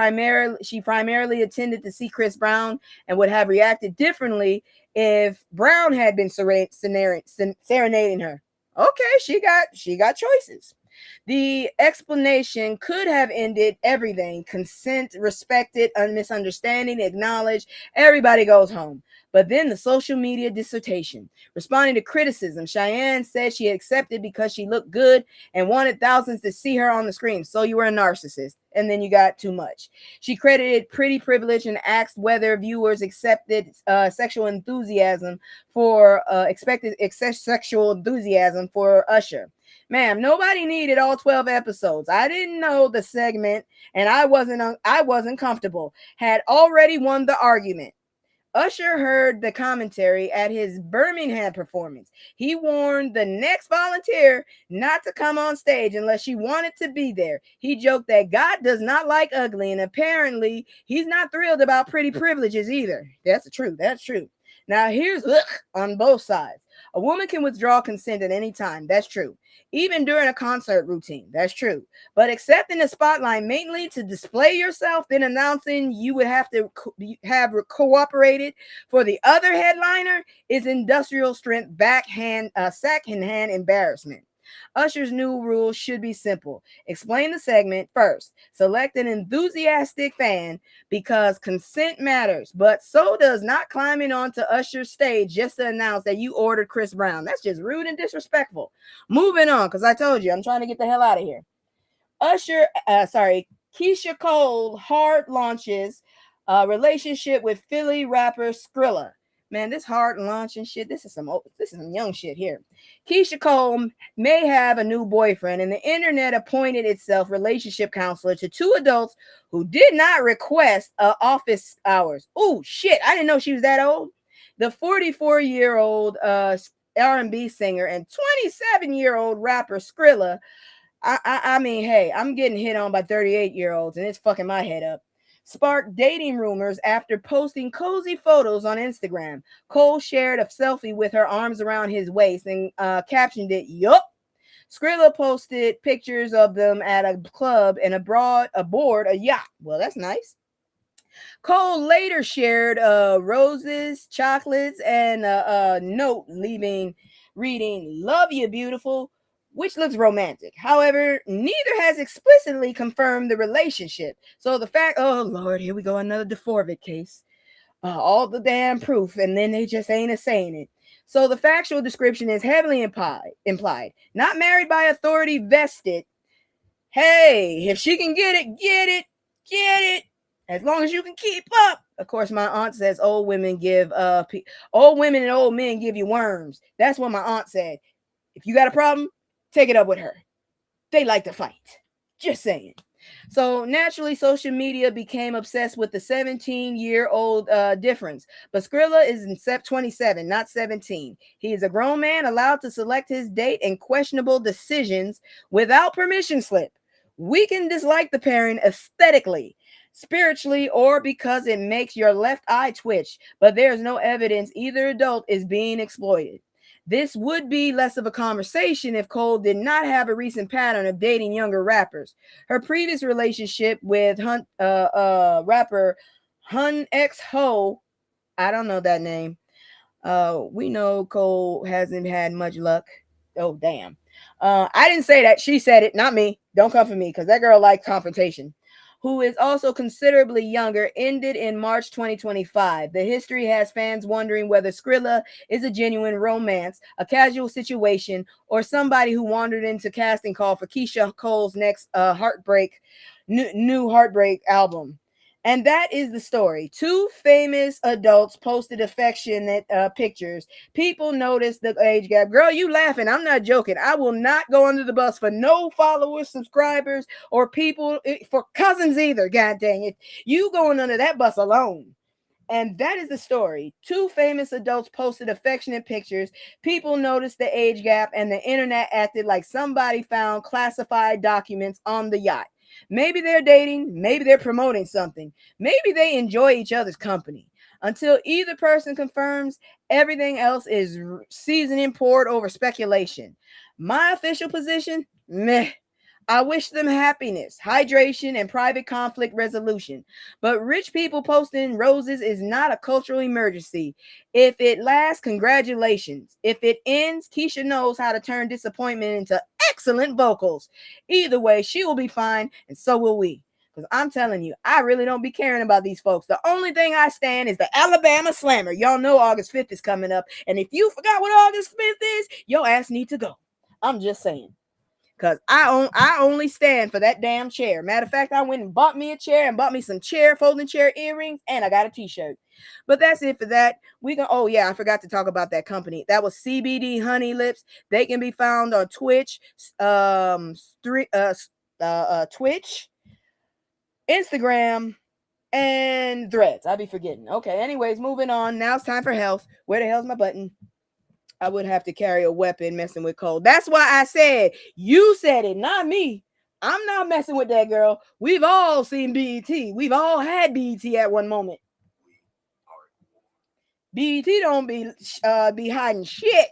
Speaker 5: she primarily attended to see Chris Brown and would have reacted differently if Brown had been serenading her. Okay, she got choices. The explanation could have ended everything. Consent, respected, misunderstanding, acknowledged. Everybody goes home. But then the social media dissertation. Responding to criticism, Cheyenne said she accepted because she looked good and wanted thousands to see her on the screen. So you were a narcissist, and then you got too much. She credited pretty privilege and asked whether viewers accepted sexual enthusiasm for Usher. Ma'am, nobody needed all 12 episodes. I didn't know the segment, and I wasn't comfortable. Had already won the argument. Usher heard the commentary at his Birmingham performance. He warned the next volunteer not to come on stage unless she wanted to be there. He joked that God does not like ugly, and apparently he's not thrilled about pretty privileges either. That's true. That's true. Now here's on both sides. A woman can withdraw consent at any time. That's true. Even during a concert routine. That's true. But accepting the spotlight mainly to display yourself, then announcing you would have to have cooperated for the other headliner is industrial strength secondhand embarrassment. Usher's new rule should be simple. Explain the segment first. Select an enthusiastic fan because consent matters, but so does not climbing onto Usher's stage just to announce that you ordered Chris Brown. That's just rude and disrespectful. Moving on, because I told you, I'm trying to get the hell out of here. Keyshia Cole hard launches relationship with Philly rapper Skrilla. Man, this hard launching shit, this is some young shit here. Keyshia Cole may have a new boyfriend, and the internet appointed itself relationship counselor to two adults who did not request office hours. Oh, shit, I didn't know she was that old. The 44-year-old R&B singer and 27-year-old rapper Skrilla, I mean, hey, I'm getting hit on by 38-year-olds, and it's fucking my head up. Sparked dating rumors after posting cozy photos on Instagram. Cole shared a selfie with her arms around his waist and captioned it, "Yup." Skrilla posted pictures of them at a club and aboard a yacht. Well, that's nice. Cole later shared roses, chocolates, and a note reading, "Love you, beautiful," which looks romantic. However, neither has explicitly confirmed the relationship. So the fact, oh Lord, here we go, another DeForvit case. All the damn proof, and then they just ain't saying it. So the factual description is heavily implied. Not married by authority vested. Hey, if she can get it, get it, get it. As long as you can keep up. Of course, my aunt says old women and old men give you worms. That's what my aunt said. If you got a problem, take it up with her. They like to fight. Just saying. So naturally, social media became obsessed with the 17-year-old difference. But Skrilla is in 27, not 17. He is a grown man allowed to select his date and questionable decisions without permission slip. We can dislike the pairing aesthetically, spiritually, or because it makes your left eye twitch, but there's no evidence either adult is being exploited. This would be less of a conversation if Cole did not have a recent pattern of dating younger rappers. Her previous relationship with rapper Hun X Ho, I don't know that name. We know Cole hasn't had much luck. Oh, damn. I didn't say that. She said it, not me. Don't come for me, because that girl likes confrontation. Who is also considerably younger, ended in March 2025. The history has fans wondering whether Skrilla is a genuine romance, a casual situation, or somebody who wandered into casting call for Keyshia Cole's next new Heartbreak album. And that is the story. Two famous adults posted affectionate pictures. People noticed the age gap. Girl, you laughing. I'm not joking. I will not go under the bus for no followers, subscribers, or people, for cousins either. God dang it. You going under that bus alone. And that is the story. Two famous adults posted affectionate pictures. People noticed the age gap, and the internet acted like somebody found classified documents on the yacht. Maybe they're dating, maybe they're promoting something, maybe they enjoy each other's company. Until either person confirms, everything else is seasoning poured over speculation. My official position, meh. I wish them happiness, hydration, and private conflict resolution. But rich people posting roses is not a cultural emergency. If it lasts, congratulations. If it ends, Keyshia knows how to turn disappointment into excellent vocals. Either way, she will be fine, and so will we. Because I'm telling you, I really don't be caring about these folks. The only thing I stand is the Alabama Slammer. Y'all know August 5th is coming up. And if you forgot what August 5th is, your ass need to go. I'm just saying. Because I only stand for that damn chair. Matter of fact, I went and bought me a chair and bought me some folding chair earrings, and I got a t-shirt. But that's it for that. Oh yeah, I forgot to talk about that company. That was CBD Honey Lips. They can be found on Twitch, Twitch, Instagram, and Threads. I'll be forgetting. Okay, anyways, moving on. Now it's time for health. Where the hell's my button? I would have to carry a weapon messing with Cole. That's why I said, you said it, not me. I'm not messing with that girl. We've all seen BET. We've all had BET at one moment. BET don't be hiding shit.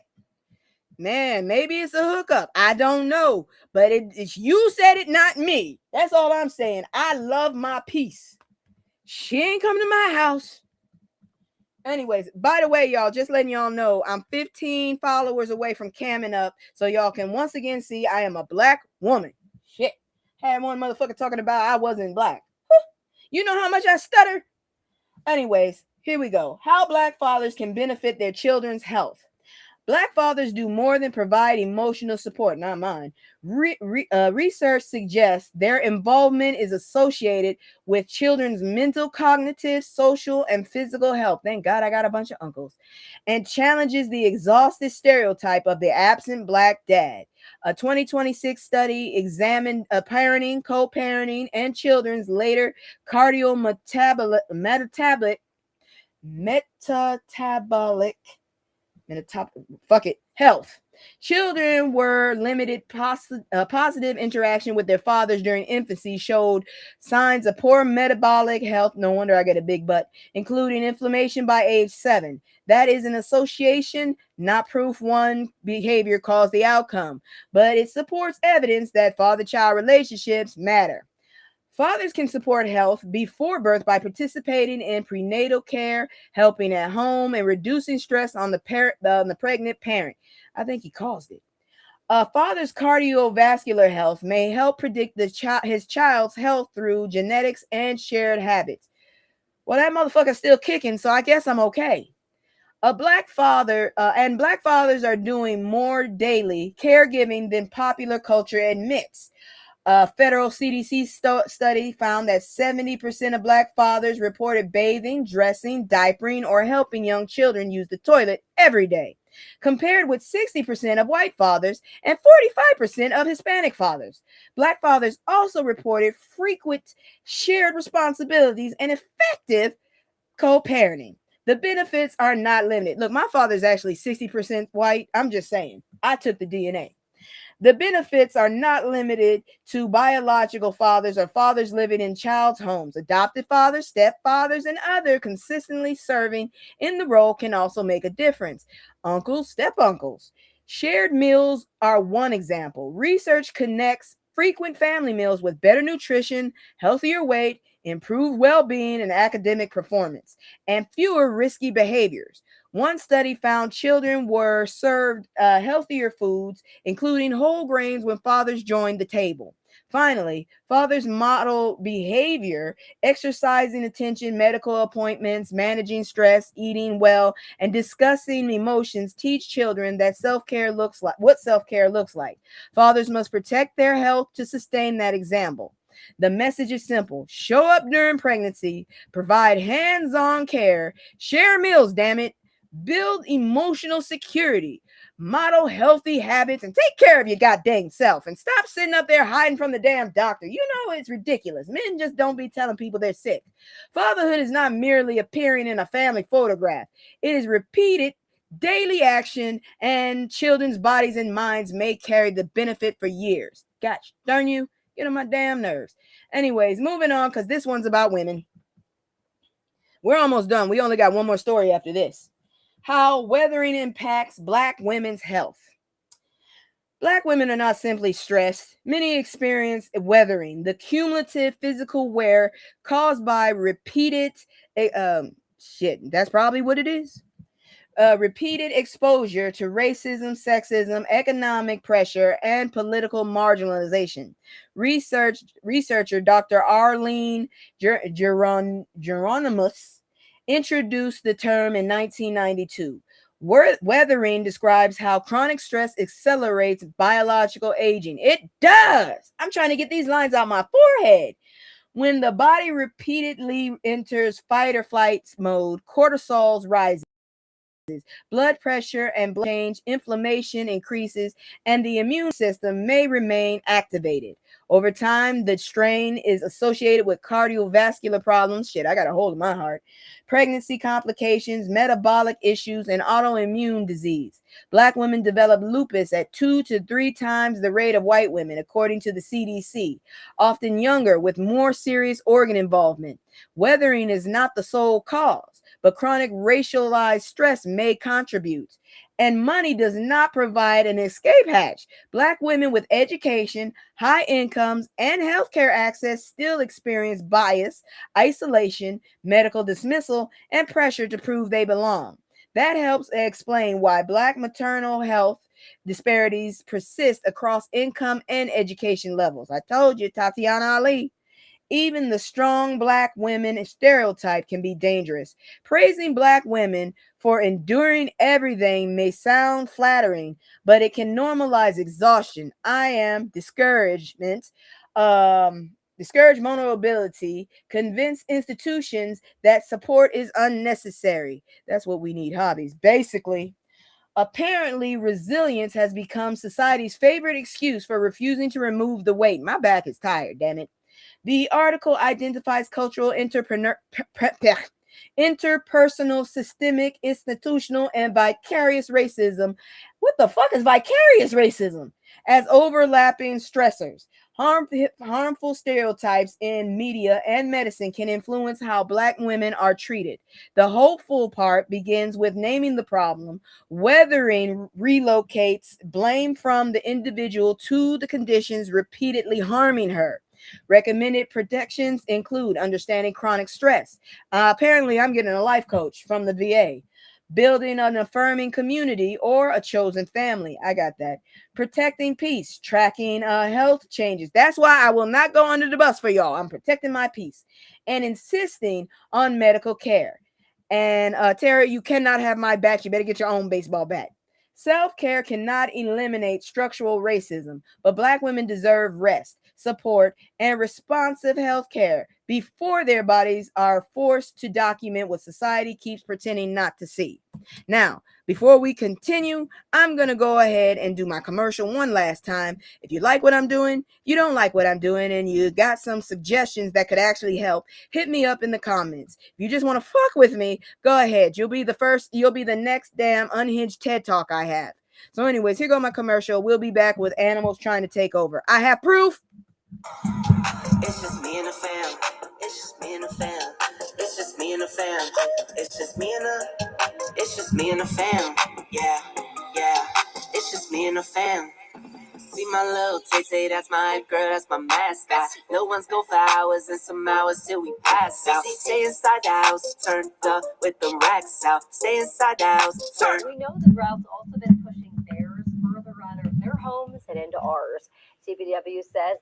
Speaker 5: Man, maybe it's a hookup. I don't know. But it's you said it, not me. That's all I'm saying. I love my peace. She ain't coming to my house. Anyways, by the way, y'all, just letting y'all know, I'm 15 followers away from camming up, so y'all can once again see I am a black woman. Shit. Had one motherfucker talking about I wasn't black. You know how much I stutter? Anyways, here we go. How black fathers can benefit their children's health. Black fathers do more than provide emotional support, not mine. Research suggests their involvement is associated with children's mental, cognitive, social, and physical health. Thank God I got a bunch of uncles. And challenges the exhausted stereotype of the absent black dad. A 2026 study examined parenting, co-parenting, and children's later cardiometabolic health. Children were limited positive interaction with their fathers during infancy showed signs of poor metabolic health. No wonder I get a big butt, including inflammation by age 7. That is an association, not proof one behavior caused the outcome, but it supports evidence that father-child relationships matter. Fathers can support health before birth by participating in prenatal care, helping at home, and reducing stress on the pregnant parent. I think he caused it. A father's cardiovascular health may help predict his child's health through genetics and shared habits. Well, that motherfucker's still kicking, so I guess I'm okay. Black fathers are doing more daily caregiving than popular culture admits. A federal CDC study found that 70% of black fathers reported bathing, dressing, diapering, or helping young children use the toilet every day. compared with 60% of white fathers and 45% of Hispanic fathers. Black fathers also reported frequent shared responsibilities and effective co-parenting. The benefits are not limited. Look, my father's actually 60% white. I'm just saying. I took the DNA. The benefits are not limited to biological fathers or fathers living in child's homes. Adopted fathers, stepfathers, and other consistently serving in the role can also make a difference. Uncles, stepuncles. Shared meals are one example. Research connects frequent family meals with better nutrition, healthier weight, improved well-being and academic performance, and fewer risky behaviors. One study found children were served healthier foods, including whole grains, when fathers joined the table. Finally, fathers model behavior, exercising attention, medical appointments, managing stress, eating well, and discussing emotions teach children that self-care looks like what self-care looks like. Fathers must protect their health to sustain that example. The message is simple. Show up during pregnancy, provide hands-on care, share meals, damn it, build emotional security, model healthy habits, and take care of your goddamn self. And stop sitting up there hiding from the damn doctor. You know it's ridiculous. Men just don't be telling people they're sick. Fatherhood is not merely appearing in a family photograph. It is repeated daily action, and children's bodies and minds may carry the benefit for years. Gosh darn you. Get on my damn nerves. Anyways, moving on, because this one's about women. We're almost done. We only got one more story after this. How weathering impacts Black women's health. Black women are not simply stressed. Many experience weathering, the cumulative physical wear caused by repeated, that's probably what it is. Repeated exposure to racism, sexism, economic pressure, and political marginalization. Researcher Dr. Arlene Geronimus introduced the term in 1992. Weathering describes how chronic stress accelerates biological aging. It does. I'm trying to get these lines out my forehead. When the body repeatedly enters fight or flight mode, cortisol rises. Blood pressure and blood change, inflammation increases, and the immune system may remain activated. Over time, the strain is associated with cardiovascular problems. Shit, I got a hold of my heart. Pregnancy complications, metabolic issues, and autoimmune disease. Black women develop lupus at 2 to 3 times the rate of white women, according to the CDC, often younger with more serious organ involvement. Weathering is not the sole cause, but chronic racialized stress may contribute. And money does not provide an escape hatch. Black women with education, high incomes, and healthcare access still experience bias, isolation, medical dismissal, and pressure to prove they belong. That helps explain why Black maternal health disparities persist across income and education levels. I told you, Tatiana Ali. Even the strong Black women stereotype can be dangerous. Praising Black women for enduring everything may sound flattering, but it can normalize exhaustion, discouragement, vulnerability, convince institutions that support is unnecessary. That's what we need, hobbies, basically. Apparently, resilience has become society's favorite excuse for refusing to remove the weight. My back is tired, damn it. The article identifies cultural, interpersonal, systemic, institutional, and vicarious racism. What the fuck is vicarious racism? As overlapping stressors. Harmful stereotypes in media and medicine can influence how Black women are treated. The hopeful part begins with naming the problem. Weathering relocates blame from the individual to the conditions repeatedly harming her. Recommended protections include understanding chronic stress. Apparently, I'm getting a life coach from the VA. Building an affirming community or a chosen family. I got that. Protecting peace. Tracking health changes. That's why I will not go under the bus for y'all. I'm protecting my peace. And insisting on medical care. And Tara, you cannot have my bat. You better get your own baseball bat. Self-care cannot eliminate structural racism, but Black women deserve rest, support, and responsive health care before their bodies are forced to document what society keeps pretending not to see. Now, before we continue, I'm going to go ahead and do my commercial one last time. If you like what I'm doing, you don't like what I'm doing, and you got some suggestions that could actually help, hit me up in the comments. If you just want to fuck with me, go ahead. You'll be the next damn unhinged TED Talk I have. So anyways, here go my commercial. We'll be back with animals trying to take over. I have proof.
Speaker 6: It's just me and the fam. It's just me and the fam. It's just me and the fam. It's just me and the. It's just me and the fam. Yeah, yeah. It's just me and the fam. See my little Tay, that's my girl, that's my mascot. No one's go for hours and some hours till we pass out. Stay inside the house, turned up with the racks out. Stay inside the house, turned.
Speaker 10: We know the droughts also been pushing bears further out of their homes and into ours. CPW says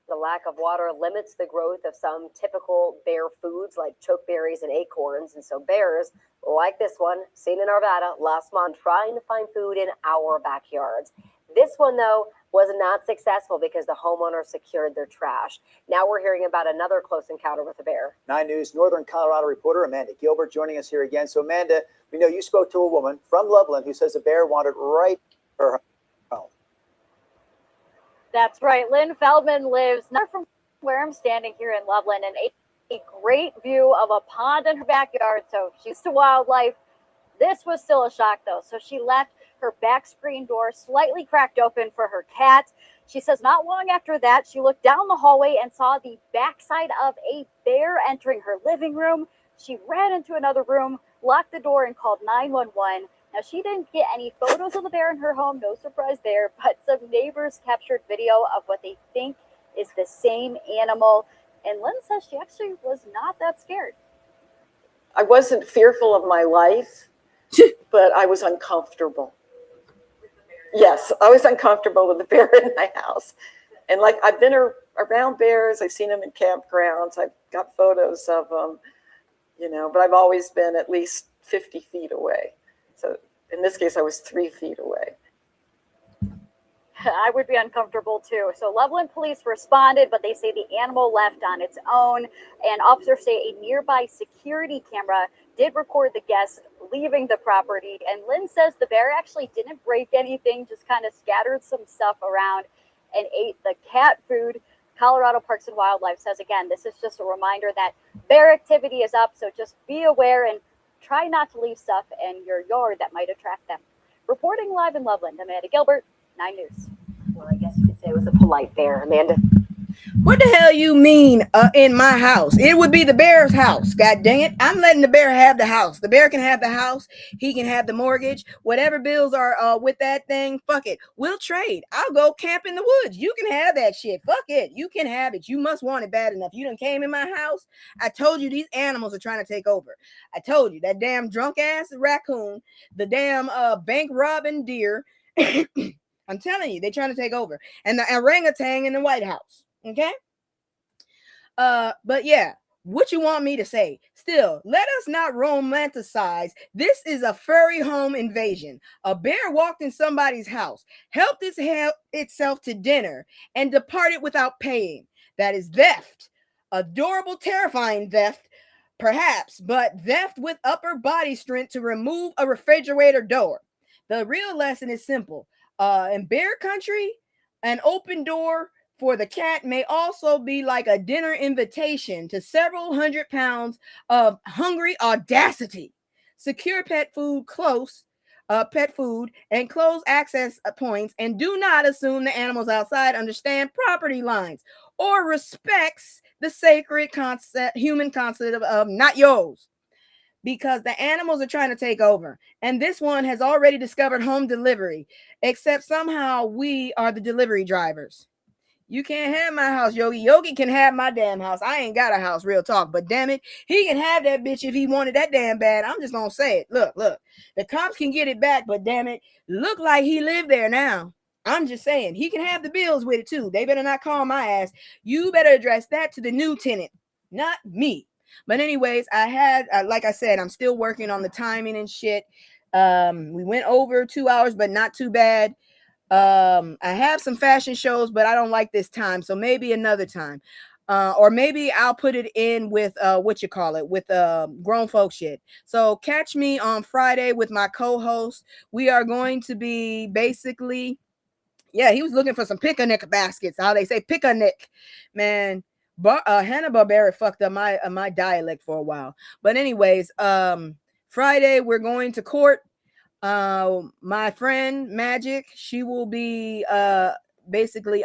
Speaker 10: the lack of water limits the growth of some typical bear foods like chokeberries and acorns. And so bears, like this one, seen in Arvada last month, trying to find food in our backyards. This one, though, was not successful because the homeowner secured their trash. Now we're hearing about another close encounter with a bear.
Speaker 11: 9 News Northern Colorado reporter Amanda Gilbert joining us here again. So, Amanda, we know you spoke to a woman from Loveland who says a bear wandered right her home.
Speaker 10: That's right. Lynn Feldman lives not from where I'm standing here in Loveland, and a great view of a pond in her backyard. So she's to wildlife. This was still a shock, though. So she left her back screen door slightly cracked open for her cat. She says not long after that, she looked down the hallway and saw the backside of a bear entering her living room. She ran into another room, locked the door, and called 911. Now, she didn't get any photos of the bear in her home, no surprise there, but some neighbors captured video of what they think is the same animal. And Lynn says she actually was not that scared.
Speaker 12: I wasn't fearful of my life, but I was uncomfortable. Yes, I was uncomfortable with the bear in my house. And like, I've been around bears. I've seen them in campgrounds. I've got photos of them, you know, but I've always been at least 50 feet away. So in this case, I was 3 feet away.
Speaker 10: I would be uncomfortable too. So Loveland police responded, but they say the animal left on its own. And officers say a nearby security camera did record the guest leaving the property. And Lynn says the bear actually didn't break anything, just kind of scattered some stuff around and ate the cat food. Colorado Parks and Wildlife says, again, this is just a reminder that bear activity is up. So just be aware and try not to leave stuff in your yard that might attract them. Reporting live in Loveland, Amanda Gilbert, 9 News. Well, I guess you could say it was a polite bear, Amanda.
Speaker 5: What the hell you mean in my house? It would be the bear's house. God dang it. I'm letting the bear have the house. The bear can have the house. He can have the mortgage. Whatever bills are with that thing, fuck it. We'll trade. I'll go camp in the woods. You can have that shit. Fuck it. You can have it. You must want it bad enough. You done came in my house. I told you these animals are trying to take over. I told you that damn drunk ass raccoon, the damn bank robbing deer. I'm telling you, they're trying to take over. And the orangutan in the White House. Okay. But yeah, what you want me to say? Still, let us not romanticize. This is a furry home invasion. A bear walked in somebody's house, helped itself to dinner, and departed without paying. That is theft. Adorable, terrifying theft, perhaps, but theft with upper body strength to remove a refrigerator door. The real lesson is simple. In bear country, an open door for the cat may also be like a dinner invitation to several 100 pounds of hungry audacity. Secure pet food and close access points, and do not assume the animals outside understand property lines or respects the sacred human concept of not yours. Because the animals are trying to take over. And this one has already discovered home delivery, except somehow we are the delivery drivers. You can't have my house, Yogi. Yogi can have my damn house. I ain't got a house, real talk. But damn it, he can have that bitch if he wanted that damn bad. I'm just going to say it. Look. The cops can get it back, but damn it, look like he lived there now. I'm just saying. He can have the bills with it, too. They better not call my ass. You better address that to the new tenant, not me. But anyways, I had, like I said, I'm still working on the timing and shit. We went over 2 hours, but not too bad. I have some fashion shows, but I don't like this time. So maybe another time. Or maybe I'll put it in with with grown folk shit. So catch me on Friday with my co-host. We are going to be basically, yeah, he was looking for some picnic baskets. How they say picnic, man. But Hanna-Barbera fucked up my dialect for a while. But anyways, Friday we're going to court. My friend Magic, she will be basically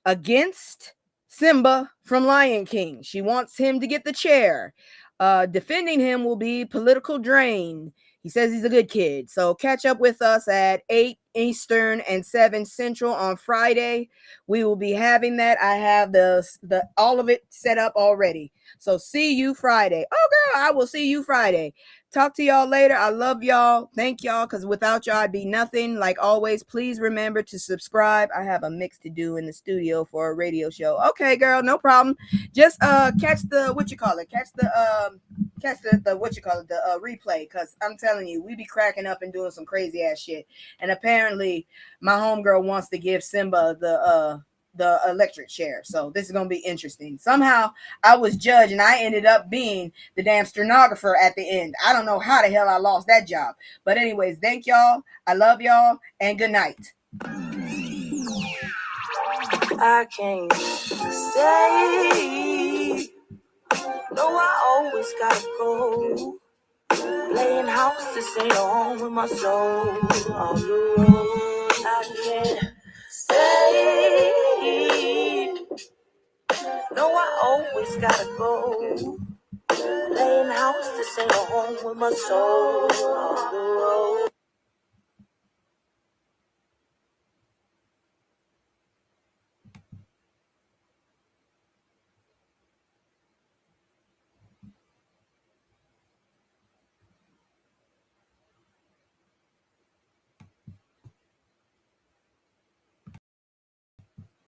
Speaker 5: against Simba from Lion King. She wants him to get the chair. Defending him will be Political Drain. He says he's a good kid. So catch up with us at 8 Eastern and 7 Central on Friday. We will be having that. I have the all of it set up already. So see you Friday. Oh girl, I will see you Friday. Talk to y'all later. I love y'all. Thank y'all, because without y'all I'd be nothing. Like always, please remember to subscribe. I have a mix to do in the studio for a radio show. Okay, girl, no problem. Just catch the replay, because I'm telling you, we be cracking up and doing some crazy ass shit. And apparently my homegirl wants to give Simba the electric chair. So this is going to be interesting. Somehow I was judged and I ended up being the damn stenographer at the end. I don't know how the hell I lost that job. But anyways, thank y'all. I love y'all and good night.
Speaker 4: I can't say no, I always gotta go. Playing house, this ain't home with my soul. On the road, I can't say no, I always gotta go. Playing house, this ain't home with my soul. On the road.